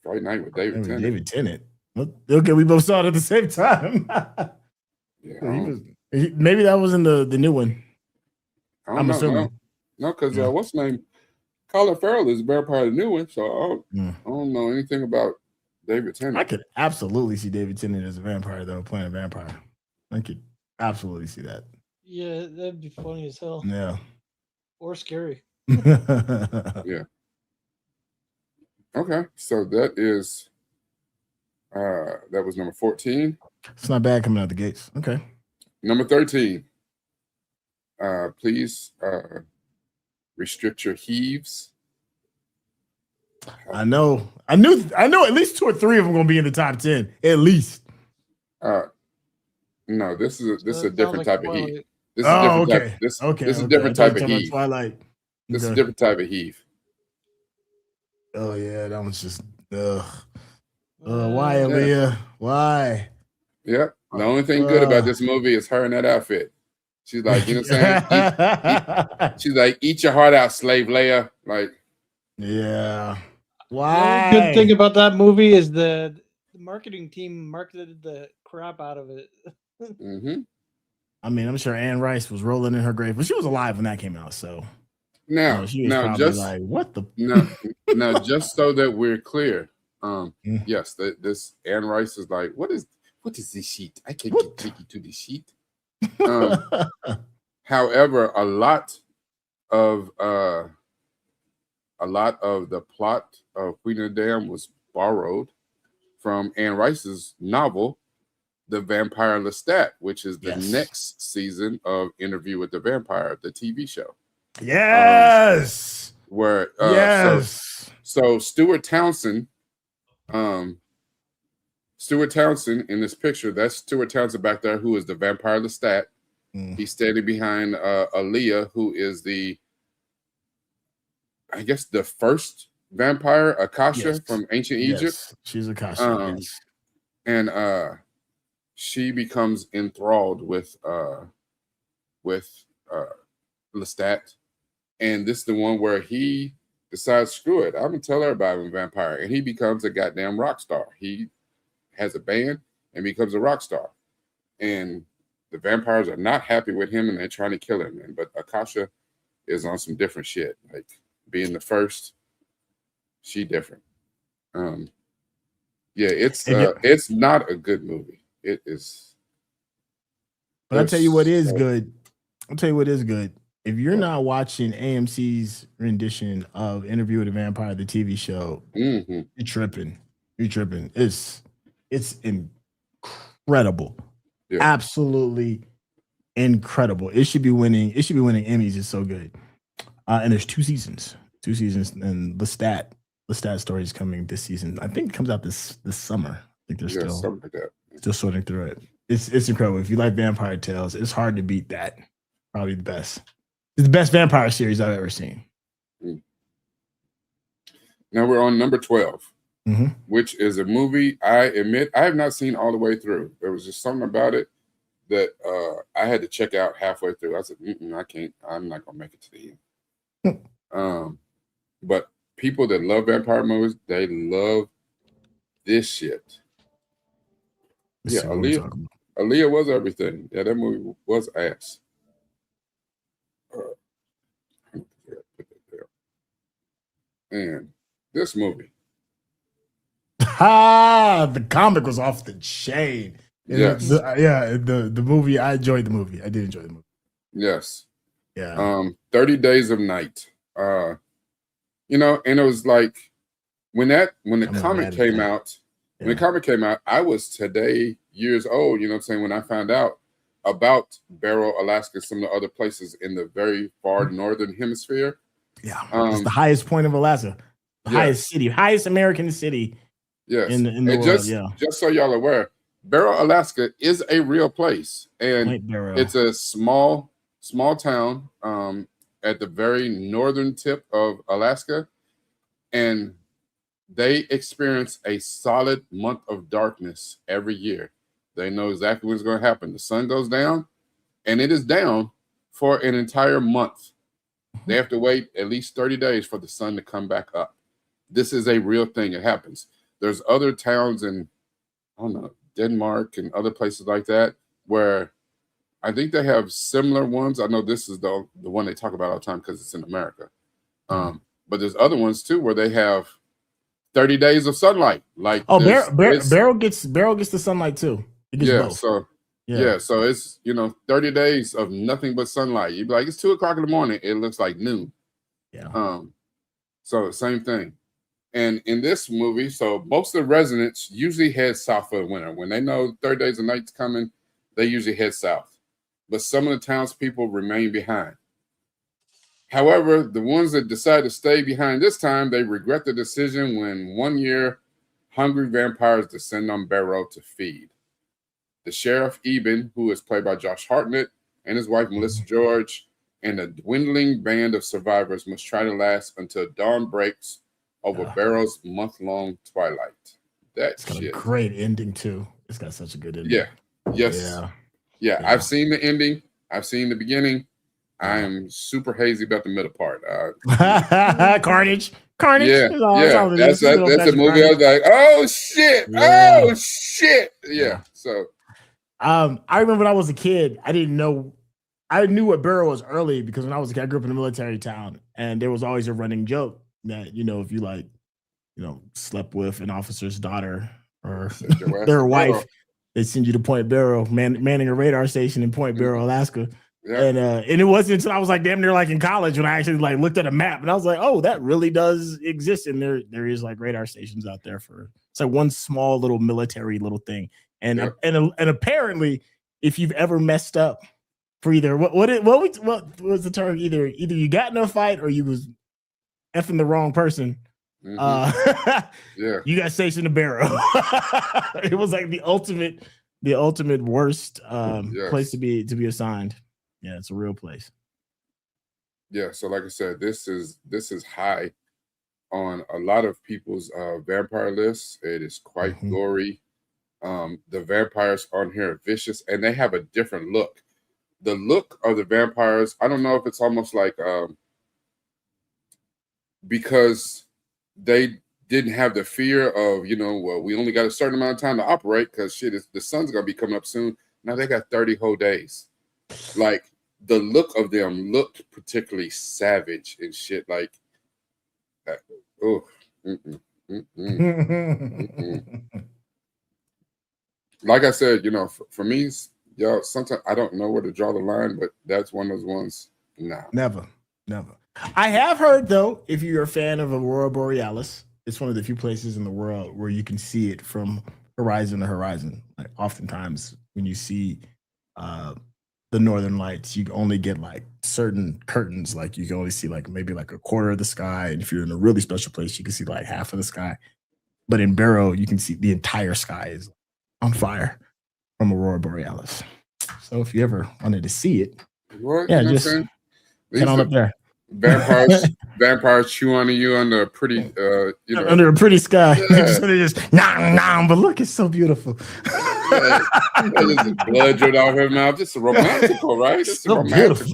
Fright Night with David Tennant. David Tennant. Okay, we both saw it at the same time. Maybe that wasn't the new one. I'm assuming. No, because what's the name? Colin Farrell is a vampire of the new one, so I don't know anything about David Tennant. I could absolutely see David Tennant as a vampire, though, playing a vampire. I could absolutely see that. Yeah, that'd be funny as hell. Yeah. Or scary. Yeah. Okay, so that is that was number 14. It's not bad coming out the gates. Okay. Number 13. Please restrict your heaves. I knew at least 2 or 3 of them gonna be in the top 10. At least. No, this is a different type of heave. This is a different type of heave. Twilight. This is a different type of heave. Oh yeah, that one's just why, Aaliyah? Why? Yeah. The only thing good about this movie is her in that outfit. She's like, you know what I'm saying? She's like, eat your heart out, slave Leia. Like, yeah. Why? The good thing about that movie is the marketing team marketed the crap out of it. I mean, I'm sure Anne Rice was rolling in her grave, but she was alive when that came out. So now just like, what the now just so that we're clear, yes, this Anne Rice is like, what is this sheet? I can't get tricky to the sheet. However, a lot of the plot of Queen of the Damned was borrowed from Anne Rice's novel, The Vampire Lestat, which is the next season of Interview with the Vampire, the TV show. Yes. Where so Stuart Townsend in this picture, that's Stuart Townsend back there, who is the Vampire Lestat. He's standing behind Aaliyah, who is the I guess the first vampire, Akasha from ancient Egypt. Yes, she's Akasha. Yes. And she becomes enthralled with Lestat. And this is the one where he decides, screw it, I'm gonna tell everybody I'm a vampire. And he becomes a goddamn rock star. He has a band and becomes a rock star. And the vampires are not happy with him and they're trying to kill him. But Akasha is on some different shit. Like being the first, she different. Yeah, it's not a good movie. It is. But I'll tell you what is good. I'll tell you what is good. If you're not watching AMC's rendition of Interview with a Vampire, the TV show, you're tripping. You're tripping. It's incredible. Yeah. Absolutely incredible. It should be winning. It should be winning Emmys. It's so good. And there's 2 seasons. 2 seasons. And Lestat story is coming this season. I think it comes out this summer. I think they're still sorting through it. It's incredible. If you like vampire tales, it's hard to beat that. Probably the best. It's the best vampire series I've ever seen. Now we're on number 12, which is a movie I admit I have not seen all the way through. There was just something about it that I had to check out halfway through. I said, I can't. I'm not gonna make it to the end. But people that love vampire movies, they love this shit. Yeah, Aaliyah was everything. Yeah, that movie was ass. And this movie. The comic was off the chain. Yes. The movie, I enjoyed the movie. I did enjoy the movie. Yes. Yeah. 30 Days of Night. And it was like when the comic came out, I was today years old, you know what I'm saying, when I found out about Barrow, Alaska, some of the other places in the very far northern hemisphere. Yeah, it's the highest point of Alaska, the highest city, highest American city. Yes, in the world. Just so y'all are aware, Barrow, Alaska is a real place, and it's a small town at the very northern tip of Alaska, and they experience a solid month of darkness every year. They know exactly what's going to happen. The sun goes down, and it is down for an entire month. They have to wait at least 30 days for the sun to come back up. This is a real thing. It happens. There's other towns in, I don't know, Denmark and other places like that where I think they have similar ones. I know this is the one they talk about all the time because it's in America. But there's other ones too where they have 30 days of sunlight. Like Barrow gets the sunlight too. It gets both. So it's 30 days of nothing but sunlight. You'd be like, it's 2:00 in the morning. It looks like noon. Yeah. So same thing. And in this movie, so most of the residents usually head south for the winter. When they know 30 days of night's coming, they usually head south. But some of the townspeople remain behind. However, the ones that decide to stay behind this time, they regret the decision when one year hungry vampires descend on Barrow to feed. The sheriff, Eben, who is played by Josh Hartnett, and his wife, Melissa George, and a dwindling band of survivors must try to last until dawn breaks over Barrow's month-long twilight. It's got a great ending, too. It's got such a good ending. Yeah. Yes. Yeah. I've seen the ending. I've seen the beginning. I am super hazy about the middle part. Carnage. Yeah. That's a movie. I was like, oh, shit. Yeah. Oh, shit. Yeah. So. I remember when I was a kid, I knew what Barrow was early because when I was a kid, I grew up in a military town, and there was always a running joke that, if you slept with an officer's daughter or their wife, they send you to Point Barrow, manning a radar station in Point Barrow, Alaska. Yeah. And it wasn't until I was like damn near like in college when I actually like looked at a map and I was like, oh, that really does exist. And there is like radar stations out there it's like one small little military little thing. And apparently, if you've ever messed up for either what was the term? Either you got in a fight or you was effing the wrong person. You got stationed in Barrow. It was like the ultimate worst place to be assigned. Yeah, it's a real place. Yeah, so like I said, this is high on a lot of people's vampire lists. It is quite gory. The vampires on here are vicious, and they have a different look. The look of the vampires, I don't know if it's almost like because they didn't have the fear of, well, we only got a certain amount of time to operate because shit, the sun's gonna be coming up soon. Now they got 30 whole days. Like, the look of them looked particularly savage and shit. Like, like I said, for me, y'all, sometimes I don't know where to draw the line, but that's one of those ones. Nah, never. I have heard, though, if you're a fan of Aurora Borealis, it's one of the few places in the world where you can see it from horizon to horizon. Like, oftentimes when you see the northern lights, you only get like certain curtains, like you can only see like maybe like a quarter of the sky, and if you're in a really special place you can see like half of the sky. But in Barrow you can see the entire sky is on fire from Aurora Borealis. So if you ever wanted to see it, just head on up there. Vampires chew on you under a pretty under a pretty sky. They just nom, but look, it's so beautiful. There's blood dripped out of her mouth. It's romantical, right? It's so romantical.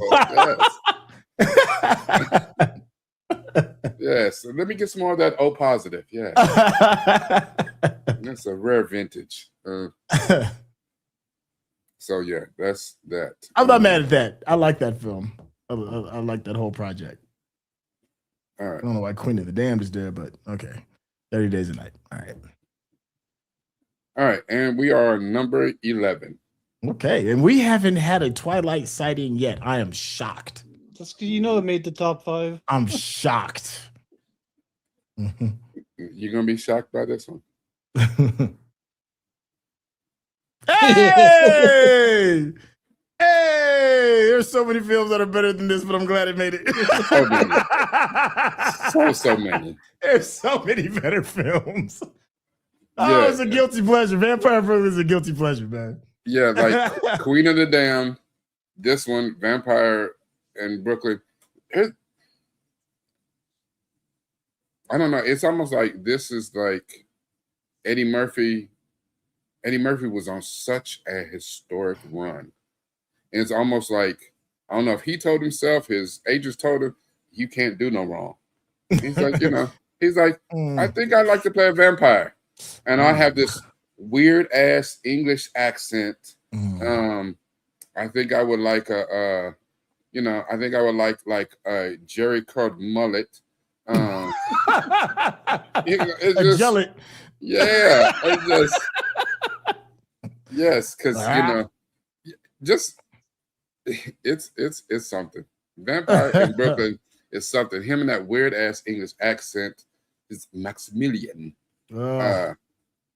Yes. So let me get some more of that O positive. Yeah. That's a rare vintage. So yeah, that's that. I'm not mad at that. I like that film. I like that whole project. All right. I don't know why Queen of the Damned is there, but okay. 30 Days a Night. All right. And we are on number 11. Okay. And we haven't had a Twilight sighting yet. I am shocked. That's because it made the top 5. I'm shocked. You're going to be shocked by this one? Hey! There's so many films that are better than this, but I'm glad it made it. So many. There's so many better films. Oh, it's a guilty pleasure. Vampire Brooklyn is a guilty pleasure, man. Yeah, like Queen of the Damned, this one, Vampire in Brooklyn. I don't know. It's almost like this is like Eddie Murphy. Eddie Murphy was on such a historic run. And it's almost like, I don't know if he told himself, his agents told him, you can't do no wrong. He's like, I think I'd like to play a vampire. And I have this weird ass English accent. I think I would like a Jerry curled mullet. It's just, jelly. Yeah. It's just, yes, because just it's something. Vampire in Brooklyn is something. Him and that weird ass English accent is Maximilian. But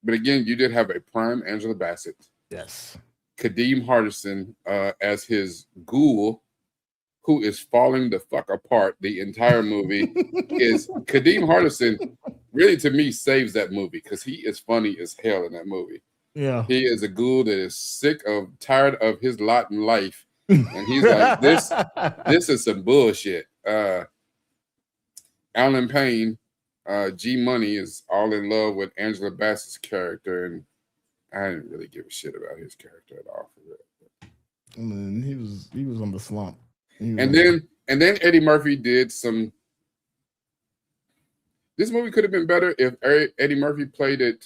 again, you did have a prime Angela Bassett. Yes. Kadeem Hardison as his ghoul, who is falling the fuck apart the entire movie. Is Kadeem Hardison really, to me, saves that movie because he is funny as hell in that movie. Yeah. He is a ghoul that is tired of his lot in life. And he's like, this is some bullshit. Alan Payne, G Money, is all in love with Angela Bassett's character, and I didn't really give a shit about his character at all. I mean, he was on the slump. And then Eddie Murphy did some. This movie could have been better if Eddie Murphy played it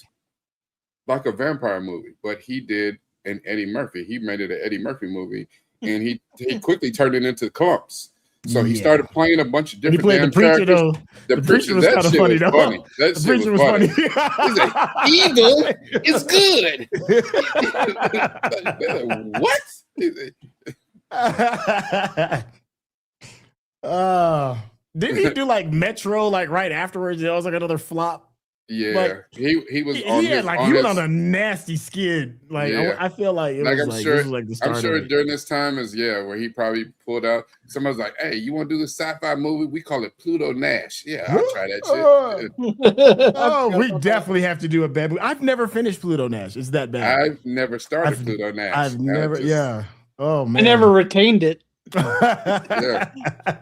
like a vampire movie, but he did an Eddie Murphy. He made it an Eddie Murphy movie, and he quickly turned it into clumps. So he started playing a bunch of different damn characters. Though. The preacher was kind of funny, though. Funny. That shit was funny. He's like, evil is good. What? Didn't he do like Metro like right afterwards? It was like another flop. Yeah, like, he was. He was on a nasty skid. Like I feel like it was I'm sure. This was like the start I'm sure of it. during this time is where he probably pulled out. Somebody's like, "Hey, you want to do this sci-fi movie? We call it Pluto Nash." Yeah, I'll try that shit. Oh, we definitely have to do a bad movie. I've never finished Pluto Nash. It's that bad. I've never started Pluto Nash. I've never. Oh man, I never retained it. Yeah,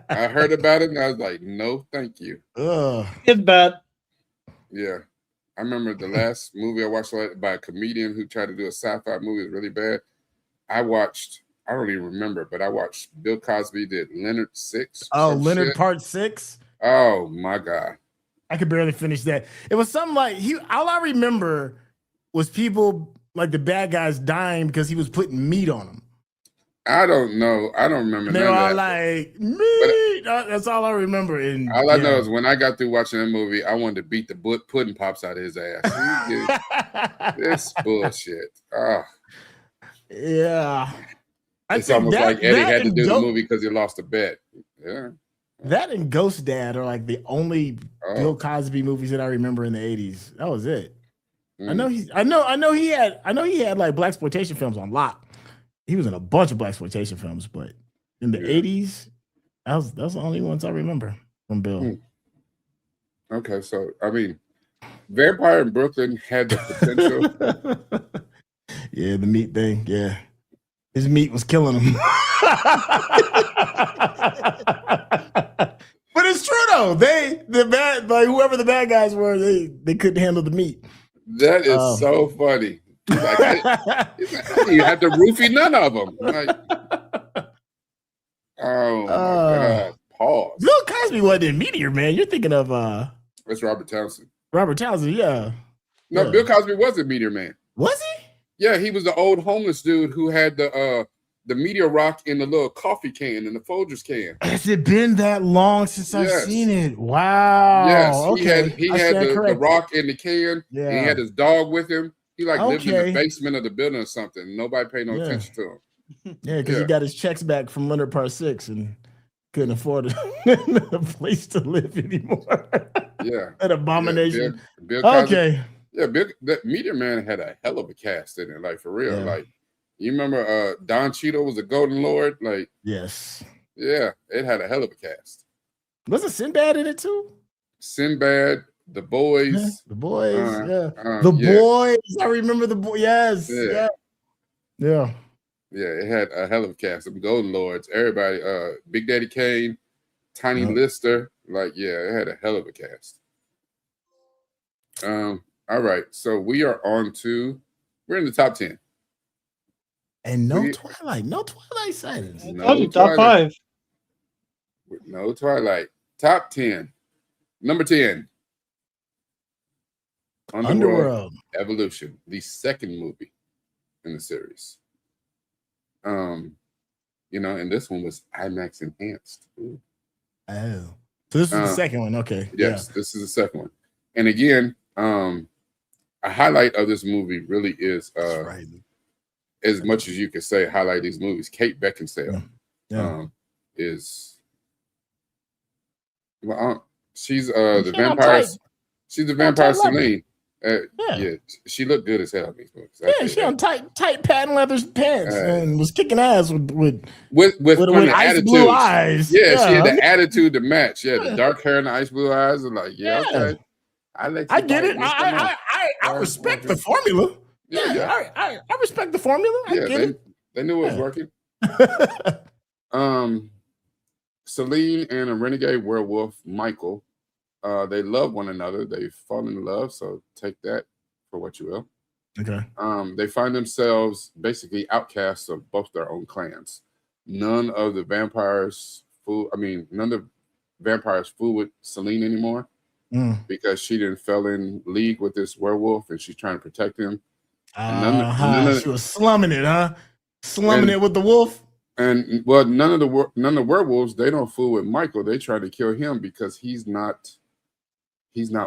I heard about it and I was like, no, thank you. It's bad. Yeah, I remember the last movie I watched by a comedian who tried to do a sci-fi movie was really bad. I don't even remember, but I watched Bill Cosby did Leonard 6. Oh, Leonard Part 6. Oh my God. I could barely finish that. It was something like all I remember was people like the bad guys dying because he was putting meat on them. I don't know. I don't remember. They were all like, meat. That's all I remember. And all I know is when I got through watching that movie, I wanted to beat the pudding pops out of his ass. This bullshit. Oh. Yeah. It's almost like Eddie had to do the movie because he lost a bet. Yeah. That and Ghost Dad are like the only Bill Cosby movies that I remember in the 80s. That was it. I know he had like blaxploitation films on lock. He was in a bunch of blaxploitation films, but in the 80s, that's the only ones I remember from Bill. Okay, so I mean, Vampire in Brooklyn had the potential. Yeah, the meat thing. Yeah, his meat was killing him. But it's true though. Whoever the bad guys were, they couldn't handle the meat. That is so funny. Like, you have to roofie none of them. Like, oh my God. Pause. Bill Cosby wasn't in Meteor Man. You're thinking of that's Robert Townsend. Robert Townsend, yeah. No, yeah. Bill Cosby was in Meteor Man. Was he? Yeah, he was the old homeless dude who had the meteor rock in the little coffee can in the Folgers can. Has it been that long since I've seen it? Wow. Yes, okay. He had the rock in the can. Yeah. And he had his dog with him. He lived in the basement of the building or something. Nobody paid no attention to him. Yeah, because he got his checks back from Leonard Part 6 and couldn't afford a place to live anymore. Yeah. An abomination. Bill Cosby, okay. Yeah, that Meteor Man had a hell of a cast in it, like for real. Yeah. Like, you remember Don Cheadle was a Golden Lord? Like, yes. Yeah, it had a hell of a cast. Wasn't Sinbad in it too? Sinbad, The Boys. The Boys, Boys. I remember The Boys. Yes. Yeah. Yeah, it had a hell of a cast. Some Golden Lords, everybody, Big Daddy Kane, Tiny Lister. Like, yeah, it had a hell of a cast. All right, so we're in the top 10. And no Twilight Silence. No top 5. No Twilight. Top 10. Number 10. Underworld Evolution, the second movie in the series. And this one was IMAX enhanced. Ooh. Oh. So this is the second one. Okay. Yes, this is the second one. And again, a highlight of this movie really is as much as you can say highlight these movies. Kate Beckinsale is she's the vampire. She's the vampire Celine. She looked good as hell in these movies. She on tight patent leather pants and was kicking ass with ice blue eyes. Yeah, she had the attitude to match. Yeah, the dark hair and the ice blue eyes are like, okay. I get it. I respect the formula. I respect the formula. I get it. They knew it was working. Celine and a renegade werewolf, Michael, they love one another. They fall in love, so take that for what you will. Okay. They find themselves basically outcasts of both their own clans. None of the vampires fool with Celine anymore. Because she didn't fell in league with this werewolf and she's trying to protect him. She was slumming it, huh? Slumming it with the wolf. And well, none of the werewolves, they don't fool with Michael. They try to kill him because he's not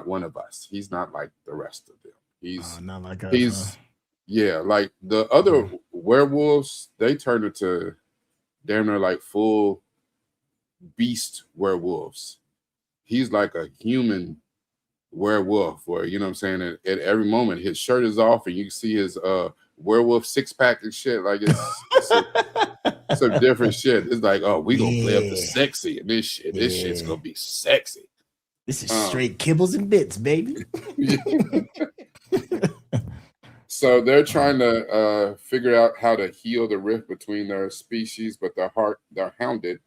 one of us. He's not like the rest of them. He's not like us. Like the other werewolves, they turned into damn near like full beast werewolves. He's like a human werewolf where, you know what I'm saying, at every moment his shirt is off and you can see his werewolf six-pack and shit. Like it's some different shit. It's like, oh, we gonna play up the sexy and this shit. This shit's gonna be sexy. This is straight kibbles and bits, baby. So they're trying to figure out how to heal the rift between their species, but they're hounded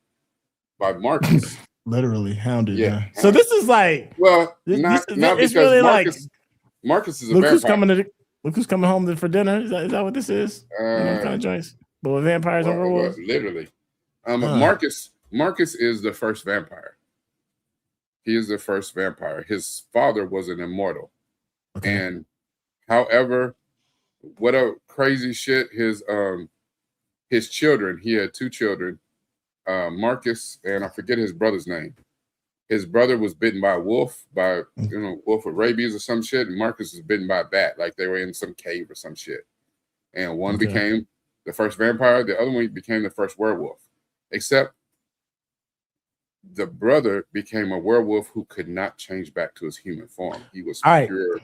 by Marcus. Literally hounded. Yeah. So this is like, well, not because really Marcus is a look vampire. Look who's coming home for dinner. Is that what this is? Kind of joints. But with vampires and werewolves. Literally. Marcus is the first vampire. He is the first vampire. His father was an immortal. Okay. And however, what a crazy shit, his children, he had 2 children, Marcus, and I forget his brother's name. His brother was bitten by a wolf, wolf with rabies or some shit, and Marcus was bitten by a bat, like they were in some cave or some shit. And one became the first vampire, the other one became the first werewolf. Except the brother became a werewolf who could not change back to his human form. He was pure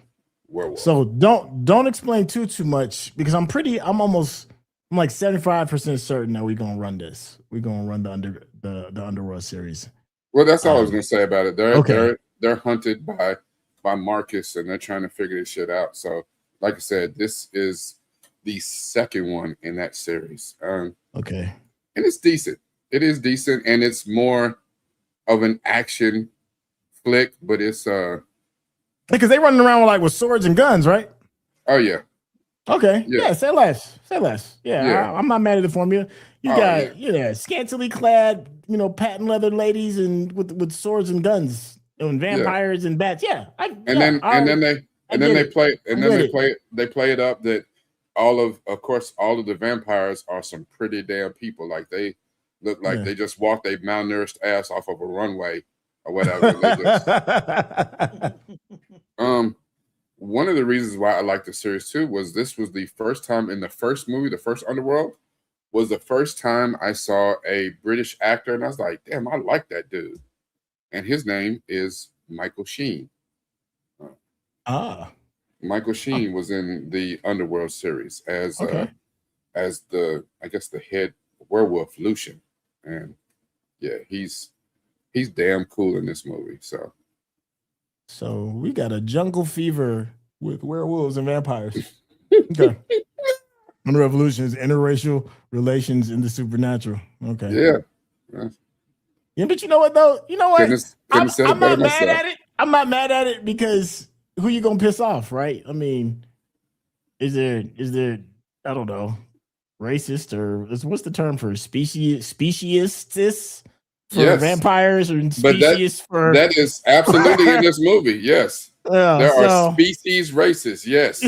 werewolf. So don't explain too much, because I'm like 75% certain that we're gonna run this. We're gonna run the Underworld series. Well, that's all I was gonna say about it. They're hunted by Marcus, and they're trying to figure this shit out. So, like I said, this is the second one in that series. And it's decent. It is decent, and it's more of an action flick, but it's because they running around with swords and guns, right? Oh yeah. Okay. Yeah. Say less. Yeah. I'm not mad at the formula. You got scantily clad, patent leather ladies and with swords and guns and vampires and bats. Yeah. They play it up that all of the vampires are some pretty damn people. Like they look like they just walked a malnourished ass off of a runway or whatever. One of the reasons why I like the series too was this was the first time in the first movie, the first Underworld, was the first time I saw a British actor, and I was like, damn, I like that dude. And his name is Michael Sheen. Michael Sheen was in the Underworld series as the head werewolf Lucian. And yeah, he's damn cool in this movie. So we got a jungle fever with werewolves and vampires. Okay. Under Revolution is interracial relations in the supernatural. Okay. Yeah. Yeah, but you know what though? You know what? I'm not mad at it. I'm not mad at it because who you gonna piss off, right? I mean, is there I don't know, racist or what's the term for speciesists? For vampires or species that is absolutely in this movie. Yes, there are species races. Yes,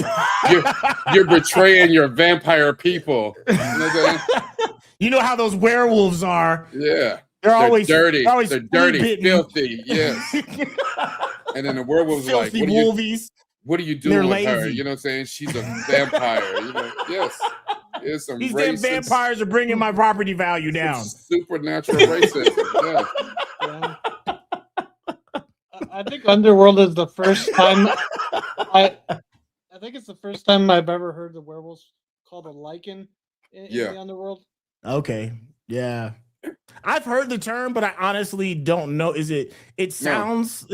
you're betraying your vampire people. You know how those werewolves are. Yeah, they're always dirty. They're dirty, bitten. filthy. Yes, and then the werewolves are like, what are you doing with her? You know what I'm saying? She's a vampire. Yes. These damn vampires are bringing my property value down. Supernatural racism. Yeah. I think Underworld is the first time. I think it's the first time I've ever heard the werewolves called a lichen in the Underworld. Okay. Yeah. I've heard the term, but I honestly don't know. It sounds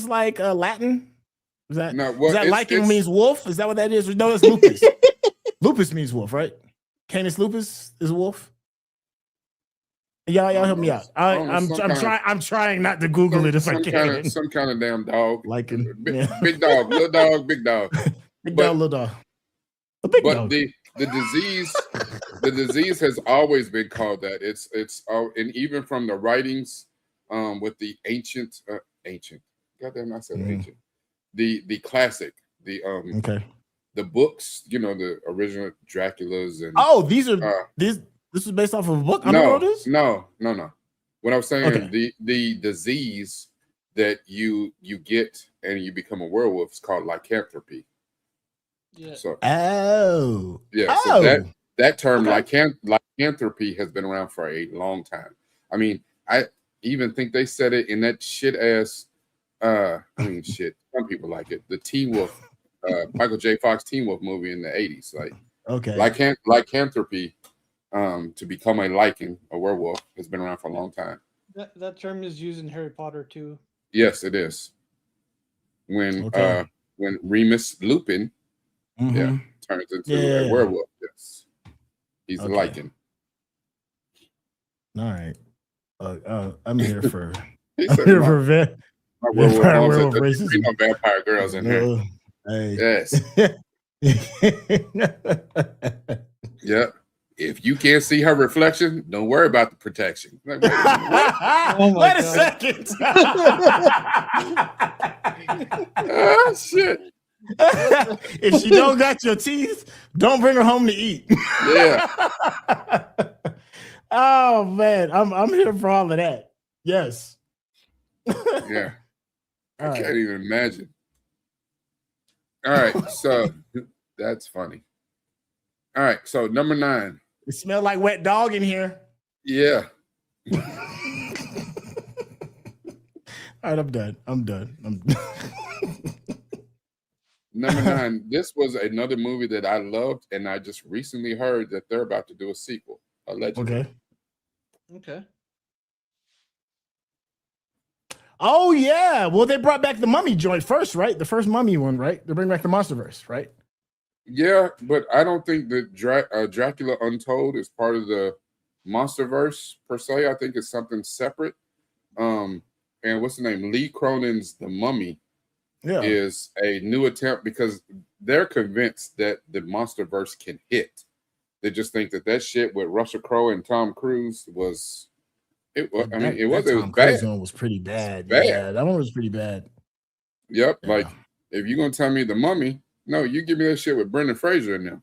like Latin. Is that lichen means wolf? Is that what that is? No, it's lupus. Lupus means wolf, right? Canis lupus is a wolf. Y'all help me out. I'm trying not to Google it if I can. Some kind of damn dog. Lichen. Big dog, little dog, big dog. Little dog. A big dog. The disease has always been called that. It's and even from the writings, with the ancient. Goddamn, I said ancient. The classic. The books, the original Draculas and this is based off of a book. No. What I was saying, the disease that you get and you become a werewolf is called lycanthropy. Yeah. So so that term lycanthropy has been around for a long time. I mean, I even think they said it in that shit ass. Shit. Some people like it. The Teen Wolf. Michael J. Fox Teen Wolf movie in the 80s. Lycanthropy, to become a lichen, a werewolf, has been around for a long time. That term is used in Harry Potter too. Yes, it is. When Remus Lupin, turns into a werewolf. Yes, he's a lichen. All right. I'm here for. He I'm said, here for my werewolf There's racism. no vampire girls in here. Hey. Yes. Yep. If you can't see her reflection, don't worry about the protection. Like, wait a second. Oh, shit. If she don't got your teeth, don't bring her home to eat. Yeah. Oh man, I'm here for all of that. Yes. Yeah. I can't even imagine. All right, so that's funny. All right, so number 9. It smells like wet dog in here. Yeah. All right, I'm done. Number 9. This was another movie that I loved, and I just recently heard that they're about to do a sequel. Allegedly. Okay. Oh yeah. Well, they brought back the Mummy joint first, right? The first Mummy one, right? They bring back the MonsterVerse, right? Yeah, but I don't think that Dracula Untold is part of the MonsterVerse per se. I think it's something separate. And what's the name? Lee Cronin's The Mummy is a new attempt because they're convinced that the MonsterVerse can hit. They just think that shit with Russell Crowe and Tom Cruise was. It was bad. One was pretty bad. Yeah, that one was pretty bad. Yep. Yeah. Like if you're gonna tell me The Mummy, no, you give me that shit with Brendan Fraser in there.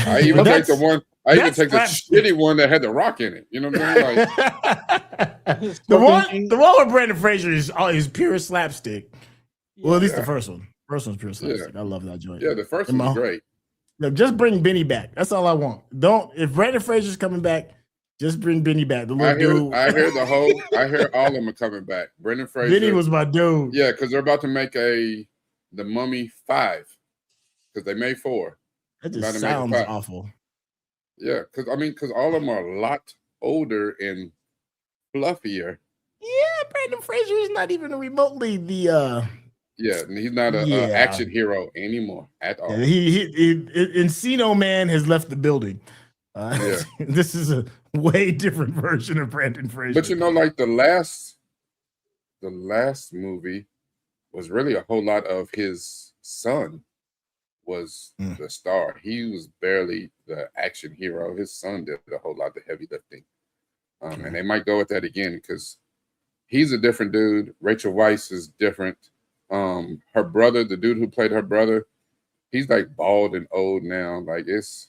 I even take the one. I even take the shitty one that had The Rock in it. You know what I'm saying? Like, the one with Brendan Fraser is pure slapstick. Well, at least the first one. First one's pure slapstick. I love that joint. Yeah, the first one's great. No, just bring Benny back. That's all I want. If Brendan Fraser's coming back, just bring Benny back. The little dude. I hear all of them are coming back. Brendan Fraser. Benny was my dude. Yeah, because they're about to make The Mummy 5. Because they made 4. That just sounds awful. Yeah, because all of them are a lot older and fluffier. Yeah, Brendan Fraser is not even remotely the. Yeah, he's not an action hero anymore at all. Encino Man has left the building. This is a way different version of Brendan Fraser. But like the last movie was really a whole lot of his son was the star. He was barely the action hero. His son did a whole lot of the heavy lifting. And they might go with that again because he's a different dude. Rachel Weisz is different. Her brother, the dude who played her brother, he's like bald and old now. Like it's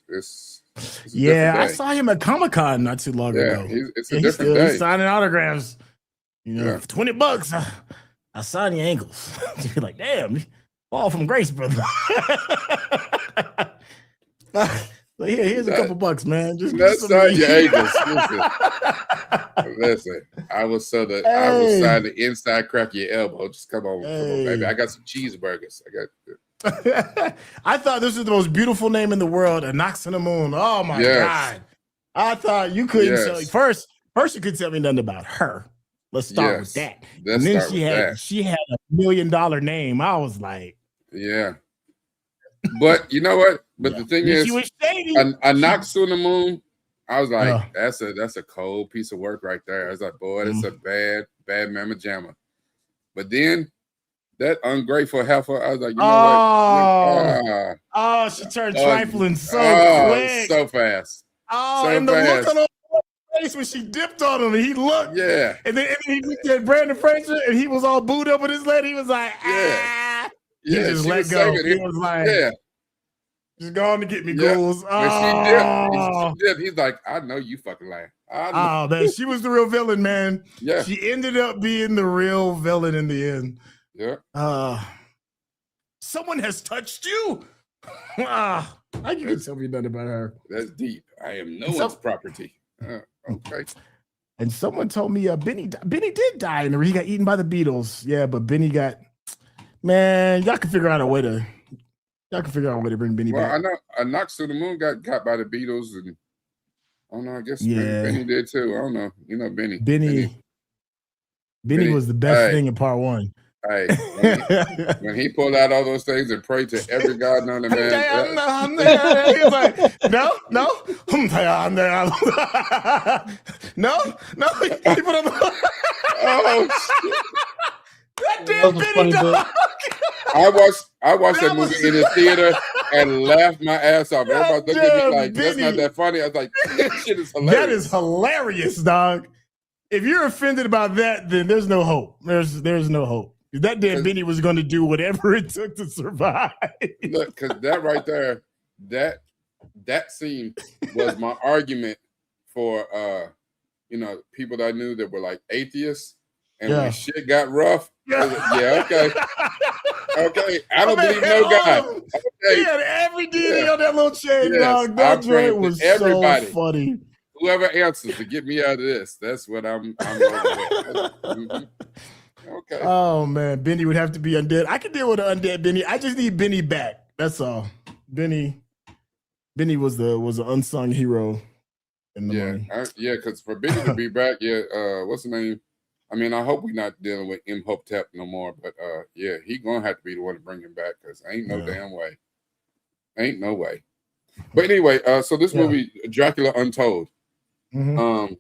I saw him at Comic-Con not too long ago. It's a different day. He's signing autographs. For $20, I sign the ankles. You're like, damn, fall from grace, brother. Here's a couple bucks, man. Just sign your ankles. Listen, I will sign the inside crack of your elbow. Just come on, baby. I got some cheeseburgers. I thought this was the most beautiful name in the world, A Knocks on the Moon. Oh my God. I thought you couldn't tell me. First you couldn't tell me nothing about her. Let's start with that. And then she had $1 million name. I was like, yeah. But you know what? But the thing is, a Knocks on the Moon, I was like, that's a cold piece of work right there. I was like, boy, that's a bad mamma jamma. But then that ungrateful heifer, I was like, you know what? She turned trifling so quick. So fast. And the look on her face when she dipped on him and he looked. Yeah. And then he looked at Brandon Fraser and he was all booed up with his leg. He was like, He just let go. He was like, just going to get me goals. When she dipped, he's like, I know you fucking lying. Man, she was the real villain, man. Yeah. She ended up being the real villain in the end. Yeah. Someone has touched you. I can't tell me nothing about her. That's deep. I am no one's property. Okay. And someone told me Benny did die and he got eaten by the beetles. Yeah, but Benny got, man, y'all can figure out a way to bring Benny back. I know A Knocks to the Moon got caught by the beetles, and I don't know, I guess Benny did too. I don't know. You know, Benny. Benny was the best thing in part 1. Hey, when he pulled out all those things and prayed to every god known to man, he was like, no. He put on oh shit. That damn Benny dog. I watched that movie in the theater and laughed my ass off. Everybody looked at me like, that's not that funny. I was like, that shit is hilarious. That is hilarious, dog. If you're offended about that, then there's no hope. There's no hope. That damn Benny was going to do whatever it took to survive. Look, because that right there, that scene was my argument for people that I knew that were like atheists, and when shit got rough, okay. Okay, I don't believe no God. Okay. He had every DVD on that little chain, dog. That joint was so funny. Whoever answers to get me out of this, that's what I'm over with. Okay. Oh man, Benny would have to be undead. I can deal with an undead Benny. I just need Benny back. That's all. Benny was the unsung hero in the morning. Because for Benny to be back, what's the name? I mean, I hope we're not dealing with Imhotep no more, but he gonna have to be the one to bring him back because ain't no damn way. Ain't no way. But anyway, so this movie, Dracula Untold. Mm-hmm.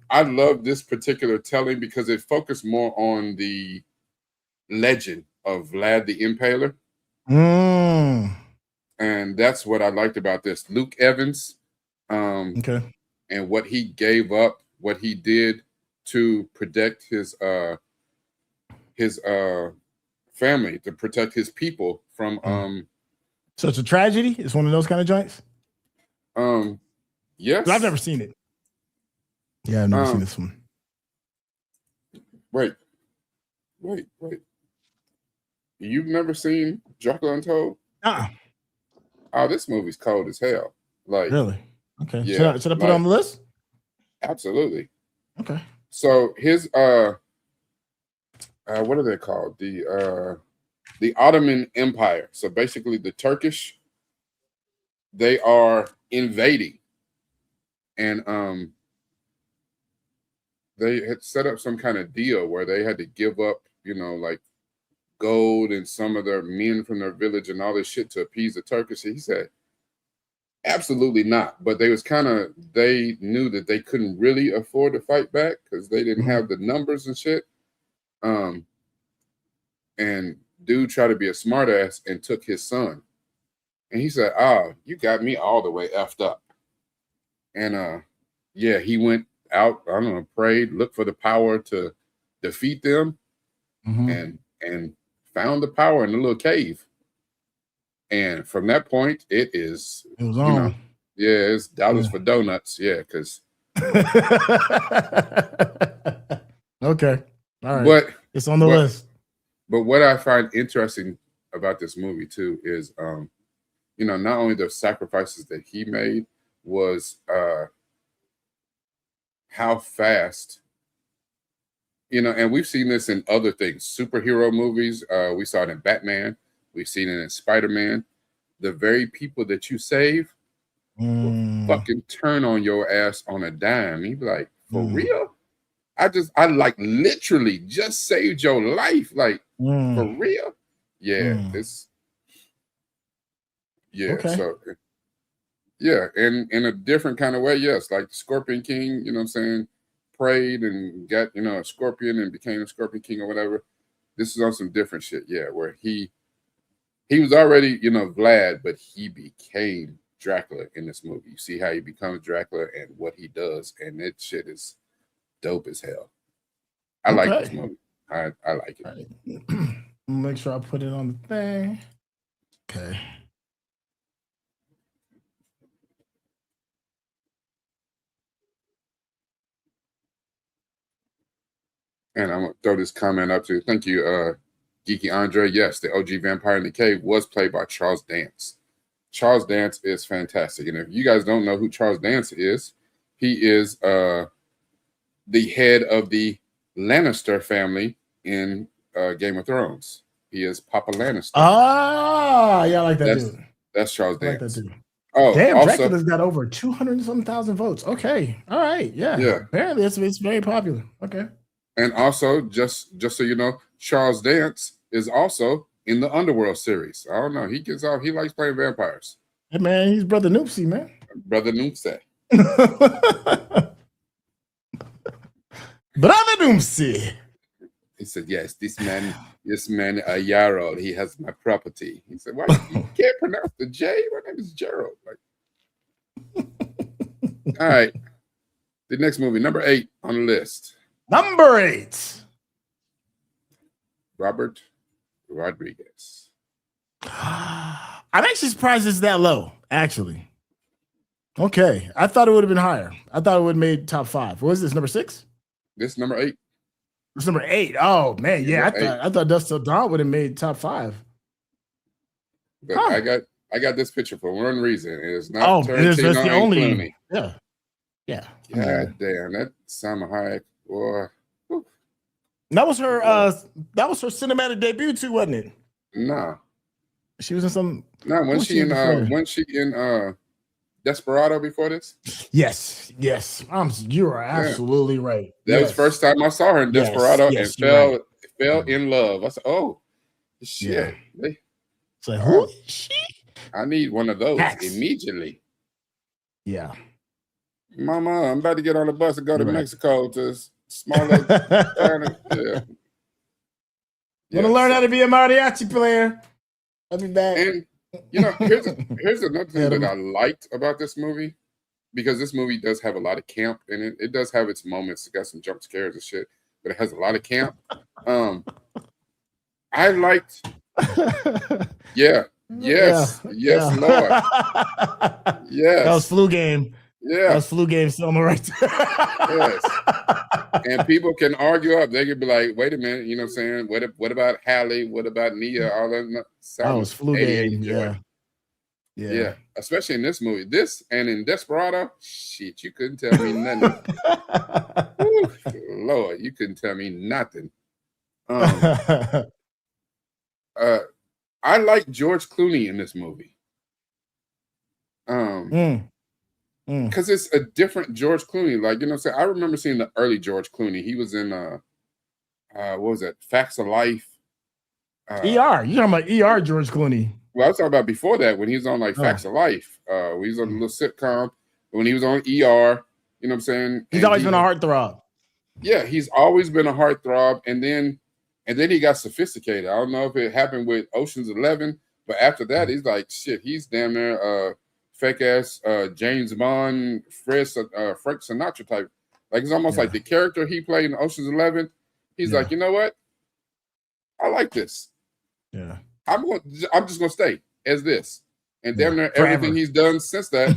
I love this particular telling because it focused more on the legend of Vlad the Impaler. And that's what I liked about this. Luke Evans, and what he gave up, what he did to protect his family, to protect his people from So it's a tragedy? It's one of those kind of joints? Yes. I've never seen it. Yeah, I've never seen this one. Wait. You've never seen Dracula Untold? Oh, this movie's cold as hell. Like, really? Okay. Yeah, should I put it on the list? Absolutely. Okay. So his what are they called? The Ottoman Empire. So basically the Turkish, they are invading. And they had set up some kind of deal where they had to give up, like gold and some of their men from their village and all this shit to appease the Turkish. He said, absolutely not. But they knew that they couldn't really afford to fight back because they didn't have the numbers and shit. And dude tried to be a smartass and took his son. And he said, you got me all the way effed up. And he went out, I don't know, prayed, looked for the power to defeat them, and found the power in the little cave. And from that point, it was on. It's dollars for donuts. Yeah, because okay. All right. But it's on the list. But what I find interesting about this movie too is not only the sacrifices that he made was how fast, and we've seen this in other things, superhero movies. We saw it in Batman. We've seen it in Spider-Man. The very people that you save will fucking turn on your ass on a dime. You be like, for real? I like literally just saved your life. Like, for real? Yeah, okay. So yeah, and in a different kind of way, yes. Like the Scorpion King, you know what I'm saying, prayed and got, a scorpion and became a Scorpion King or whatever. This is on some different shit, where he was already, Vlad, but he became Dracula in this movie. You see how he becomes Dracula and what he does, and that shit is dope as hell. I like this movie. I like it. Right. Make sure I put it on the thing. Okay. And I'm going to throw this comment up to, thank you, Geeky Andre. Yes, the OG Vampire in the Cave was played by Charles Dance. Charles Dance is fantastic. And if you guys don't know who Charles Dance is, he is the head of the Lannister family in Game of Thrones. He is Papa Lannister. Ah, yeah, I like that dude. That's Charles Dance. Like that dude. Oh, damn, also, Dracula's got over 200,000 votes. Okay. All right. Yeah. Yeah. Apparently it's very popular. Okay. And also, just so you know, Charles Dance is also in the Underworld series. I don't know. He gets off. He likes playing vampires. Hey man, he's Brother Noopsy, man. Brother Noopsy. Brother Noopsy. He said, "Yes, this man, Yarrow, he has my property." He said, "Why you can't pronounce the J? My name is Gerald." Like, all right. The next movie, number 8 on the list. Number 8. Robert Rodriguez. I'm actually surprised it's that low, actually. Okay. I thought it would have been higher. I thought it would have made top 5. What is this, number 6? This is number 8. It's number 8. Oh man, yeah. I thought Dust Till Dawn would have made top 5. But I got this picture for one reason. It's not Tarantino, that's the only Clooney. Yeah. God damn, that Salma Hayek, boy. That was her cinematic debut too, wasn't it? Nah. She was in some. No, when she in Desperado before this? Yes. You are absolutely right. That was the first time I saw her in Desperado and fell in love. I said, "Oh, shit." Yeah. It's like, who is she? I need one of those immediately. Yeah. Mama, I'm about to get on the bus and go to Mexico to small little town. Yeah. Want to learn how to be a mariachi player? I'll be back. And here's another thing that I liked about this movie, because this movie does have a lot of camp in it. It does have its moments. It got some jump scares and shit, but it has a lot of camp. I liked. Yes, Lord. Yes. That was Flu Game. Yeah. That was Flu Game Selma right there. Yes. And people can argue up. They could be like, wait a minute, you know what I'm saying? What about Hallie? What about Nia? All that. That was Flu Game. Yeah. Especially in this movie. This and in Desperado, shit, you couldn't tell me nothing. Lord, you couldn't tell me nothing. I like George Clooney in this movie. Because it's a different George Clooney. Like, you know what I'm saying? I remember seeing the early George Clooney. He was in what was that? Facts of Life. ER. You talking about ER George Clooney. Well, I was talking about before that when he was on like Facts of Life. When he was on a little sitcom. When he was on ER, you know what I'm saying? He's always been a heartthrob. Yeah, he's always been a heartthrob. And then he got sophisticated. I don't know if it happened with Ocean's 11, but after that, he's like, shit, he's damn near fake ass James Bond, Frank Sinatra type. Like, it's almost like the character he played in Ocean's 11. He's like, you know what? I like this. Yeah. I'm just gonna stay as this. And damn near everything he's done since that,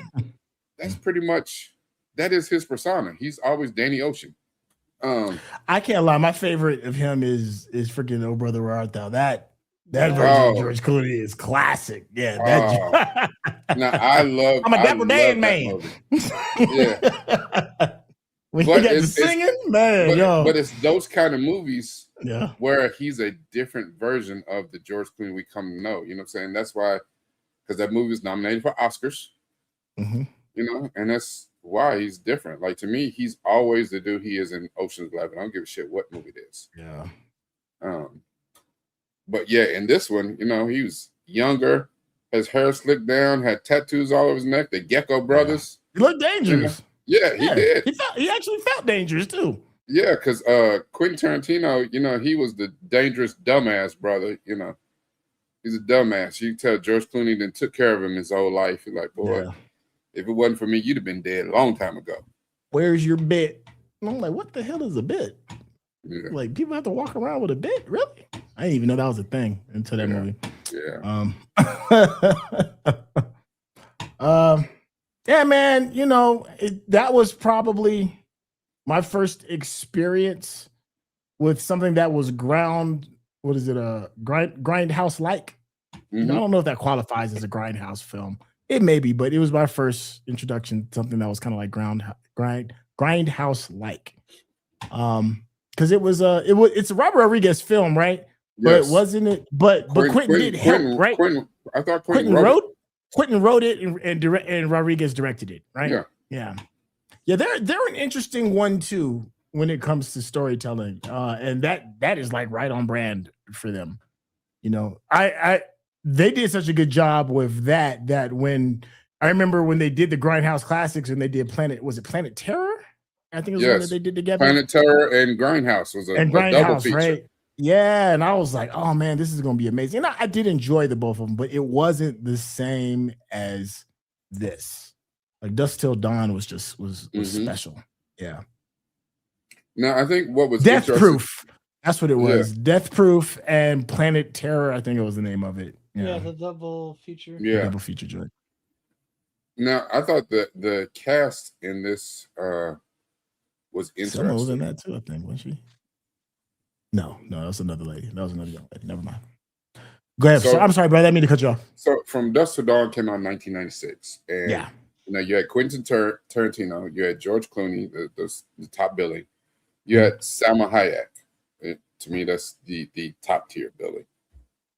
that's pretty much, that is his persona. He's always Danny Ocean. I can't lie. My favorite of him is freaking Oh Brother Where Art Thou. That version of George Clooney is classic. Yeah. Now I'm a Dapper Dan man. Yeah. When he got the singing, man. But it's those kind of movies where he's a different version of the George Clooney we come to know. You know what I'm saying? That's why, because that movie was nominated for Oscars. Mm-hmm. You know, and that's why he's different. Like, to me, he's always the dude he is in Ocean's 11. I don't give a shit what movie it is. Yeah. But yeah, in this one, you know, he was younger, his hair slicked down, had tattoos all over his neck, the Gecko brothers. He looked dangerous. You know? Yeah, he did. He actually felt dangerous too. Yeah, because Quentin Tarantino, you know, he was the dangerous dumbass brother, you know. He's a dumbass. You can tell George Clooney then took care of him his whole life. He's like, boy, if it wasn't for me, you'd have been dead a long time ago. Where's your bit? And I'm like, what the hell is a bit? Yeah. Like, people have to walk around with a bit? Really? I didn't even know that was a thing until that movie. Yeah. Yeah, man, you know, that was probably my first experience with something that was grindhouse like. Mm-hmm. I don't know if that qualifies as a grindhouse film. It may be, but it was my first introduction to something that was kind of like grindhouse like. Because it's a Robert Rodriguez film, right? Yes. But wasn't it? But Quentin did help, right? I thought Quentin wrote it and Rodriguez directed it, right? Yeah. They're an interesting one too. when it comes to storytelling, and that is like right on brand for them. You know, they did such a good job with that when I remember when they did the Grindhouse Classics and they did Planet Terror? I think it was one that they did together. Planet Terror and Grindhouse was a double feature. Right? Yeah, and I was like, oh man, this is gonna be amazing. And I did enjoy the both of them, but it wasn't the same as this. Like Dusk Till Dawn was special. Yeah. Now I think what was Death Proof. That's what it was. Yeah. Death Proof and Planet Terror, I think it was the name of it. Yeah, the double feature. Yeah, double feature joint. Now I thought that the cast in this was interesting. Someone was in that too, I think, wasn't she? No, that was another lady. That was another young lady. Never mind. Go ahead. I'm sorry, brother. I didn't mean to cut you off. So From Dusk Till Dawn came out in 1996. And you know, you had Quentin Tarantino, you had George Clooney, the top billing. You had Salma Hayek. To me, that's the top tier billing.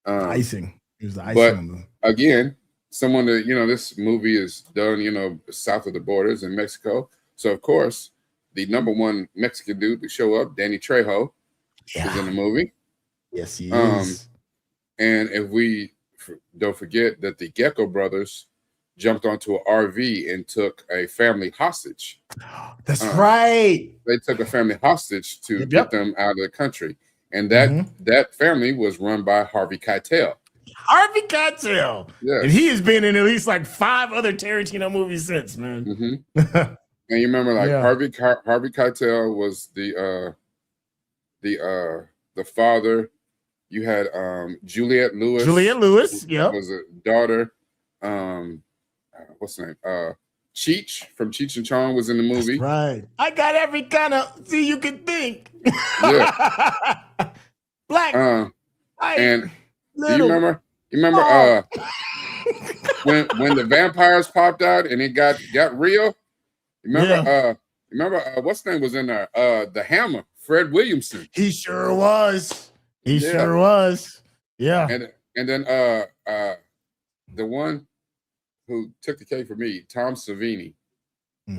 Icing. It was the icing. But again, someone that, you know, this movie is done, you know, south of the borders in Mexico. So of course, the number one Mexican dude to show up, Danny Trejo, is in the movie. Yes, he is. And if we don't forget that the Gecko brothers jumped onto an RV and took a family hostage. That's right. They took a family hostage to get them out of the country. And that family was run by Harvey Keitel. Harvey Keitel. Yes. And he has been in at least like 5 other Tarantino movies since, man. And you remember, like, Harvey Keitel was the father. You had Juliette Lewis. Was a daughter. What's her name? Cheech from Cheech and Chong was in the movie. That's right. I got every kind of you can think. Black. And do you remember? When the vampires popped out and it got real? Remember what's his name was in there? The Hammer, Fred Williamson. He sure was. Sure was. Yeah. And then the one who took the cake for me, Tom Savini,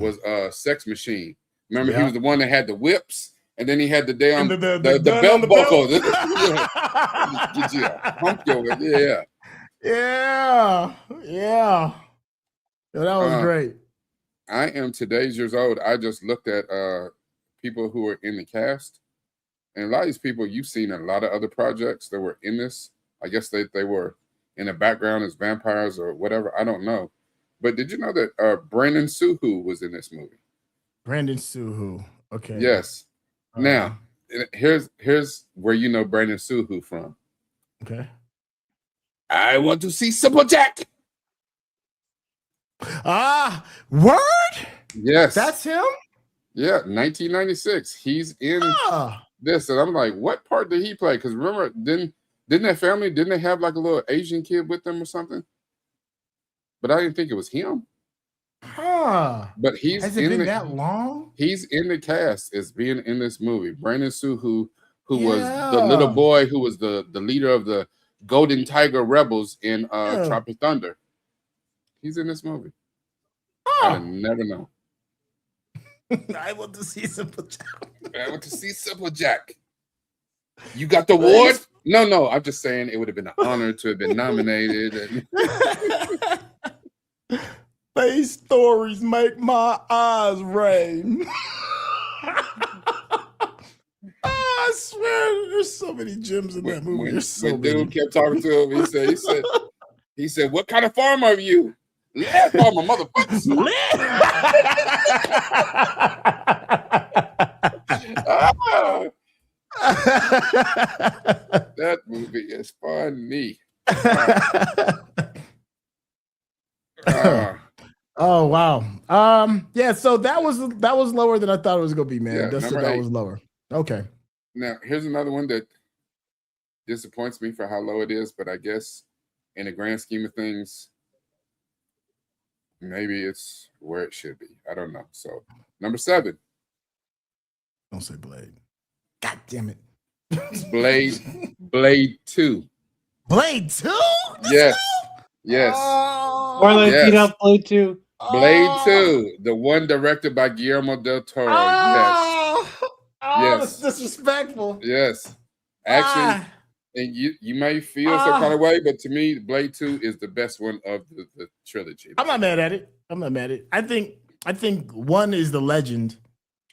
was Sex Machine. Remember, he was the one that had the whips, and then he had the damn the belt buckle. Get you a pump going. Yeah. That was great. I am today's years old. I just looked at people who were in the cast. And a lot of these people you've seen in a lot of other projects that were in this. I guess they were in the background as vampires or whatever. I don't know. But did you know that Brandon Suhu was in this movie? Brandon Suhu. Okay. Yes. Now, here's where you know Brandon Suhu from. Okay. I want to see Simple Jack. Word? Yes. That's him? Yeah, 1996. He's in this. And I'm like, what part did he play? Because remember, didn't that family, didn't they have like a little Asian kid with them or something? But I didn't think it was him. But has it been that long? He's in the cast as being in this movie. Brandon Suhu, who was the little boy who was the leader of the Golden Tiger Rebels in Tropic Thunder. He's in this movie. I never know. I want to see Simple Jack. I want to see Simple Jack. You got the award? No. I'm just saying it would have been an honor to have been nominated. These stories make my eyes rain. I swear, there's so many gems in that movie. When dude kept talking to him, he said, "What kind of farmer are you?" Land farmer, motherfucker. That movie is funny. Oh wow. Yeah, so that was lower than I thought it was gonna be, man. Yeah, that was lower. Okay. Now here's another one that disappoints me for how low it is, but I guess in the grand scheme of things, maybe it's where it should be. I don't know. So number 7. Don't say Blade. God damn it. Blade 2. Blade 2? Yes. Or beat up Blade 2. Blade 2, the one directed by Guillermo del Toro. Yes. that's disrespectful. Yes. Actually, and you may feel some kind of way, but to me, Blade 2 is the best one of the trilogy. I'm not mad at it. I think 1 is the legend,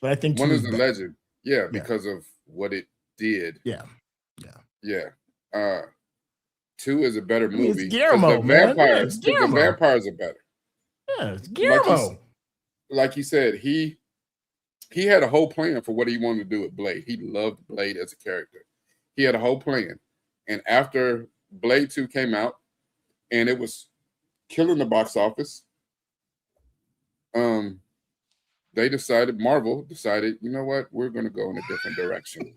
but I think 1 is the better. legend. Yeah, because of what it did. Yeah. 2 is a better movie. It's Guillermo, the man. Vampires, Yeah, the vampires are better. Yeah, it's Guillermo. Like he said, he had a whole plan for what he wanted to do with Blade. He loved Blade as a character. He had a whole plan. And after Blade 2 came out, and it was killing the box office, Marvel decided, you know what, we're going to go in a different direction.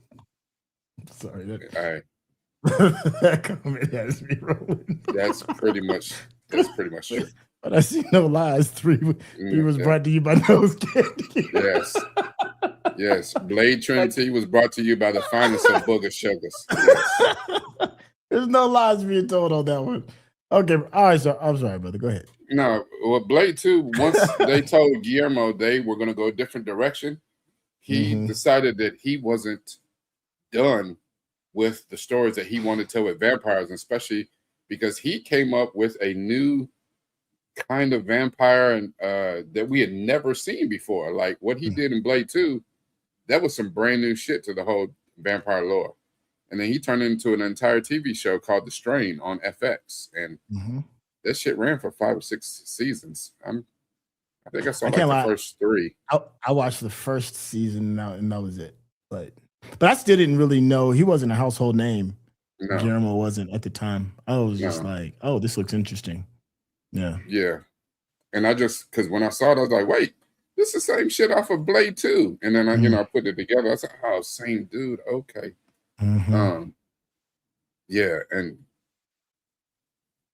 Sorry. All right. That comment has me rolling. That's pretty much true. But I see no lies. 3 was brought to you by Nose Candy. Yes. Blade Trinity was brought to you by the finest of booger sugars. Yes. There's no lies being told on that one. Okay, all right, so I'm sorry, brother. Go ahead. No, well, Blade 2, once they told Guillermo they were going to go a different direction, he decided that he wasn't done with the stories that he wanted to tell with vampires, especially because he came up with a new kind of vampire and that we had never seen before. Like what he did in Blade 2, that was some brand new shit to the whole vampire lore. And then he turned it into an entire TV show called The Strain on FX. And that shit ran for 5 or 6 seasons. I think I saw the first 3. I watched the first season and that was it. But I still didn't really know. He wasn't a household name. No. Guillermo wasn't at the time. I was just like, oh, this looks interesting. Yeah. And I just, because when I saw it, I was like, wait, this is the same shit off of Blade 2. And then I put it together. I said, oh, same dude. Okay. And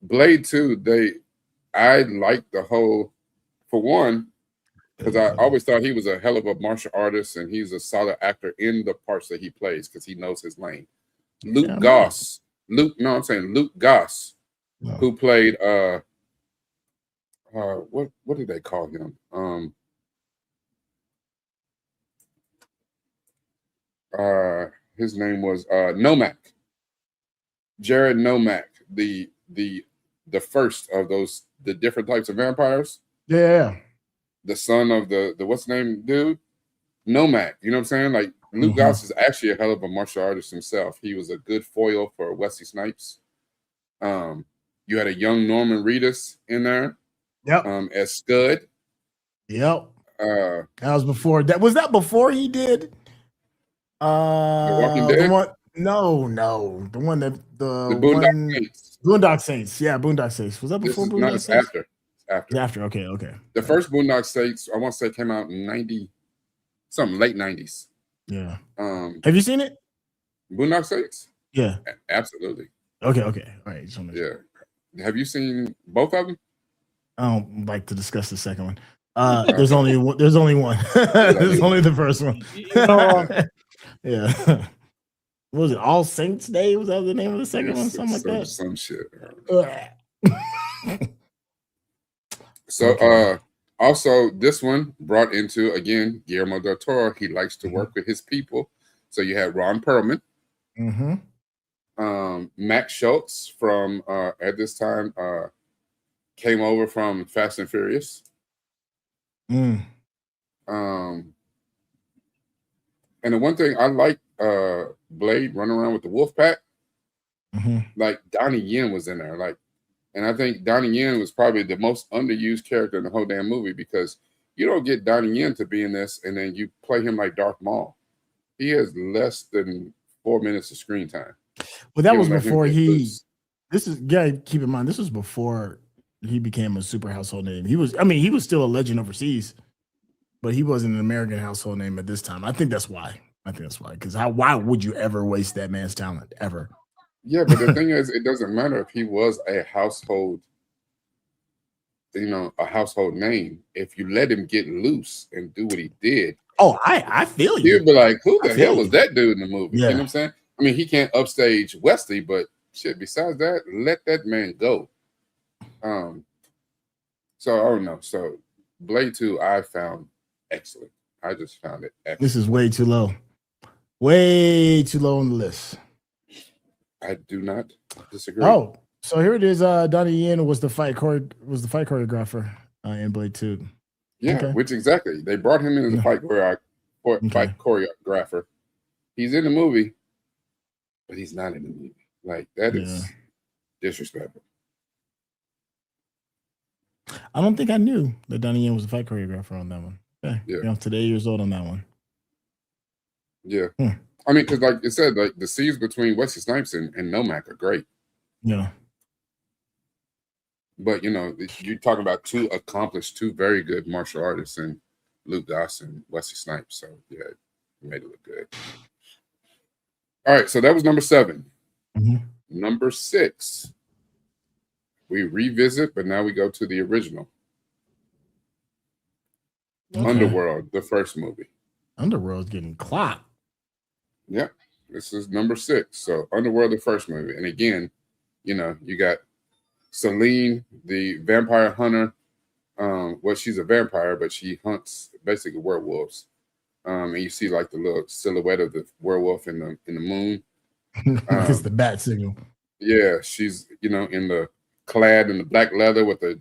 Blade 2, I liked the whole, for one, because I always thought he was a hell of a martial artist and he's a solid actor in the parts that he plays because he knows his lane. Luke Goss, who played what did they call him? His name was Nomak. Jared Nomak, the first of those the different types of vampires. Yeah. The son of the what's the name dude? Nomak. You know what I'm saying? Like Luke Goss is actually a hell of a martial artist himself. He was a good foil for Wesley Snipes. You had a young Norman Reedus in there. Yep. As Scud. Yep. That was before. Was that before he did? The Walking Dead. The one that the Boondock Saints. Boondock Saints. Yeah, Boondock Saints. Was that before Boondock Saints? After. Okay. The first Boondock Saints, I want to say, came out in late 90s. Yeah. Have you seen it? Boondock Saints? Yeah. Absolutely. Okay. All right. Yeah. Have you seen both of them? I don't like to discuss the second one. There's only one. There's only the first one. Yeah. What was it? All Saints Day? Was that the name of the second one? Something like that. Some shit. So also this one brought into, again, Guillermo del Toro. He likes to work with his people. So you had Ron Perlman. Max Schultz from at this time came over from Fast and Furious. And the one thing I like Blade running around with the Wolf Pack. Like Donnie Yen was in there. And I think Donnie Yen was probably the most underused character in the whole damn movie because you don't get Donnie Yen to be in this and then you play him like Darth Maul. He has less than 4 minutes of screen time. Well, that was before keep in mind, this was before he became a super household name. He was still a legend overseas, but he wasn't an American household name at this time. I think that's why. Because why would you ever waste that man's talent ever? Yeah, but the thing is, it doesn't matter if he was a household, a household name. If you let him get loose and do what he did. Oh, I feel you. You'd be like, who the hell was that dude in the movie? Yeah. You know what I'm saying? I mean, he can't upstage Wesley, but shit, besides that, let that man go. So I don't know. So Blade 2, I found excellent. I just found it excellent. This is way too low. Way too low on the list. I do not disagree. Oh, so here it is. Donnie Yen was the fight choreographer in Blade 2. Yeah, okay. Which exactly. They brought him in as a fight choreographer. He's in the movie, but he's not in the movie. Like, that is disrespectful. I don't think I knew that Donnie Yen was a fight choreographer on that one. Yeah. I'm today years old on that one. Yeah. I mean, because like it said, like the scenes between Wesley Snipes and Nomak are great. Yeah. But, you know, you're talking about two very good martial artists in Luke Goss and Wesley Snipes. So, yeah, it made it look good. All right, so that was number 7. Number 6, we revisit, but now we go to the original. Underworld, the first movie. Underworld's getting clocked. Yeah, this is number 6. So Underworld, the first movie. And again, you know, you got Celine, the vampire hunter. Well, she's a vampire, but she hunts basically werewolves. And you see like the little silhouette of the werewolf in the moon. It's the bat signal. Yeah, she's, you know, clad in the black leather with a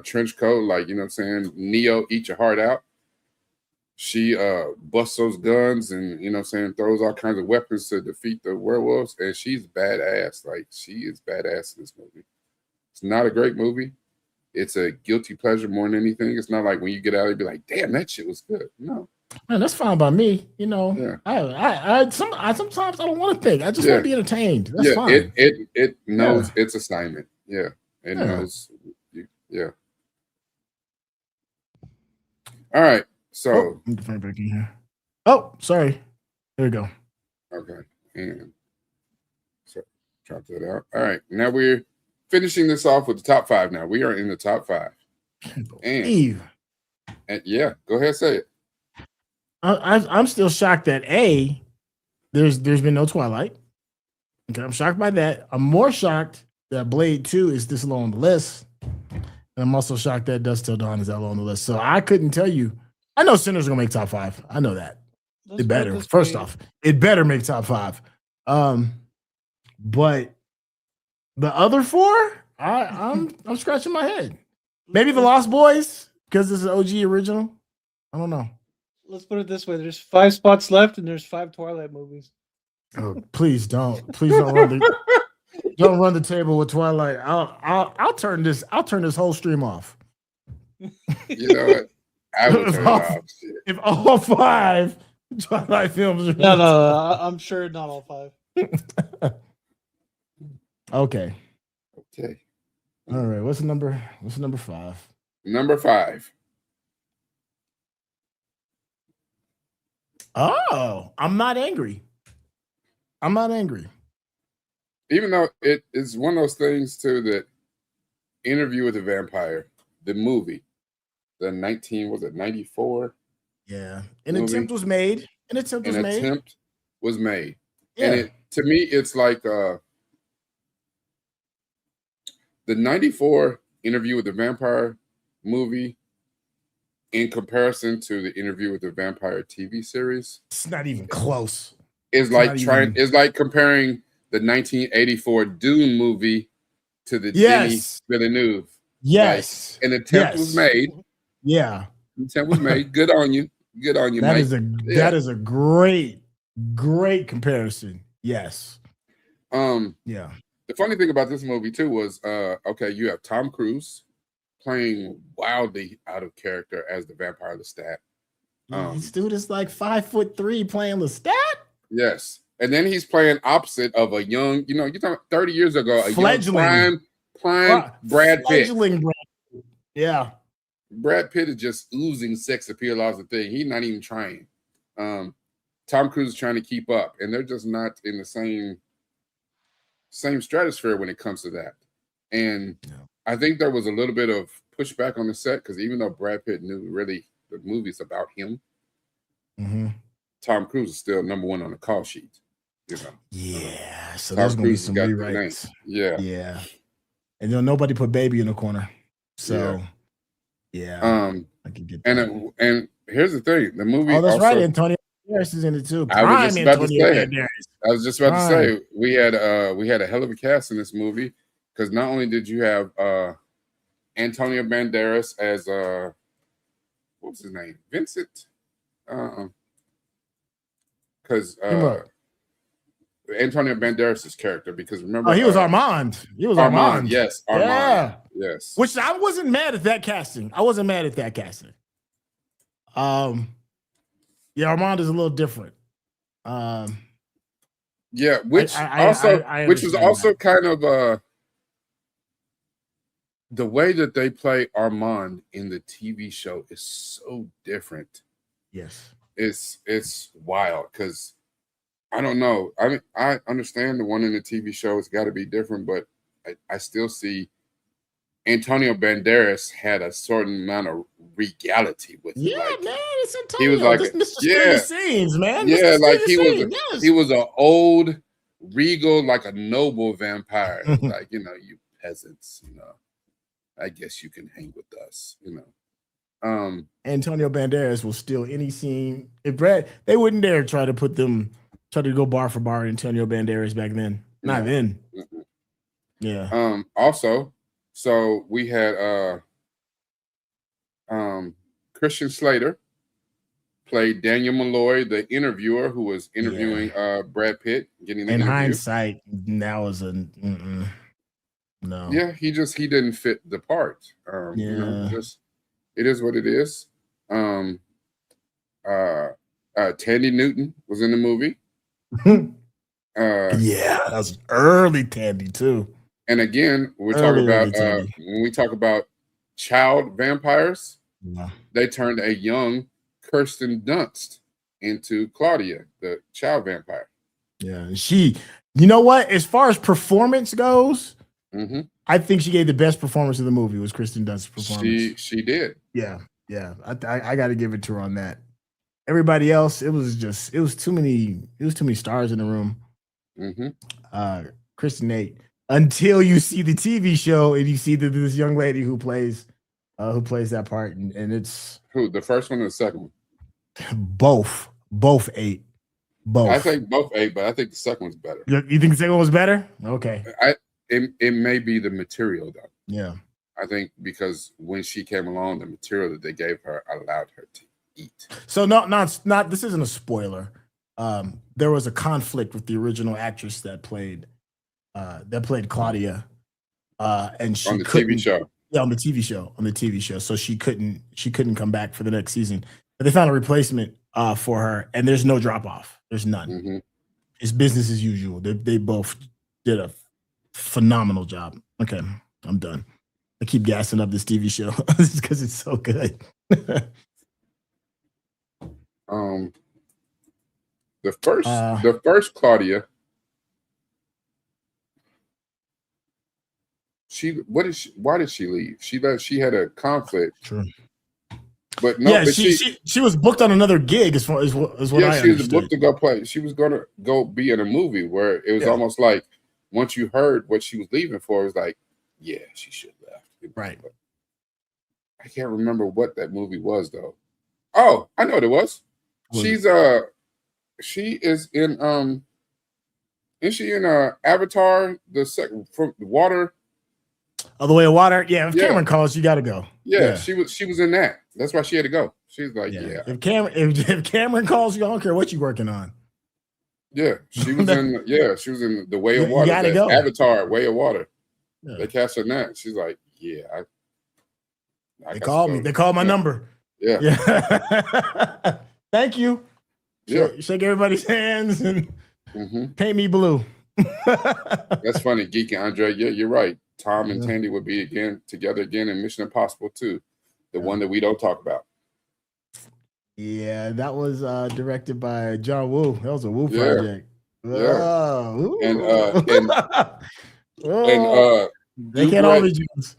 trench coat, like, you know what I'm saying, Neo, eat your heart out. She busts those guns and, you know what I'm saying, throws all kinds of weapons to defeat the werewolves, and she's badass. Like, she is badass in this movie. It's not a great movie. It's a guilty pleasure more than anything. It's not like when you get out, you'd be like, damn, that shit was good. No. Man, that's fine by me. You know, sometimes I don't want to think. I just want to be entertained. That's fine. It knows its assignment. Yeah. It knows. Yeah. All right. So let me find back in here. Oh, sorry. There we go. Okay. And so drop that out. All right. Now we're finishing this off with the top 5 now. We are in the top 5. And yeah, go ahead, say it. I'm still shocked that there's been no Twilight. Okay, I'm shocked by that. I'm more shocked that Blade 2 is this low on the list. And I'm also shocked that Dusk Till Dawn is that low on the list. So I couldn't tell you. I know Sinners are gonna make top 5. I know that. It better. First off, it better make top 5. But the other 4, I'm scratching my head. Maybe The Lost Boys, because it's an OG original. I don't know. Let's put it this way: there's 5 spots left, and there's 5 Twilight movies. Oh, please don't run the table with Twilight. I'll turn this whole stream off. You know what? I would turn it off. If all 5 Twilight films are no, I'm sure not all 5. Okay. All right. What's number 5? Number 5. Oh, I'm not angry. Even though it is one of those things too that Interview with a Vampire, the movie, the 94? Yeah. An attempt was made. Yeah. And to me, it's like the 94 Interview with the Vampire movie in comparison to the Interview with the Vampire TV series. It's not even close. It's like comparing the 1984 Dune movie to the Denis Villeneuve. Yes. Like, an attempt was made. Yeah. An attempt was made. Good on you. Good on you, Mike. That is a great comparison. Yes. Yeah. The funny thing about this movie too was you have Tom Cruise playing wildly out of character as the vampire Lestat. This dude is like 5'3" playing Lestat. Yes. And then he's playing opposite of a young, you're talking 30 years ago, a young prime Brad Pitt. Yeah. Brad Pitt is just oozing sex appeal as the thing. He's not even trying. Tom Cruise is trying to keep up, and they're just not in the same stratosphere when it comes to that. And I think there was a little bit of pushback on the set because even though Brad Pitt knew really the movie's about him, Tom Cruise is still number 1 on the call sheet. Yeah. So there's gonna be some rewrites. Yeah. And then nobody put Baby in the corner. So I can get that. And here's the thing: the movie. Oh, that's right, Antonio. Banderas is in it too. I was just about to say it. Banderas. I was just about to say we had a hell of a cast in this movie because not only did you have Antonio Banderas as what was his name? Vincent. Because Antonio Banderas' character, because remember, he was Armand. He was Armand. Yes, Armand. Yeah. Yes. Which I wasn't mad at that casting. Yeah, Armand is a little different. Yeah, which was also kind of the way that they play Armand in the TV show is so different. Yes. It's wild because I don't know. I mean, I understand the one in the TV show has got to be different, but I still see Antonio Banderas had a certain amount of regality with it. Yeah, like, man, it's Antonio. He was like, Mr. Scenes, man. Yeah, like he was an old, regal, like a noble vampire. Like, you peasants, I guess you can hang with us, Antonio Banderas will steal any scene. If they wouldn't dare try to go bar for bar Antonio Banderas back then. Not then. Mm-hmm. Yeah. Also, so we had Christian Slater played Daniel Malloy, the interviewer who was interviewing Brad Pitt, getting the interview. Hindsight, that was no. Yeah, he didn't fit the part. It is what it is. Tandy Newton was in the movie. Yeah, that was early Tandy too. And again, we're talking about when we talk about child vampires, they turned a young Kirsten Dunst into Claudia, the child vampire. Yeah, you know what? As far as performance goes, I think she gave the best performance of the movie. Was Kirsten Dunst's performance? She did. Yeah. I got to give it to her on that. Everybody else, it was too many stars in the room. Kristen Nate. Until you see the TV show and you see this young lady who plays that part, and it's who, the first one or the second one? Both 8. Both. I think both 8, but I think the second one's better. You think the second one was better? Okay. It may be the material though. Yeah. I think because when she came along, the material that they gave her allowed her to eat. So not this isn't a spoiler. There was a conflict with the original actress that played Claudia, and she on the TV show. Yeah, on the TV show. So she couldn't come back for the next season. But they found a replacement for her, and there's no drop off. There's none. It's business as usual. They both did a phenomenal job. Okay, I'm done. I keep gassing up this TV show because it's so good. The first Claudia. Why did she leave? She had a conflict. True. But no, yeah, she was booked on another gig as what I understood. She was booked to go play. She was gonna go be in a movie where it was almost like once you heard what she was leaving for, it was like, yeah, she should have left. Right. But I can't remember what that movie was though. Oh, I know what it was. She is in is she in Avatar, the second from the water? Oh, the Way of Water? Yeah, if Cameron calls, you gotta go. Yeah, she was in that. That's why she had to go. She's like, If Cameron calls you, I don't care what you're working on. Yeah, she was in The Way of Water. You gotta go. Avatar, Way of Water. Yeah. They cast her in that. She's like, they called me. They called my number. Yeah. Thank you. Yeah. Shake everybody's hands and paint me blue. That's funny, Geek and Andre. Yeah, you're right. Tom and Tandy would be together again in Mission Impossible 2, the one that we don't talk about. Yeah, that was directed by John Woo. That was a Woo project. Yeah. They can't all be Jews.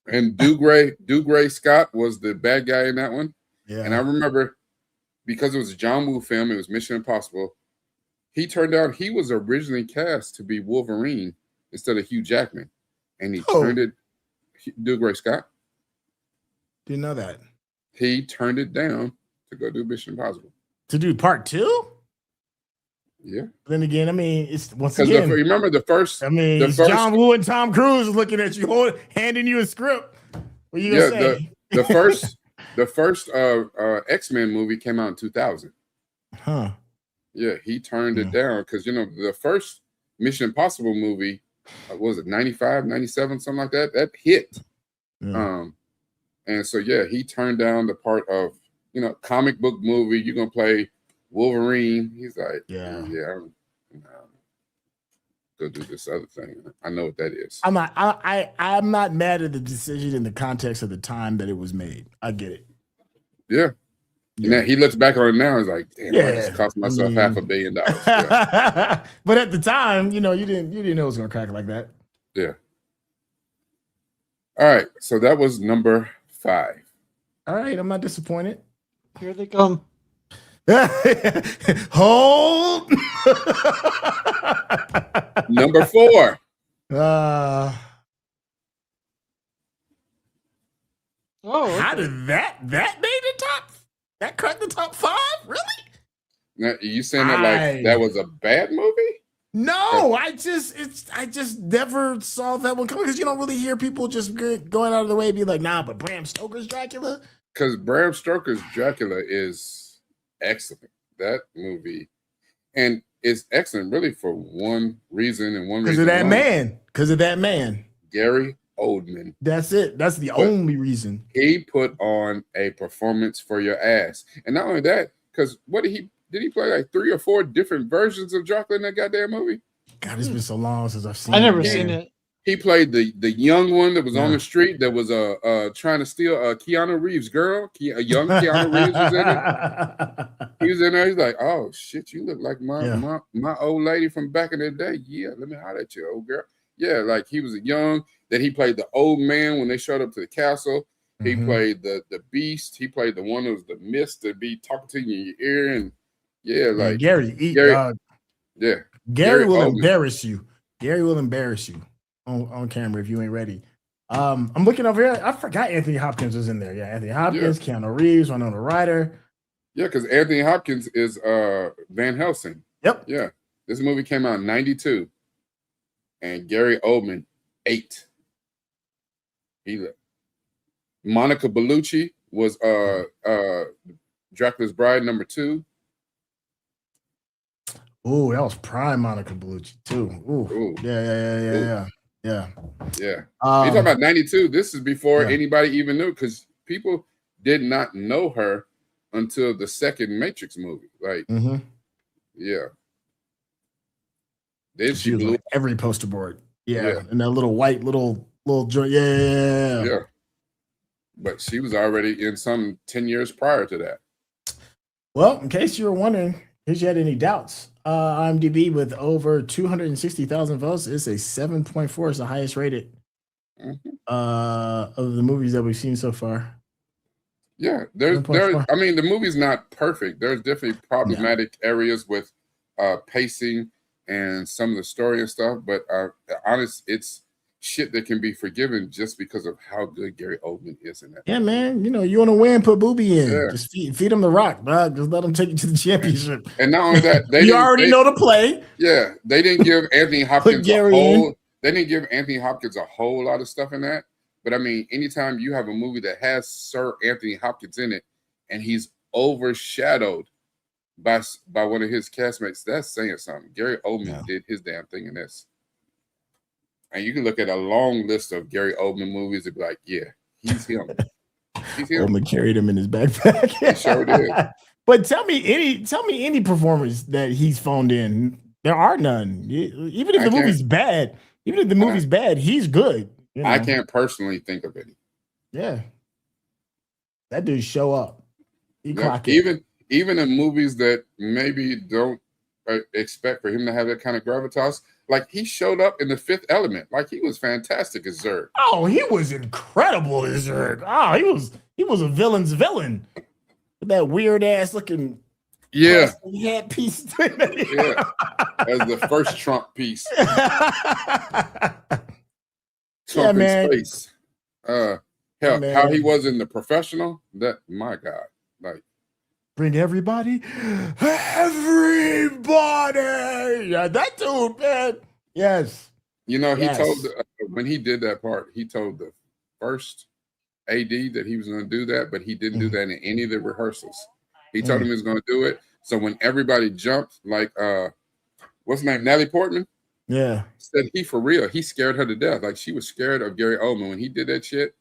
And Dougray Scott was the bad guy in that one. Yeah. And I remember because it was a John Woo film, it was Mission Impossible. He turned out he was originally cast to be Wolverine instead of Hugh Jackman. And he turned it, Dougray Scott. Didn't know that. He turned it down to go do Mission Impossible. to do part 2. Yeah. Then again, I mean, it's once again. Remember the first. I mean, it's John Woo and Tom Cruise looking at you, handing you a script. What you gonna say? The first X-Men movie came out in 2000. Huh. Yeah, he turned it down because the first Mission Impossible movie, what was it 95, 97, something like that? That hit. Yeah. And so he turned down the part of comic book movie. You're gonna play Wolverine. He's like, go do this other thing. I know what that is. I'm not mad at the decision in the context of the time that it was made. I get it. Yeah. And then he looks back on it now. He's like, damn, I just cost myself $500 million. Yeah. But at the time, you didn't know it was gonna crack like that. Yeah. All right. So that was number 5. All right, I'm not disappointed. Here they come. Hold. Number 4. Okay. How did that made the top? That cracked the top 5? Really? Now, you saying that like that was a bad movie? No, I just never saw that one coming because you don't really hear people just going out of the way and be like, nah, but Bram Stoker's Dracula. Because Bram Stoker's Dracula is excellent. That movie, and it's excellent really for one reason and one reason. Because of that man. Gary Oldman. That's it. That's the only reason. He put on a performance for your ass. And not only that, because did he play like 3 or 4 different versions of Dracula in that goddamn movie? God, it's been so long since I've seen it. I never seen it. He played the young one that was on the street that was trying to steal Keanu Reeves' girl. A young Keanu Reeves was in it. He was in there. He's like, oh shit, you look like my old lady from back in the day. Yeah, let me holler at you, old girl. Yeah, like he was a young. Then he played the old man when they showed up to the castle. He played the beast. He played the one that was the mist that be talking to you in your ear. And like Gary will embarrass you. Gary will embarrass you on camera if you ain't ready. I'm looking over here. I forgot Anthony Hopkins was in there. Yeah, Anthony Hopkins, Keanu Reeves, Winona Ryder. Yeah, because Anthony Hopkins is Van Helsing. Yep. Yeah. This movie came out in 92. And Gary Oldman, 8. Monica Bellucci was Dracula's Bride number 2. Oh, that was prime Monica Bellucci too. Ooh. Yeah. You're talking about 92. This is before anybody even knew, because people did not know her until the second Matrix movie. Like, then she blew like every poster board. Yeah, and that little white little joint. Yeah. But she was already in some 10 years prior to that. Well, in case you were wondering, in case you had any doubts, IMDb with over 260,000 votes is a 7.4. It's the highest rated of the movies that we've seen so far. Yeah, there's I mean, the movie's not perfect. There's definitely problematic areas with pacing and some of the story and stuff, but honest, it's shit that can be forgiven just because of how good Gary Oldman is in that. Yeah, man. You want to win, put Booby in. Yeah. Just feed him the rock, bro. Just let him take you to the championship. And not only that, they already know the play. Yeah, they didn't give Anthony Hopkins They didn't give Anthony Hopkins a whole lot of stuff in that. But I mean, anytime you have a movie that has Sir Anthony Hopkins in it, and he's overshadowed by one of his castmates, that's saying something. Gary Oldman did his damn thing in this. And you can look at a long list of Gary Oldman movies and be like, yeah, he's him. He's him. Oldman carried him in his backpack. He sure did. But tell me any performance that he's phoned in. There are none. Even if the movie's bad, he's good. I can't personally think of any. Yeah. That dude show up. He clock it. Even in movies that maybe don't expect for him to have that kind of gravitas, like he showed up in The Fifth Element. Like he was fantastic as Zurg. Oh, he was incredible as Zurg. Oh, he was a villain's villain. With that weird ass looking head piece. As the first Trump piece. Trump in space. How he was in The Professional. That, my God, like Bring everybody. Everybody. Yeah, that dude, man. Yes. You know, he told when he did that part, he told the first AD that he was going to do that, but he didn't do that in any of the rehearsals. He told him he was going to do it. So when everybody jumped, like what's her name, Natalie Portman? Yeah. Said he for real. He scared her to death. Like she was scared of Gary Oldman when he did that shit.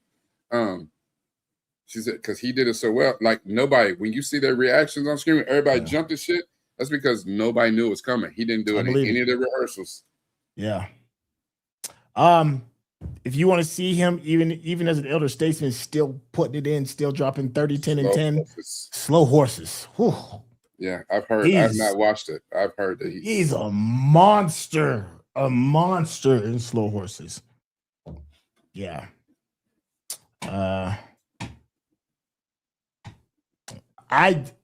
She said because he did it so well. Like nobody, when you see their reactions on screen, everybody jumped and shit. That's because nobody knew it was coming. He didn't do it in any of the rehearsals. Yeah. If you want to see him, even as an elder statesman, still putting it in, still dropping 30, 10, and 10. Slow horses. Whew. Yeah, I've heard. I've not watched it. I've heard that he's a monster. A monster in slow horses. Yeah.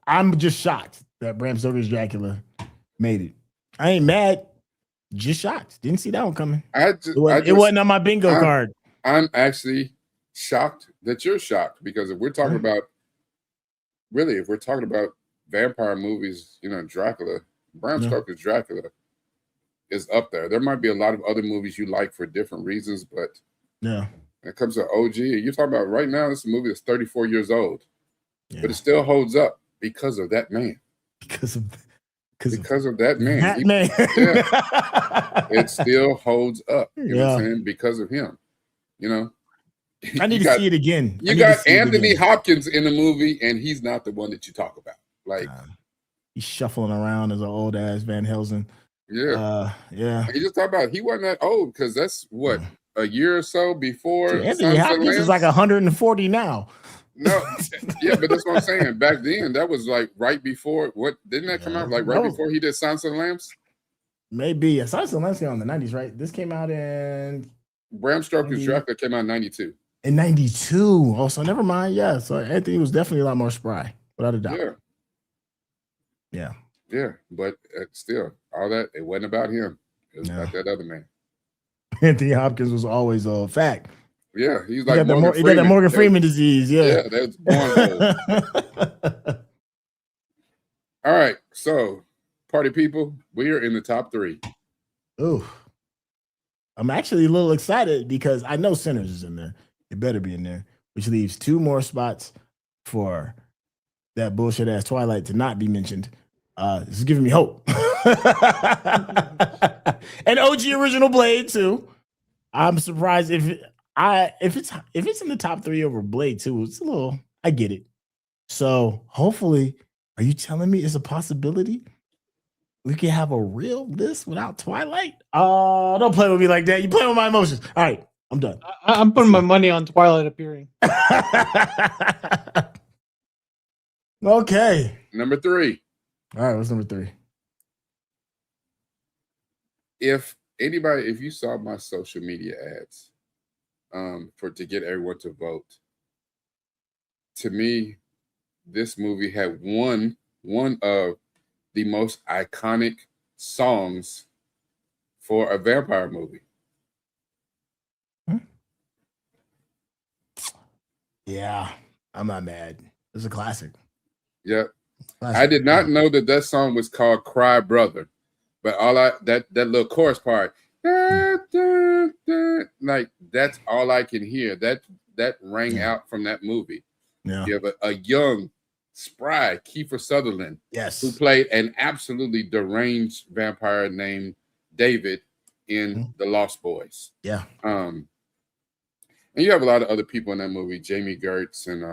I'm just shocked that Bram Stoker's Dracula made it. I ain't mad. Just shocked. Didn't see that one coming. It wasn't on my bingo card. I'm actually shocked that you're shocked because if we're talking about vampire movies, you know, Dracula, Bram Stoker's Dracula is up there. There might be a lot of other movies you like for different reasons, but when it comes to OG, you're talking about right now, this is a movie that's 34 years old, but it still holds up because of that man. Because of that man. It still holds up. You know what I'm saying? Because of him. You know? I need to see it again. You got Anthony Hopkins in the movie, and he's not the one that you talk about. Like he's shuffling around as an old ass Van Helsing. Yeah. You just talk about he wasn't that old because that's what a year or so before. Dude, Anthony Hopkins is like 140 now. No, but that's what I'm saying. Back then, that was like right before. What didn't that come out like right before he did Silence of the Lambs? Maybe. Silence of the Lambs came out in the 90s, right? This came out in Bram Stoker's Dracula came out in 92. In 92. Oh, so never mind. Yeah. So Anthony was definitely a lot more spry, without a doubt. Yeah. But still, all that it wasn't about him. It was about that other man. Anthony Hopkins was always a fact. Yeah, he's he like got that Morgan Freeman disease. Yeah, that's born. All right, so party people, we are in the top 3. Ooh, I'm actually a little excited because I know Sinners is in there. It better be in there, which leaves 2 more spots for that bullshit ass Twilight to not be mentioned. This is giving me hope. And OG original Blade too. I'm surprised if it's in the top 3 over Blade 2, it's a little, I get it. So hopefully, are you telling me it's a possibility we can have a real list without Twilight? Don't play with me like that. You play with my emotions. All right, I'm done. I'm putting my money on Twilight appearing. Okay. Number 3. All right, what's number 3? If you saw my social media ads, to get everyone to vote. To me, this movie had one of the most iconic songs for a vampire movie. Yeah, I'm not mad. It's a classic. Yeah. I did not know that song was called Cry Brother, but that little chorus part, like that's all I can hear. That rang out from that movie. Yeah. You have a young, spry Kiefer Sutherland, who played an absolutely deranged vampire named David in The Lost Boys. Yeah. And you have a lot of other people in that movie, Jamie Gertz and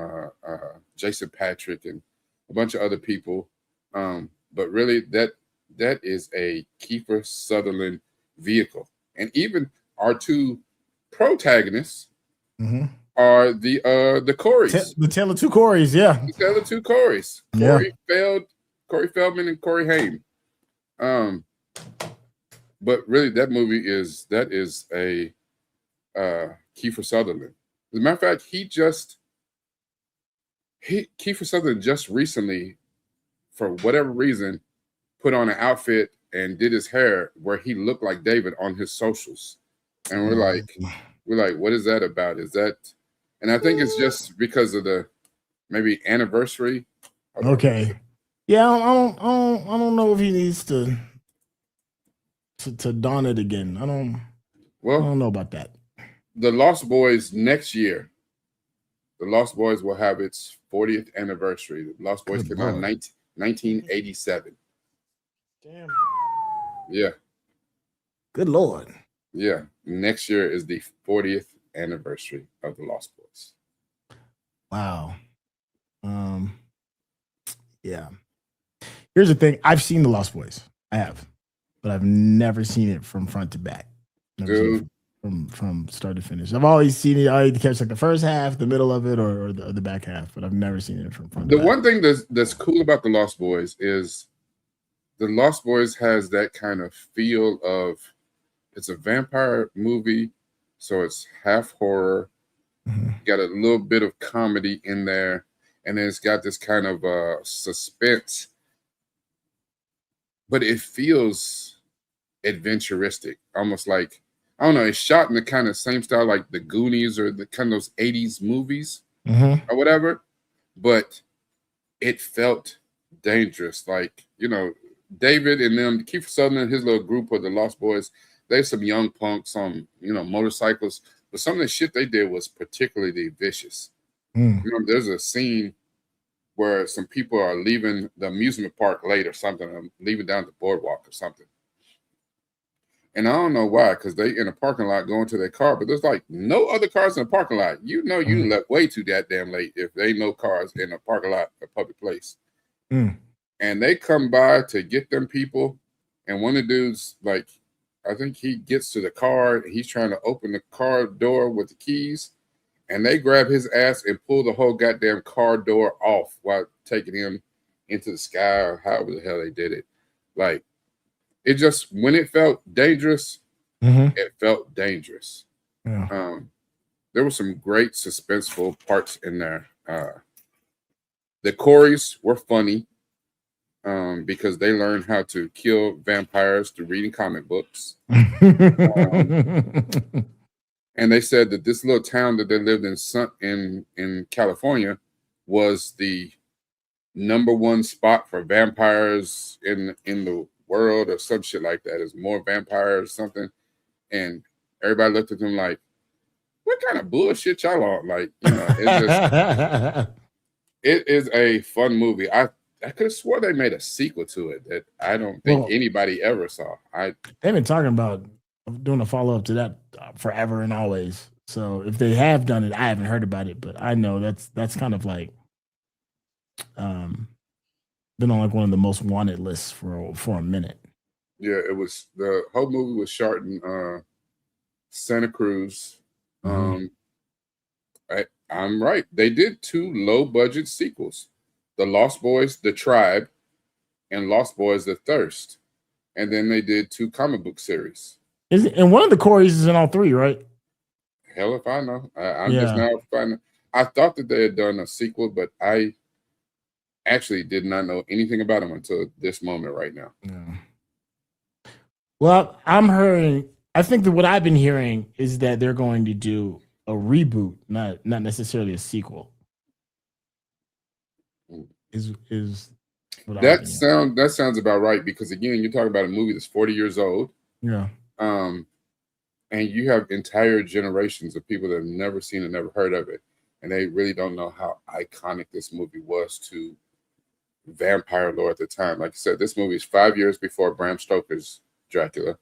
Jason Patrick and a bunch of other people. But really that is a Kiefer Sutherland vehicle. And even our 2 protagonists are the Coreys. The tale of 2 Coreys, yeah. The tale of 2 Coreys. Corey Feldman and Corey Haim. But really that movie is a Kiefer Sutherland. As a matter of fact, Kiefer Sutherland just recently, for whatever reason, put on an outfit and did his hair where he looked like David on his socials. And we're like, what is that about? Is that, and I think it's just because of the maybe anniversary. Okay. Yeah, I don't know if he needs to don it again. I don't know about that. The Lost Boys next year. The Lost Boys will have its 40th anniversary. The Lost Boys came out in 1987. Damn. Yeah. Good Lord. Yeah. Next year is the 40th anniversary of the Lost Boys. Wow. Yeah. Here's the thing. I've seen the Lost Boys. I have, but I've never seen it from front to back. Never seen it from start to finish. I've always seen it. I catch like the first half, the middle of it, or the back half, but I've never seen it from front to back. The one thing that's cool about the Lost Boys is the Lost Boys has that kind of feel of it's a vampire movie, so it's half horror, got a little bit of comedy in there, and then it's got this kind of suspense, but it feels adventuristic, almost like, I don't know, it's shot in the kind of same style like the Goonies or the kind of those 80s movies or whatever, but it felt dangerous. Like, you know, David and them, Kiefer Sutherland and his little group of the Lost Boys, there's some young punks on, you know, motorcycles, but some of the shit they did was particularly vicious. You know, there's a scene where some people are leaving the amusement park late or something, or leaving down the boardwalk or something. And I don't know why, because they in a parking lot going to their car, but there's like no other cars in the parking lot. You know, you left way too damn late if there ain't no cars in a parking lot, a public place. And they come by to get them people, and one of the dudes, like, I think he gets to the car, and he's trying to open the car door with the keys, and they grab his ass and pull the whole goddamn car door off while taking him into the sky, or however the hell they did it. Like, it just, when it felt dangerous, it felt dangerous. Yeah. There were some great suspenseful parts in there. The Coreys were funny because they learned how to kill vampires through reading comic books. And they said that this little town that they lived in California was the #1 spot for vampires in the world, or some shit like that. There's more vampires or something. And everybody looked at them like, what kind of bullshit y'all on? Like, you know, it's just, it is a fun movie. I could have swore they made a sequel to it that I don't think anybody ever saw. They've been talking about doing a follow-up to that forever and always. So if they have done it, I haven't heard about it, but I know that's kind of like been on like one of the most wanted lists for a minute. Yeah, it was, the whole movie was shot in Santa Cruz. I'm right. They did 2 low-budget sequels: The Lost Boys, The Tribe, and Lost Boys, The Thirst. And then they did 2 comic book series. And one of the Coreys is in all 3, right? Hell if I know. I'm just now finding. I thought that they had done a sequel, but I actually did not know anything about them until this moment right now. Yeah. Well, I think that what I've been hearing is that they're going to do a reboot, not necessarily a sequel. Is what that sounds about right, because again, you're talking about a movie that's 40 years old. Yeah. And you have entire generations of people that have never seen and never heard of it, and they really don't know how iconic this movie was to vampire lore at the time. Like I said, this movie is 5 years before Bram Stoker's Dracula.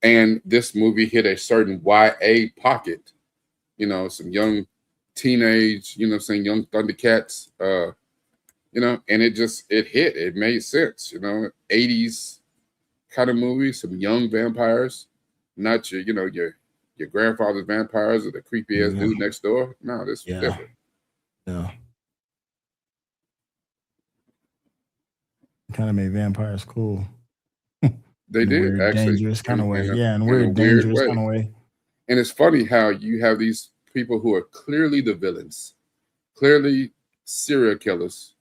And this movie hit a certain YA pocket, you know, some young teenage, you know what I'm saying, young Thundercats, you know, and it hit. It made sense, you know, 80s kind of movie, some young vampires, not your, you know, your grandfather's vampires or the creepy ass dude next door. No, this was different. Yeah. Kind of made vampires cool. They did, actually. Dangerous kind of way. In a weird, dangerous kind of way. And it's funny how you have these people who are clearly the villains, clearly serial killers.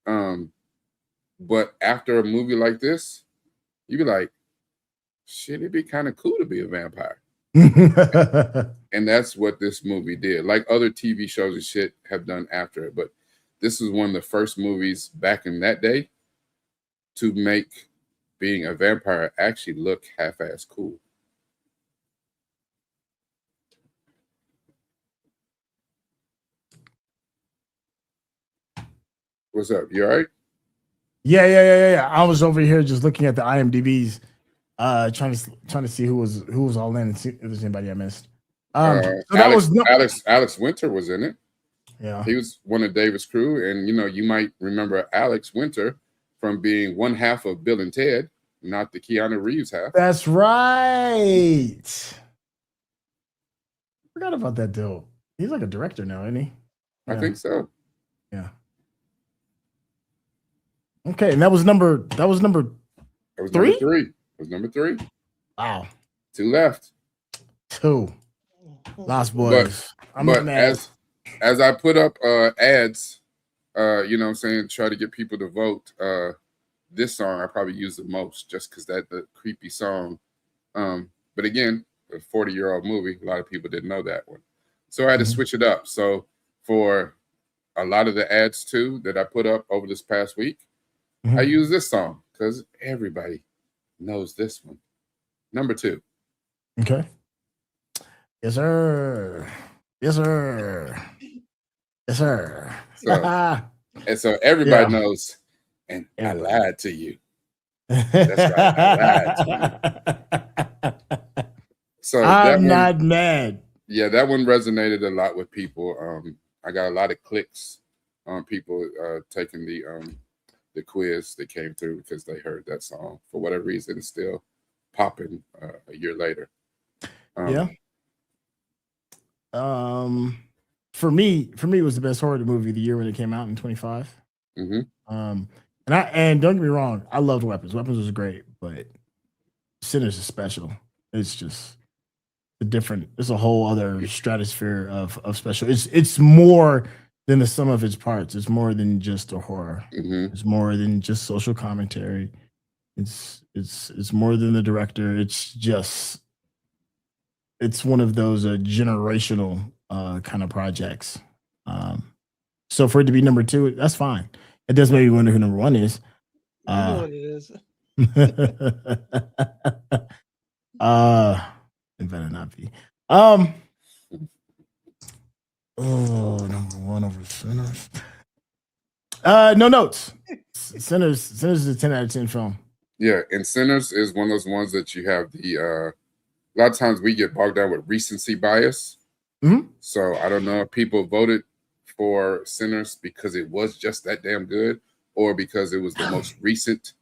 But after a movie like this, you'd be like, shit, it'd be kind of cool to be a vampire. And that's what this movie did. Like other TV shows and shit have done after it. But this was one of the first movies back in that day to make being a vampire actually look half-ass cool. What's up? You all right? Yeah. I was over here just looking at the IMDb's, trying to see who was all in and see if there's anybody I missed. So that Alex Winter was in it. Yeah, he was one of David's crew, and you might remember Alex Winter from being one half of Bill and Ted, not the Keanu Reeves half. That's right. Forgot about that dude. He's like a director now, isn't he? Yeah. I think so. Yeah. Okay, and that was number three? Number three. It was number 3. Wow. 2 left. 2. Lost Boys. But as I put up ads, what I'm saying, try to get people to vote. This song I probably use the most just because that's the creepy song. But again, a 40-year-old movie, a lot of people didn't know that one. So I had to switch it up. So for a lot of the ads too that I put up over this past week, I use this song because everybody knows this one. Number 2. Okay. Yes, sir. Yes, sir. Yes, sir. So everybody knows, and I lied to you. That's right, I lied to you. So I'm not mad. Yeah, that one resonated a lot with people. I got a lot of clicks on people taking the quiz that came through because they heard that song. For whatever reason, it's still popping a year later. For me, it was the best horror movie of the year when it came out in 25. And don't get me wrong, I loved Weapons. Weapons was great, but Sinners is special. It's just it's a whole other stratosphere of special. It's more than the sum of its parts. It's more than just a horror. It's more than just social commentary. It's more than the director. It's one of those generational kind of projects. So for it to be number 2, that's fine. It does make me wonder who number 1 is. You know what it is. It better not be. Number 1 over Sinners. No notes. Sinners is a 10 out of 10 film. Yeah, and Sinners is one of those ones that you have a lot of times we get bogged down with recency bias. So I don't know if people voted for Sinners because it was just that damn good, or because it was the most recent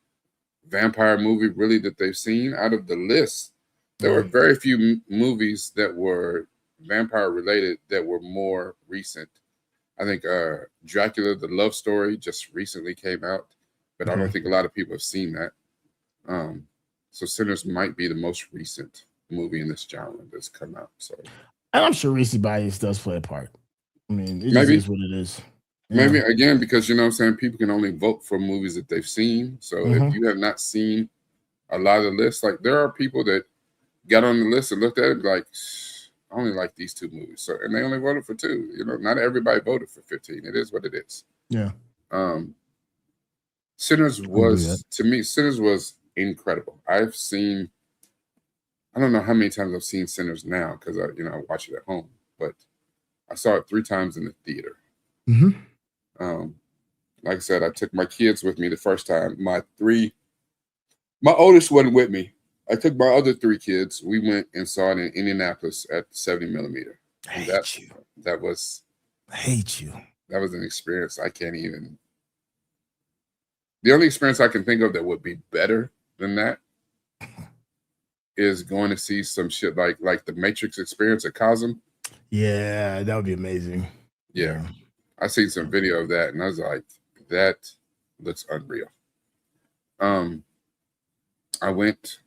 vampire movie really that they've seen. Out of the list, there were very few movies that were vampire related that were more recent. I think Dracula, the love story, just recently came out, but I don't think a lot of people have seen that. So Sinners might be the most recent movie in this genre that's come out. So, and I'm sure recency bias does play a part. I mean, it maybe is what it is. Maybe again, because what I'm saying, people can only vote for movies that they've seen. So if you have not seen a lot of the lists, like there are people that got on the list and looked at it like, I only like these 2 movies. So, and they only voted for 2. Not everybody voted for 15. It is what it is. Yeah. Sinners was, to me, Sinners was incredible. I don't know how many times I've seen Sinners now because I watch it at home, but I saw it 3 times in the theater. Like I said, I took my kids with me the first time. My oldest wasn't with me. I took my other 3 kids. We went and saw it in Indianapolis at 70 millimeter. I hate you. That was an experience I can't even. The only experience I can think of that would be better than that is going to see some shit like the Matrix experience at Cosm. Yeah, that would be amazing. Yeah. I seen some video of that and I was like, that looks unreal. I went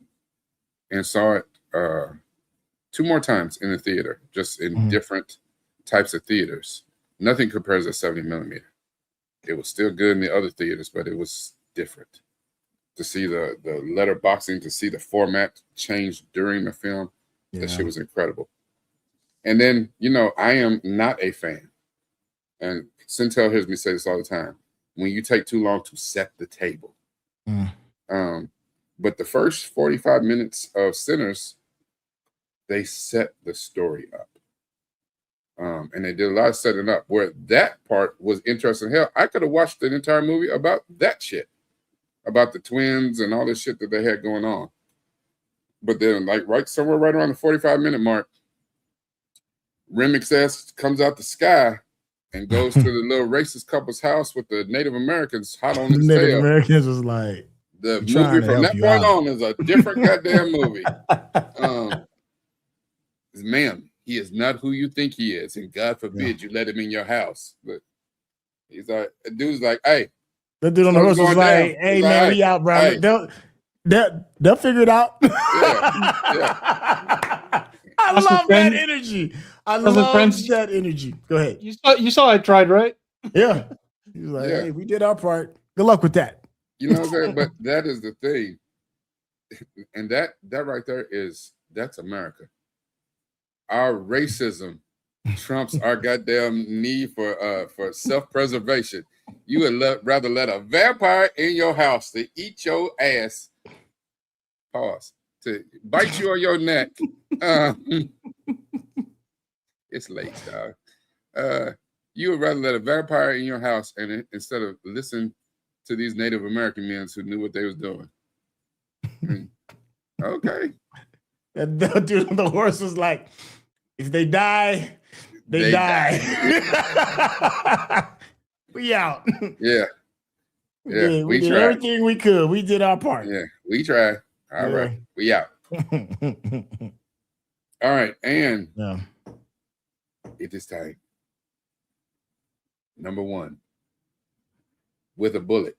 and saw it 2 more times in the theater, just in different types of theaters. Nothing compares to 70 millimeter. It was still good in the other theaters, but it was different. To see the letterboxing, to see the format change during the film, that shit was incredible. And then, I am not a fan. And Centel hears me say this all the time. When you take too long to set the table. But the first 45 minutes of Sinners, they set the story up. And they did a lot of setting up where that part was interesting. Hell, I could have watched an entire movie about that shit, about the twins and all this shit that they had going on. But then, like, somewhere right around the 45-minute mark, Remix S comes out the sky and goes to the little racist couple's house with the Native Americans hot on his tail. Native Americans was like, the movie from that point on is a different goddamn movie. Ma'am, he is not who you think he is, and God forbid you let him in your house. But he's like, the dude's like, hey. The dude on the horse was like, hey, man, we out, bro. Hey. They'll figure it out. Yeah. I love that energy. I love that energy. Go ahead. You saw I tried, right? Yeah. He was like, hey, we did our part. Good luck with that. You know what I'm saying? But that is the thing. And that right there that's America. Our racism trumps our goddamn need for self-preservation. You would rather let a vampire in your house to eat your ass, to bite you on your neck. It's late, dog. You would rather let a vampire in your house and instead of listen to these Native American men who knew what they was doing. Okay. And the dude on the horse was like, if they die, they die. We out. Yeah. We did everything we could. We did our part. Yeah, we tried. All right. We out. All right. And it is time. Number 1. With a bullet.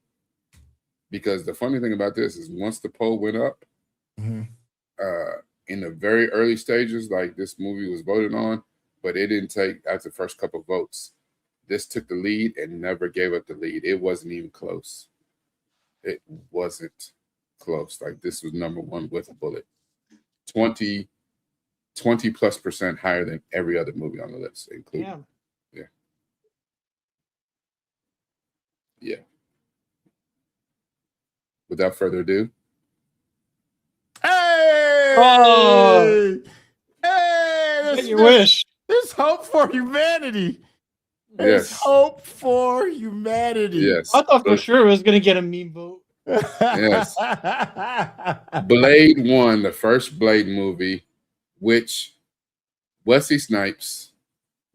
Because the funny thing about this is once the poll went up, in the very early stages, like this movie was voted on, but it didn't take after the first couple of votes. This took the lead and never gave up the lead. It wasn't even close. It wasn't close. Like this was number 1 with a bullet. 20+% higher than every other movie on the list, including. Yeah. Without further ado. Hey! Oh! Hey! You wish. There's hope for humanity. There's hope for humanity. Yes. I thought for sure it was going to get a meme vote. Yes. Blade won, the first Blade movie, which Wesley Snipes,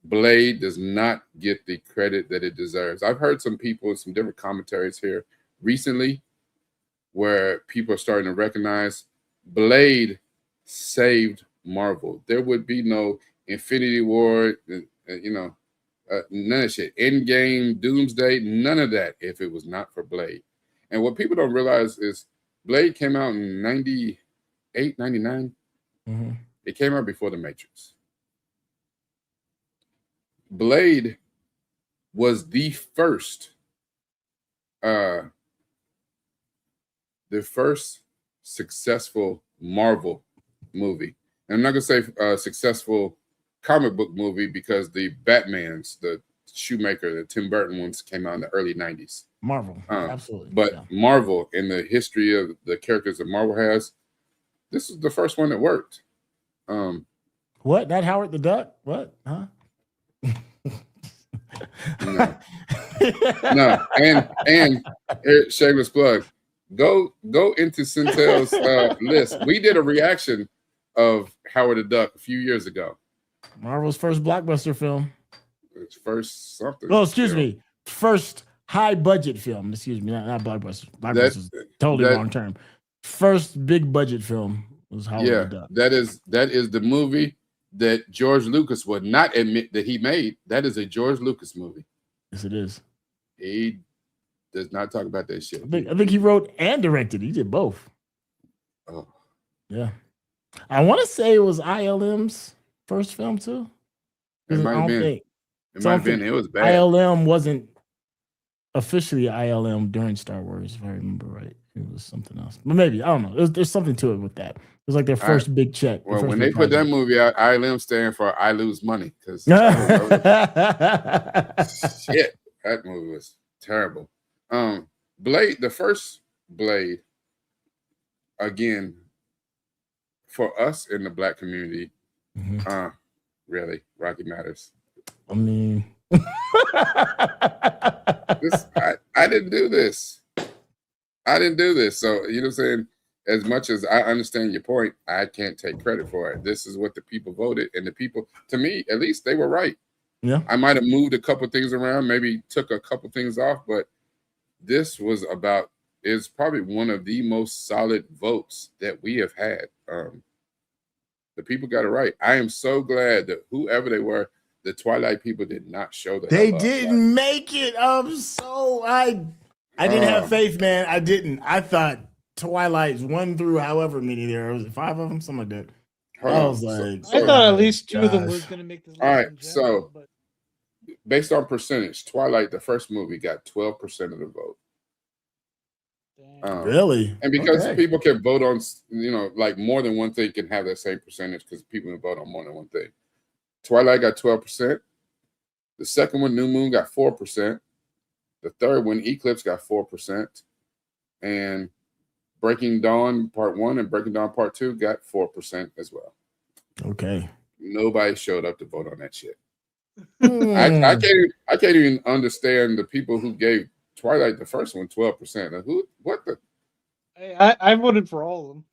Blade does not get the credit that it deserves. I've heard some people, some different commentaries here recently where people are starting to recognize Blade saved Marvel. There would be no Infinity War, none of shit. Endgame, Doomsday, none of that if it was not for Blade. And what people don't realize is Blade came out in 98, 99. It came out before The Matrix. Blade was the first successful Marvel movie. And I'm not going to say successful comic book movie because the Batmans, the Shoemaker, the Tim Burton ones came out in the early 90s. Marvel, absolutely. But Marvel, in the history of the characters that Marvel has, this is the first one that worked. What? Not Howard the Duck? What? Huh? No. And shameless plug. Go into Centel's list. We did a reaction of Howard the Duck a few years ago. Marvel's first blockbuster film. It's first something. Oh, excuse me. First high budget film. Excuse me, not blockbuster. Blockbuster is totally wrong term. First big budget film was Howard the Duck. That is the movie that George Lucas would not admit that he made. That is a George Lucas movie. Yes, it is. He does not talk about that shit. I think he wrote and directed. He did both. Oh. Yeah. I want to say it was ILM's first film too. It might have been. It might have been. It was bad. ILM wasn't officially ILM during Star Wars, if I remember right. It was something else. But maybe, I don't know. There's something to it with that. It was like their first big check. Well, when they put that movie out, ILM stand for I lose money. Because shit. That movie was terrible. Blade, the first Blade, again, for us in the Black community, really, Rocky Matters. I mean, I didn't do this. I didn't do this. So, you know what I'm saying? As much as I understand your point, I can't take credit for it. This is what the people voted. And the people, to me, at least they were right. Yeah. I might have moved a couple things around, maybe took a couple things off, but this was about, is probably one of the most solid votes that we have had. The people got it right. I am so glad that whoever they were, the Twilight people did not show that. They didn't make it. I didn't have faith, man. I didn't. I thought Twilight's 1 through however many there was, 5 of them, something like that. I was like, I thought at least 2 of them was going to make this list. All right, general, so based on percentage, Twilight, the first movie, got 12% of the vote. Really? And because people can vote on, you know, like more than one thing can have that same percentage because people can vote on more than one thing. Twilight got 12%. The second one, New Moon, got 4%. The third one, Eclipse, got 4%. And Breaking Dawn Part 1 and Breaking Dawn Part 2 got 4% as well. Okay. Nobody showed up to vote on that shit. I can't even understand the people who gave Twilight the first one 12%. What the? Hey, I voted for all of them.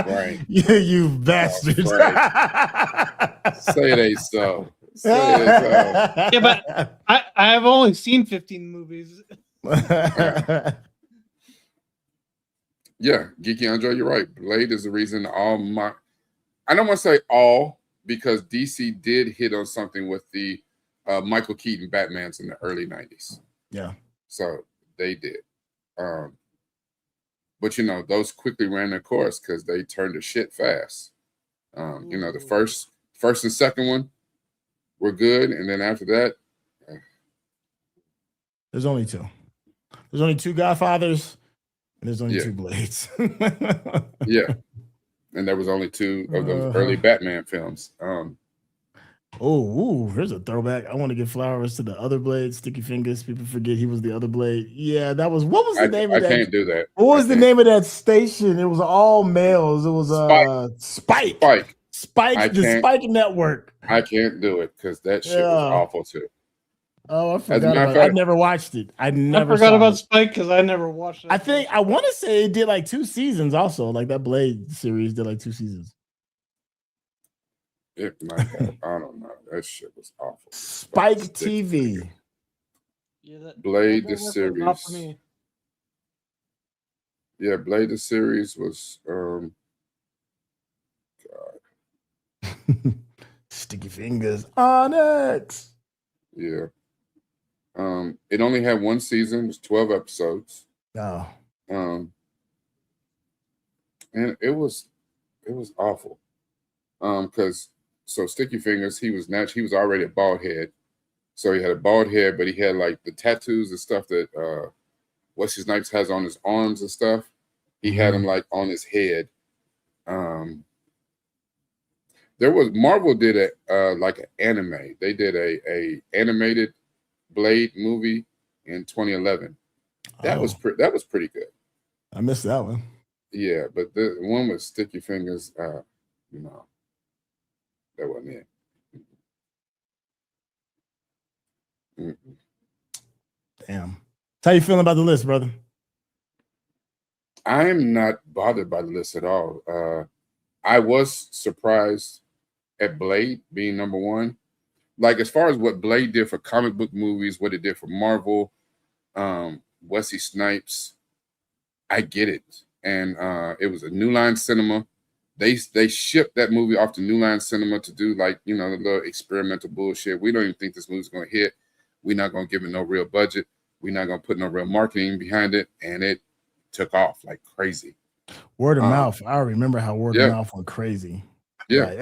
Right. You bastards. Say it ain't so. Yeah, but I have only seen 15 movies. Yeah, Geeky Andre, you're right. Blade is the reason I don't want to say all, because DC did hit on something with the Michael Keaton Batmans in the early 90s. Yeah. So they did. But, you know, those quickly ran their course because they turned to shit fast. You know, the first and second one were good. And then after that. There's only 2. There's only 2 Godfathers. And there's only 2 Blades. Yeah. And there was only 2 of those early Batman films. Here's a throwback. I want to give flowers to the other Blade, Sticky Fingers. People forget he was the other Blade. Yeah, that was, what was the name of that? I can't do that. What was the name of that station? It was all males. It was Spike. Spike, the Spike Network. I can't do it because that shit was awful too. Oh, I forgot about it. I never watched it. I forgot about Spike because I never watched it. I want to say it did like 2 seasons also. Like that Blade series did like 2 seasons. It might have. I don't know. That shit was awful. Spike TV. Yeah, Blade the series. Not for me. Yeah, Blade the series was God. Sticky Fingers. Onyx. Yeah. It only had 1 season. It was 12 episodes. Oh. And it was awful. Because Sticky Fingers, he was already a bald head. So he had a bald head, but he had like the tattoos and stuff that Wesley Snipes has on his arms and stuff. He had them like on his head. Marvel did like an anime. They did a animated Blade movie in 2011. That was pretty good. I missed that one. Yeah, but the one with Sticky Fingers, no, that wasn't it. Damn. How you feeling about the list, brother? I am not bothered by the list at all. I was surprised at Blade being number 1. Like, as far as what Blade did for comic book movies, what it did for Marvel, Wesley Snipes, I get it. And it was a New Line Cinema. They shipped that movie off to New Line Cinema to do, like, you know, the little experimental bullshit. We don't even think this movie's going to hit. We're not going to give it no real budget. We're not going to put no real marketing behind it. And it took off like crazy. Word of mouth. I remember how word of mouth went crazy. Yeah, like,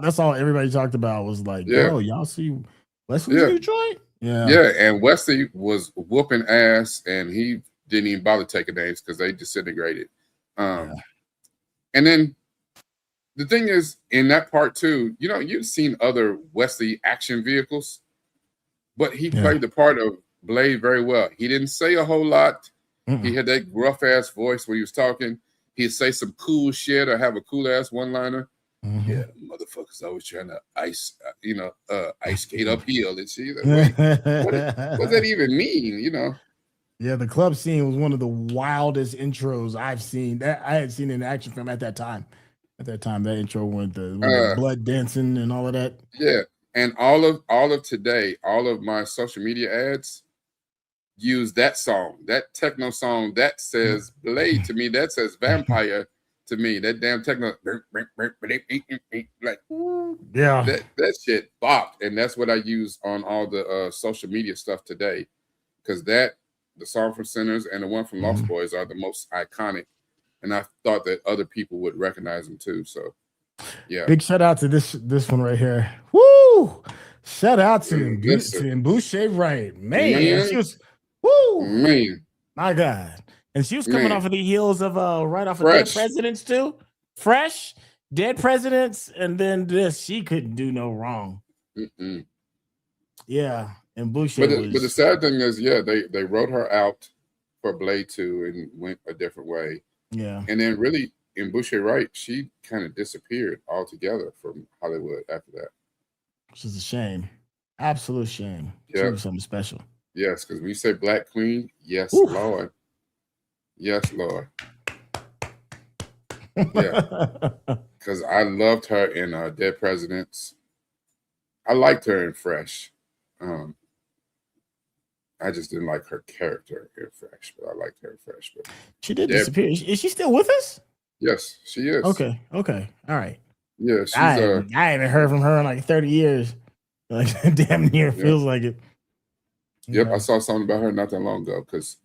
that's all everybody talked about was like, yo, y'all see Wesley's new joint? Yeah, and Wesley was whooping ass, and he didn't even bother taking names because they disintegrated. And then the thing is, in that part too, you know, you've seen other Wesley action vehicles. but he played the part of Blade very well. He didn't say a whole lot. He had that gruff ass voice when he was talking. He'd say some cool shit or have a cool ass one liner. Yeah, motherfuckers always trying to ice skate uphill and shit. Like, what does that even mean? You know? Yeah, the club scene was one of the wildest intros I've seen. That I had seen in an action film at that time. At that time, that intro with the blood dancing and all of that. Yeah, and all of today, all of my social media ads use that song, that techno song that says Blade to me, that says vampire to me. That damn techno, like that shit bopped, and that's what I use on all the social media stuff today, because the song from Sinners and the one from Lost Boys are the most iconic, and I thought that other people would recognize them too. So, yeah, big shout out to this one right here. Woo! Shout out to Boucher Wright, man. She was. Woo, man, my God. And she was coming off of the heels of right off of Dead Presidents too. Fresh, Dead Presidents, and then this. She couldn't do no wrong. Yeah, and Boucher but the sad thing is, they wrote her out for Blade 2 and went a different way. Yeah. And then really in Boucher Wright, she kind of disappeared altogether from Hollywood after that. Which is a shame. Absolute shame. Yeah. She was something special. Yes, because when you say Black Queen, yes, Lord. Yes, Lord. Yeah. Because I loved her in Dead Presidents. I liked her in Fresh. I just didn't like her character in Fresh, but I liked her in Fresh. But she did disappear. Is she still with us? Yes, she is. Okay. All right. Yeah, she's I haven't heard from her in like 30 years. Like damn near feels like it. Yep, I saw something about her not that long ago because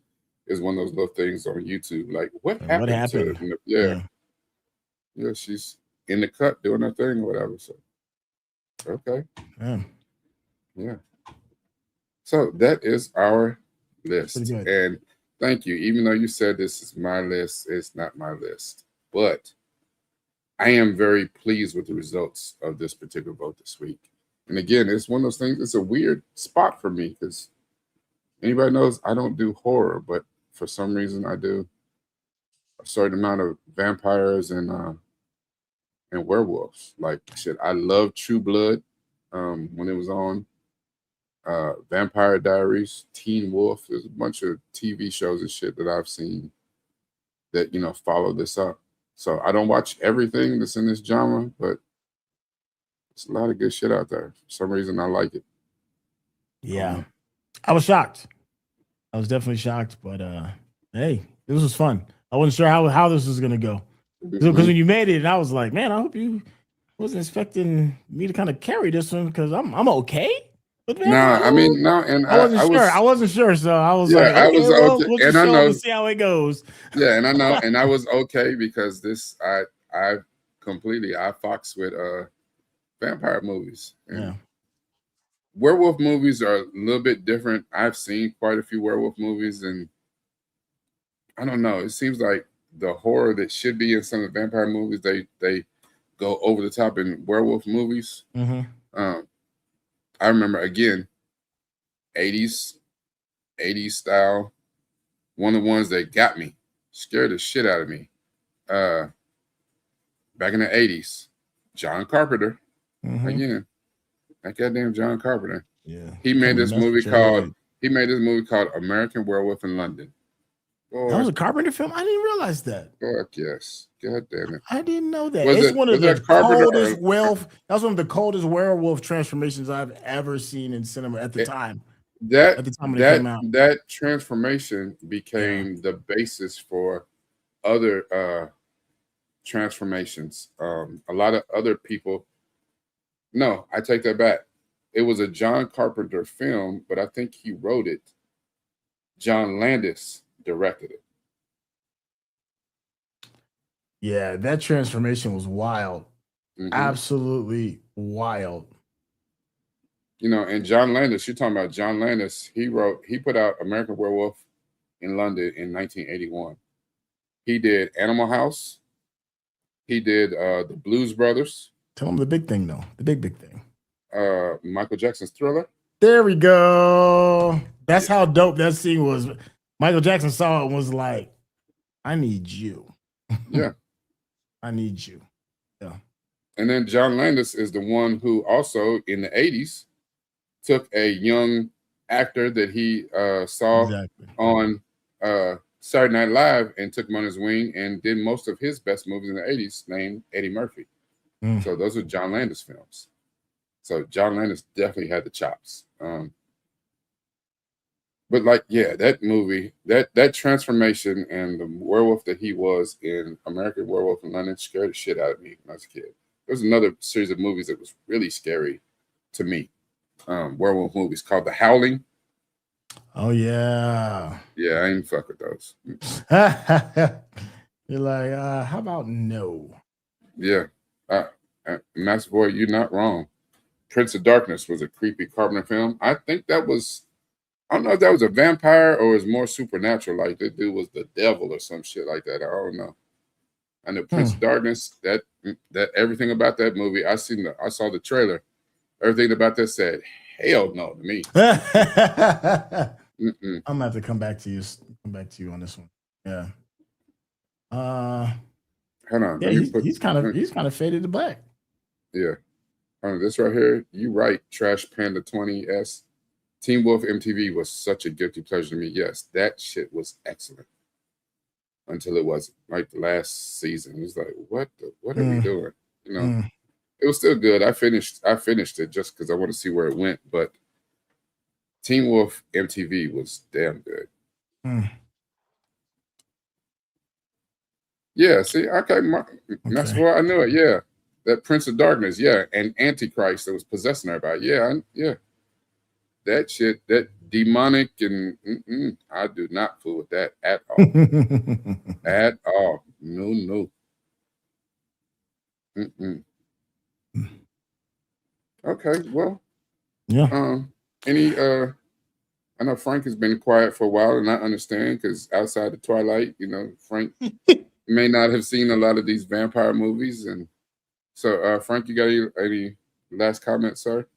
it's one of those little things on YouTube. Like, what happened? To her? Yeah, she's in the cut doing her thing or whatever. So, okay. Yeah. So that is our list. And thank you. Even though you said this is my list, it's not my list. But I am very pleased with the results of this particular vote this week. And again, it's one of those things, it's a weird spot for me because anybody knows I don't do horror, but for some reason I do a certain amount of vampires and werewolves. Like shit, I love True Blood when it was on. Vampire Diaries, Teen Wolf. There's a bunch of TV shows and shit that I've seen that, follow this up. So I don't watch everything that's in this genre, but it's a lot of good shit out there. For some reason I like it. Yeah. I was shocked. I was definitely shocked, but hey, this was fun. I wasn't sure how this was gonna go. Because when you made it, I was like, man, I hope you wasn't expecting me to kind of carry this one because I'm okay. And I wasn't sure, so I was like, I was okay. We'll just show and see how it goes. Yeah, and I know, and I was okay because this I fox with vampire movies. And werewolf movies are a little bit different. I've seen quite a few werewolf movies, and I don't know. It seems like the horror that should be in some of the vampire movies, they go over the top in werewolf movies. I remember again, 80s style. One of the ones that got me, scared the shit out of me. Back in the 80s, John Carpenter. Again, that goddamn John Carpenter. Yeah. He made this movie called American Werewolf in London. That was a Carpenter film? I didn't realize that. Fuck yes. God damn it. I didn't know that. It's one of the coldest that was one of the coldest werewolf transformations I've ever seen in cinema at the time. At the time when it came out. That transformation became the basis for other transformations. A lot of other people. No, I take that back. It was a John Carpenter film, but I think he wrote it. John Landis directed it. Yeah, that transformation was wild. Absolutely wild. And John Landis, you're talking about John Landis, he put out American Werewolf in London in 1981. He did Animal House. He did the Blues Brothers. Tell him the big thing, though. The big thing. Michael Jackson's Thriller. There we go. That's how dope that scene was. Michael Jackson saw it and was like, I need you. Yeah. I need you. Yeah. And then John Landis is the one who also in the 80s took a young actor that he saw on Saturday Night Live and took him on his wing and did most of his best movies in the 80s, named Eddie Murphy. So those are John Landis films. So John Landis definitely had the chops. But like, yeah, that movie, that transformation and the werewolf that he was in American Werewolf in London scared the shit out of me when I was a kid. There's another series of movies that was really scary to me. Werewolf movies called The Howling. Oh yeah. Yeah, I ain't fuck with those. You're like, how about no? Yeah. Master Boy, you're not wrong. Prince of Darkness was a creepy Carpenter film. I think that was, I don't know if that was a vampire or was more supernatural. Like that dude was the devil or some shit like that. I don't know. And the Prince of Darkness, that everything about that movie, I saw the trailer. Everything about that said, hell no to me. I'm gonna have to come back to you on this one. Yeah. Hold on. Yeah, he's kind of faded to black. Yeah. This right here, you right, Trash Panda 20S. Teen Wolf MTV was such a guilty pleasure to me. Yes, that shit was excellent. Until it wasn't. Like the last season. It was like, what are we doing? You know, it was still good. I finished it just because I want to see where it went. But Teen Wolf MTV was damn good. Yeah, see, okay, that's why I knew it. Yeah. That Prince of Darkness, yeah, and Antichrist that was possessing everybody. Yeah, that shit, that demonic, and I do not fool with that at all. At all. No. Okay, well, yeah. I know Frank has been quiet for a while, and I understand because outside of Twilight, you know, Frank may not have seen a lot of these vampire movies, and so Frank, you got any last comments, sir?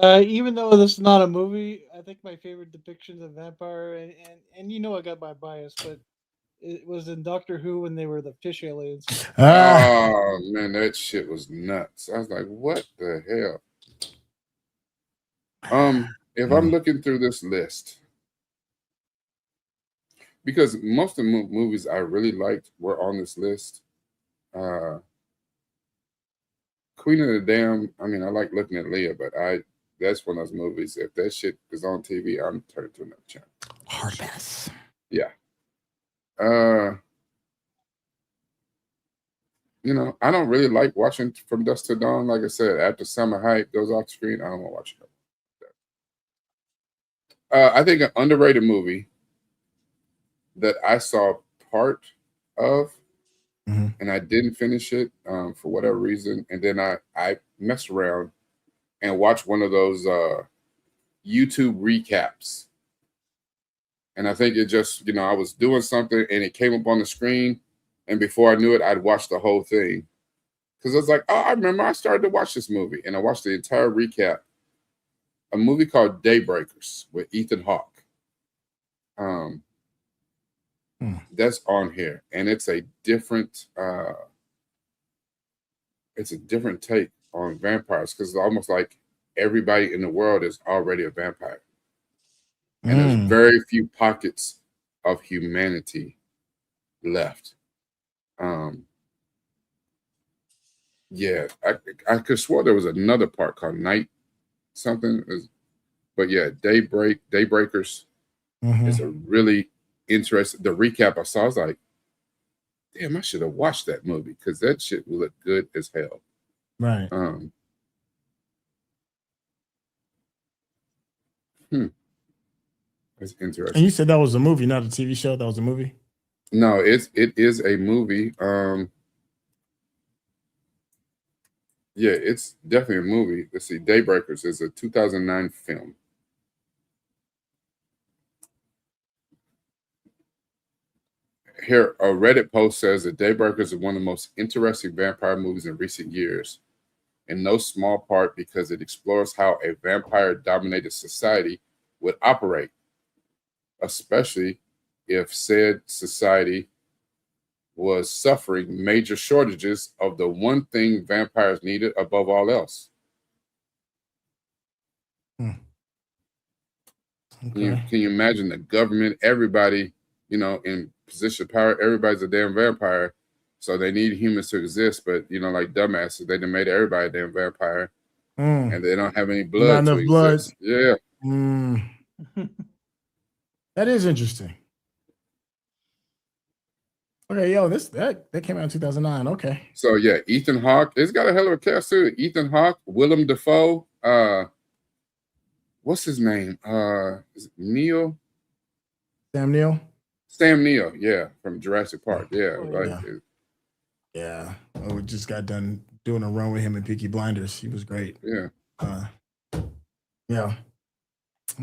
Even though this is not a movie, I think my favorite depictions of vampire, and you know I got my bias, but it was in Doctor Who when they were the fish aliens. Oh man, that shit was nuts. I was like, what the hell? If I'm looking through this list, because most of the movies I really liked were on this list. Queen of the Dam, I mean, I like looking at Leah, but that's one of those movies. If that shit is on TV, I'm turning to another channel. Hard pass. Yeah. You know, I don't really like watching From Dusk to Dawn. Like I said, after Summer Height goes off the screen, I don't want to watch it. I think an underrated movie that I saw part of, and I didn't finish it for whatever reason, and then I messed around and watched one of those YouTube recaps. And I think it just, you know, I was doing something and it came up on the screen. And before I knew it, I'd watched the whole thing. Because I was like, oh, I remember I started to watch this movie. And I watched the entire recap. A movie called Daybreakers with Ethan Hawke. That's on here. And it's a different take on vampires. Because it's almost like everybody in the world is already a vampire. And there's very few pockets of humanity left. Yeah, I could swear there was another part called Night something, but yeah, Daybreakers is a really interesting. The recap I saw, I was like, damn, I should have watched that movie because that shit will look good as hell. Right. That's interesting. And you said that was a movie, not a TV show. That was a movie. No, it is a movie. Yeah, it's definitely a movie. Let's see. Daybreakers is a 2009 film. Here, a Reddit post says that Daybreakers is one of the most interesting vampire movies in recent years. in no small part because it explores how a vampire-dominated society would operate, especially if said society was suffering major shortages of the one thing vampires needed above all else. Okay. Can you imagine the government, everybody, in position of power, everybody's a damn vampire. So they need humans to exist, but like dumbasses, they done made everybody a damn vampire. And they don't have any blood to exist. Yeah. That is interesting. Okay, yo, that came out in 2009. Okay. So yeah, Ethan Hawke. It's got a hell of a cast too. Ethan Hawke, Willem Dafoe, what's his name? Is it Neil? Sam Neill? Sam Neill, yeah, from Jurassic Park. Yeah. Yeah. Oh, we just got done doing a run with him in Peaky Blinders. He was great. Yeah. Yeah.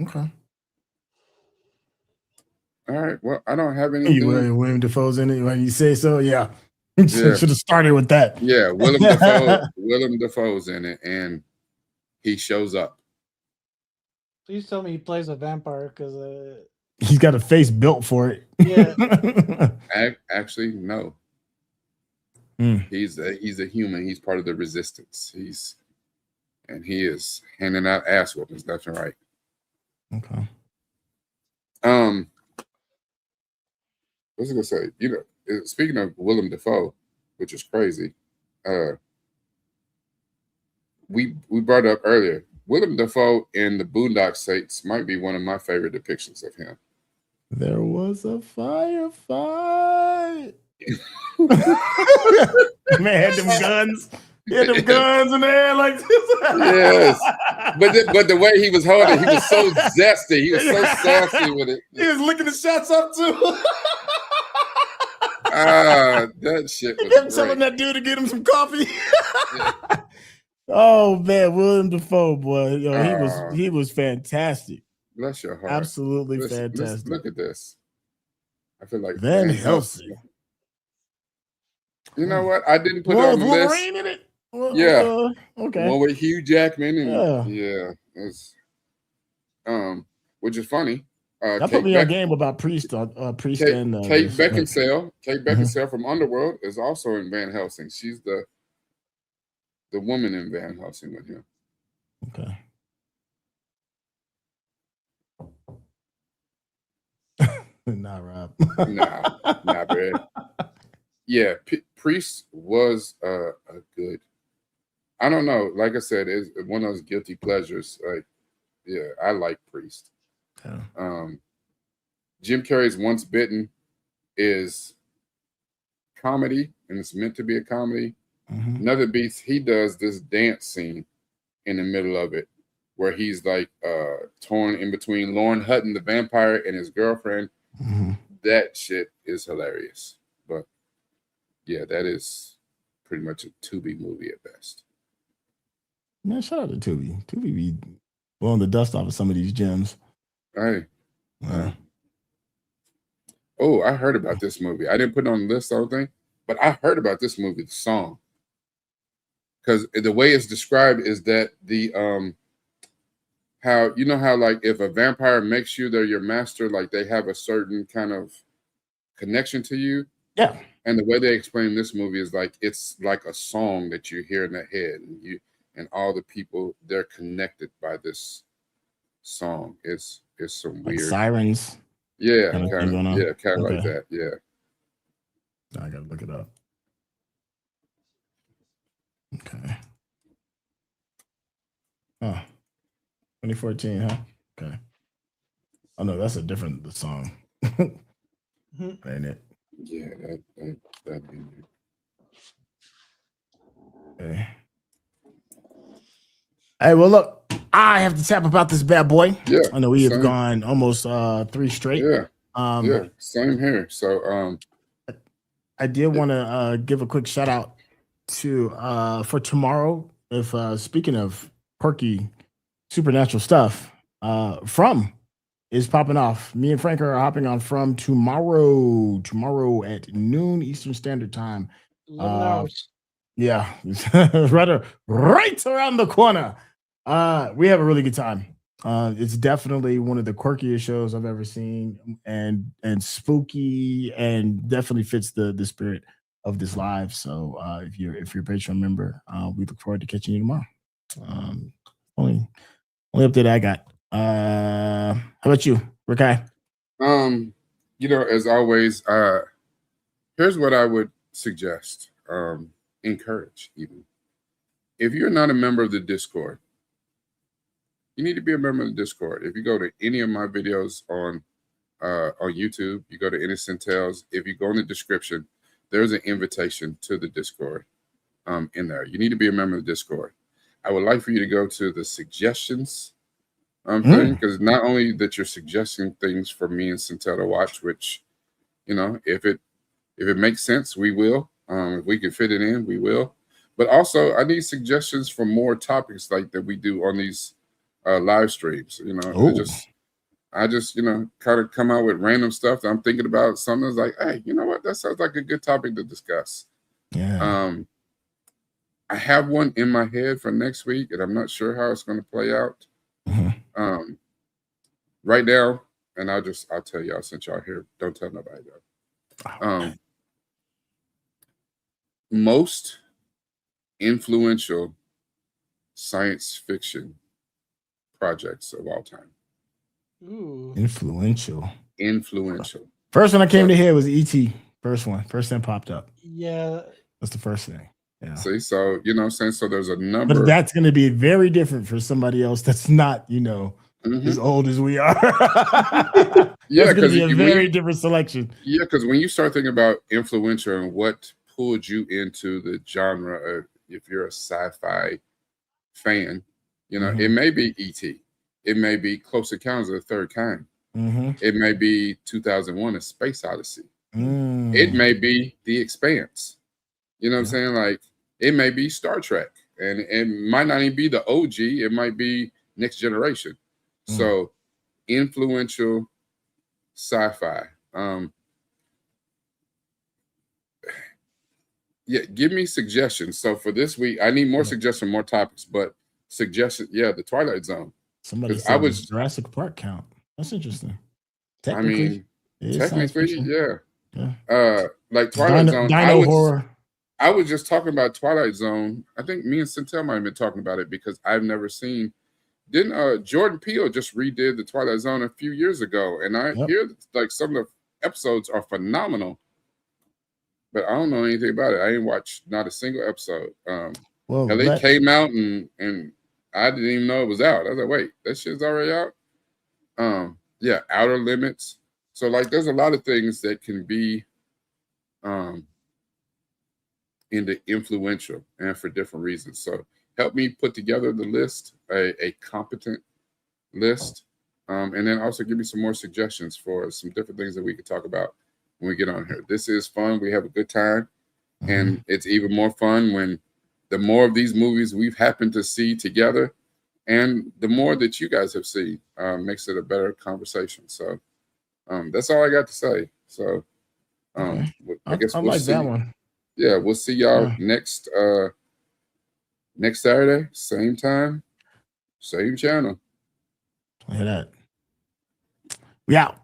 Okay. All right. Well, I don't have anything. William Dafoe's in it when you say so. Yeah. Should have started with that. Yeah. Willem Dafoe's in it, and he shows up. Please tell me he plays a vampire, because he's got a face built for it. Yeah. Actually, no. He's a human. He's part of the resistance. He is handing out ass whoopings left and right. Okay. What was I gonna say? Speaking of Willem Dafoe, which is crazy, we brought up earlier. Willem Dafoe in The Boondock Saints might be one of my favorite depictions of him. There was a firefight. Man had them guns. He had them guns in there like this. Yes. But the way he was holding it, he was so zesty. He was so sassy with it. He was licking the shots up too. That shit was kept telling that dude to get him some coffee. Oh man, Willem Dafoe, boy. Yo, he was fantastic. Bless your heart. Absolutely fantastic. Look at this. I feel like Van Helsing. You know what? I didn't put it on the list. Wolverine in it? Yeah. Okay. One with Hugh Jackman and which is funny. That put me on game about Priest and Kate Beckinsale. Kate Beckinsale from Underworld is also in Van Helsing. She's the woman in Van Helsing with him. Okay. Nah, Rob. nah, bro. Yeah, Priest was a good. I don't know. Like I said, it's one of those guilty pleasures. Like, yeah, I like Priest. Yeah. Jim Carrey's Once Bitten is comedy, and it's meant to be a comedy. Another Beast, he does this dance scene in the middle of it where he's like torn in between Lauren Hutton, the vampire, and his girlfriend. That shit is hilarious. But yeah, that is pretty much a Tubi movie at best. Man, shout out to Tubi. Tubi be blowing the dust off of some of these gems. Hey. Oh, I heard about this movie. I didn't put it on the list, I don't think, but I heard about this movie, the song. Because the way it's described is that the how like if a vampire makes you they're your master, like they have a certain kind of connection to you. Yeah. And the way they explain this movie is like it's like a song that you hear in the head, and all the people, they're connected by this song. It's some like weird sirens. Yeah, kind of like that. Yeah. I gotta look it up. Okay. Oh, 2014, huh? Okay. Oh no, that's a different song. Ain't it? Yeah, that ain't it. Okay. Hey, well, look, I have to tap about this bad boy. Yeah, I know we have gone almost 3 straight. Yeah. Yeah, same here. So I did want to give a quick shout out to for tomorrow. If speaking of quirky supernatural stuff, From is popping off. Me and Frank are hopping on From tomorrow at noon Eastern Standard Time. 11 hours. Yeah, right around the corner. We have a really good time. It's definitely one of the quirkiest shows I've ever seen, and spooky, and definitely fits the spirit of this live. So if you're a Patreon member, we look forward to catching you tomorrow. Only update I got. How about you, Rikai? You know, as always, here's what I would suggest. Encourage, even if you're not a member of the Discord, you need to be a member of the Discord. If you go to any of my videos on YouTube, you go to Innocent Tales. If you go in the description, there's an invitation to the Discord in there. You need to be a member of the Discord. I would like for you to go to the suggestions thing, because not only that you're suggesting things for me and Centel to watch, which, you know, if it makes sense, we will. If we can fit it in, we will. But also, I need suggestions for more topics like that we do on these live streams. You know, I just, you know, kind of come out with random stuff that I'm thinking about. Something that's like, hey, you know what? That sounds like a good topic to discuss. Yeah. I have one in my head for next week, and I'm not sure how it's going to play out. Right now, and I'll tell y'all since y'all here. Don't tell nobody though. Most influential science fiction projects of all time. Ooh. Influential. First one I came to hear was E.T. First thing popped up. Yeah. That's the first thing. Yeah. See, so you know what I'm saying? So there's a number. But that's going to be very different for somebody else that's not, you know, as old as we are. Yeah, it's going to be a very different selection. Yeah, because when you start thinking about influential and what pulled you into the genre, if you're a sci-fi fan, you know, it may be E.T. It may be Close Encounters of the Third Kind. It may be 2001: A Space Odyssey. It may be The Expanse. You know what I'm saying? Like, it may be Star Trek, and it might not even be the OG. It might be Next Generation. So, influential sci-fi. Yeah, give me suggestions. So for this week, I need more suggestions, more topics, but suggestions. Yeah, the Twilight Zone. Somebody said Jurassic Park count. That's interesting. Technically, yeah. Like Twilight Zone. Horror. I was just talking about Twilight Zone. I think me and Centel might have been talking about it because I've never seen. Didn't Jordan Peele just redid the Twilight Zone a few years ago, and I hear like some of the episodes are phenomenal, but I don't know anything about it. I ain't watched not a single episode. It came out and I didn't even know it was out. I was like, wait, that shit's already out. Yeah, Outer Limits. So like, there's a lot of things that can be in the influential and for different reasons. So help me put together the list, a competent list, and then also give me some more suggestions for some different things that we could talk about when we get on here. This is fun. We have a good time, and it's even more fun when the more of these movies we've happened to see together, and the more that you guys have seen, makes it a better conversation. So that's all I got to say. So I guess we'll see. That one. Yeah, we'll see y'all next Saturday, same time, same channel. Look at that. We out.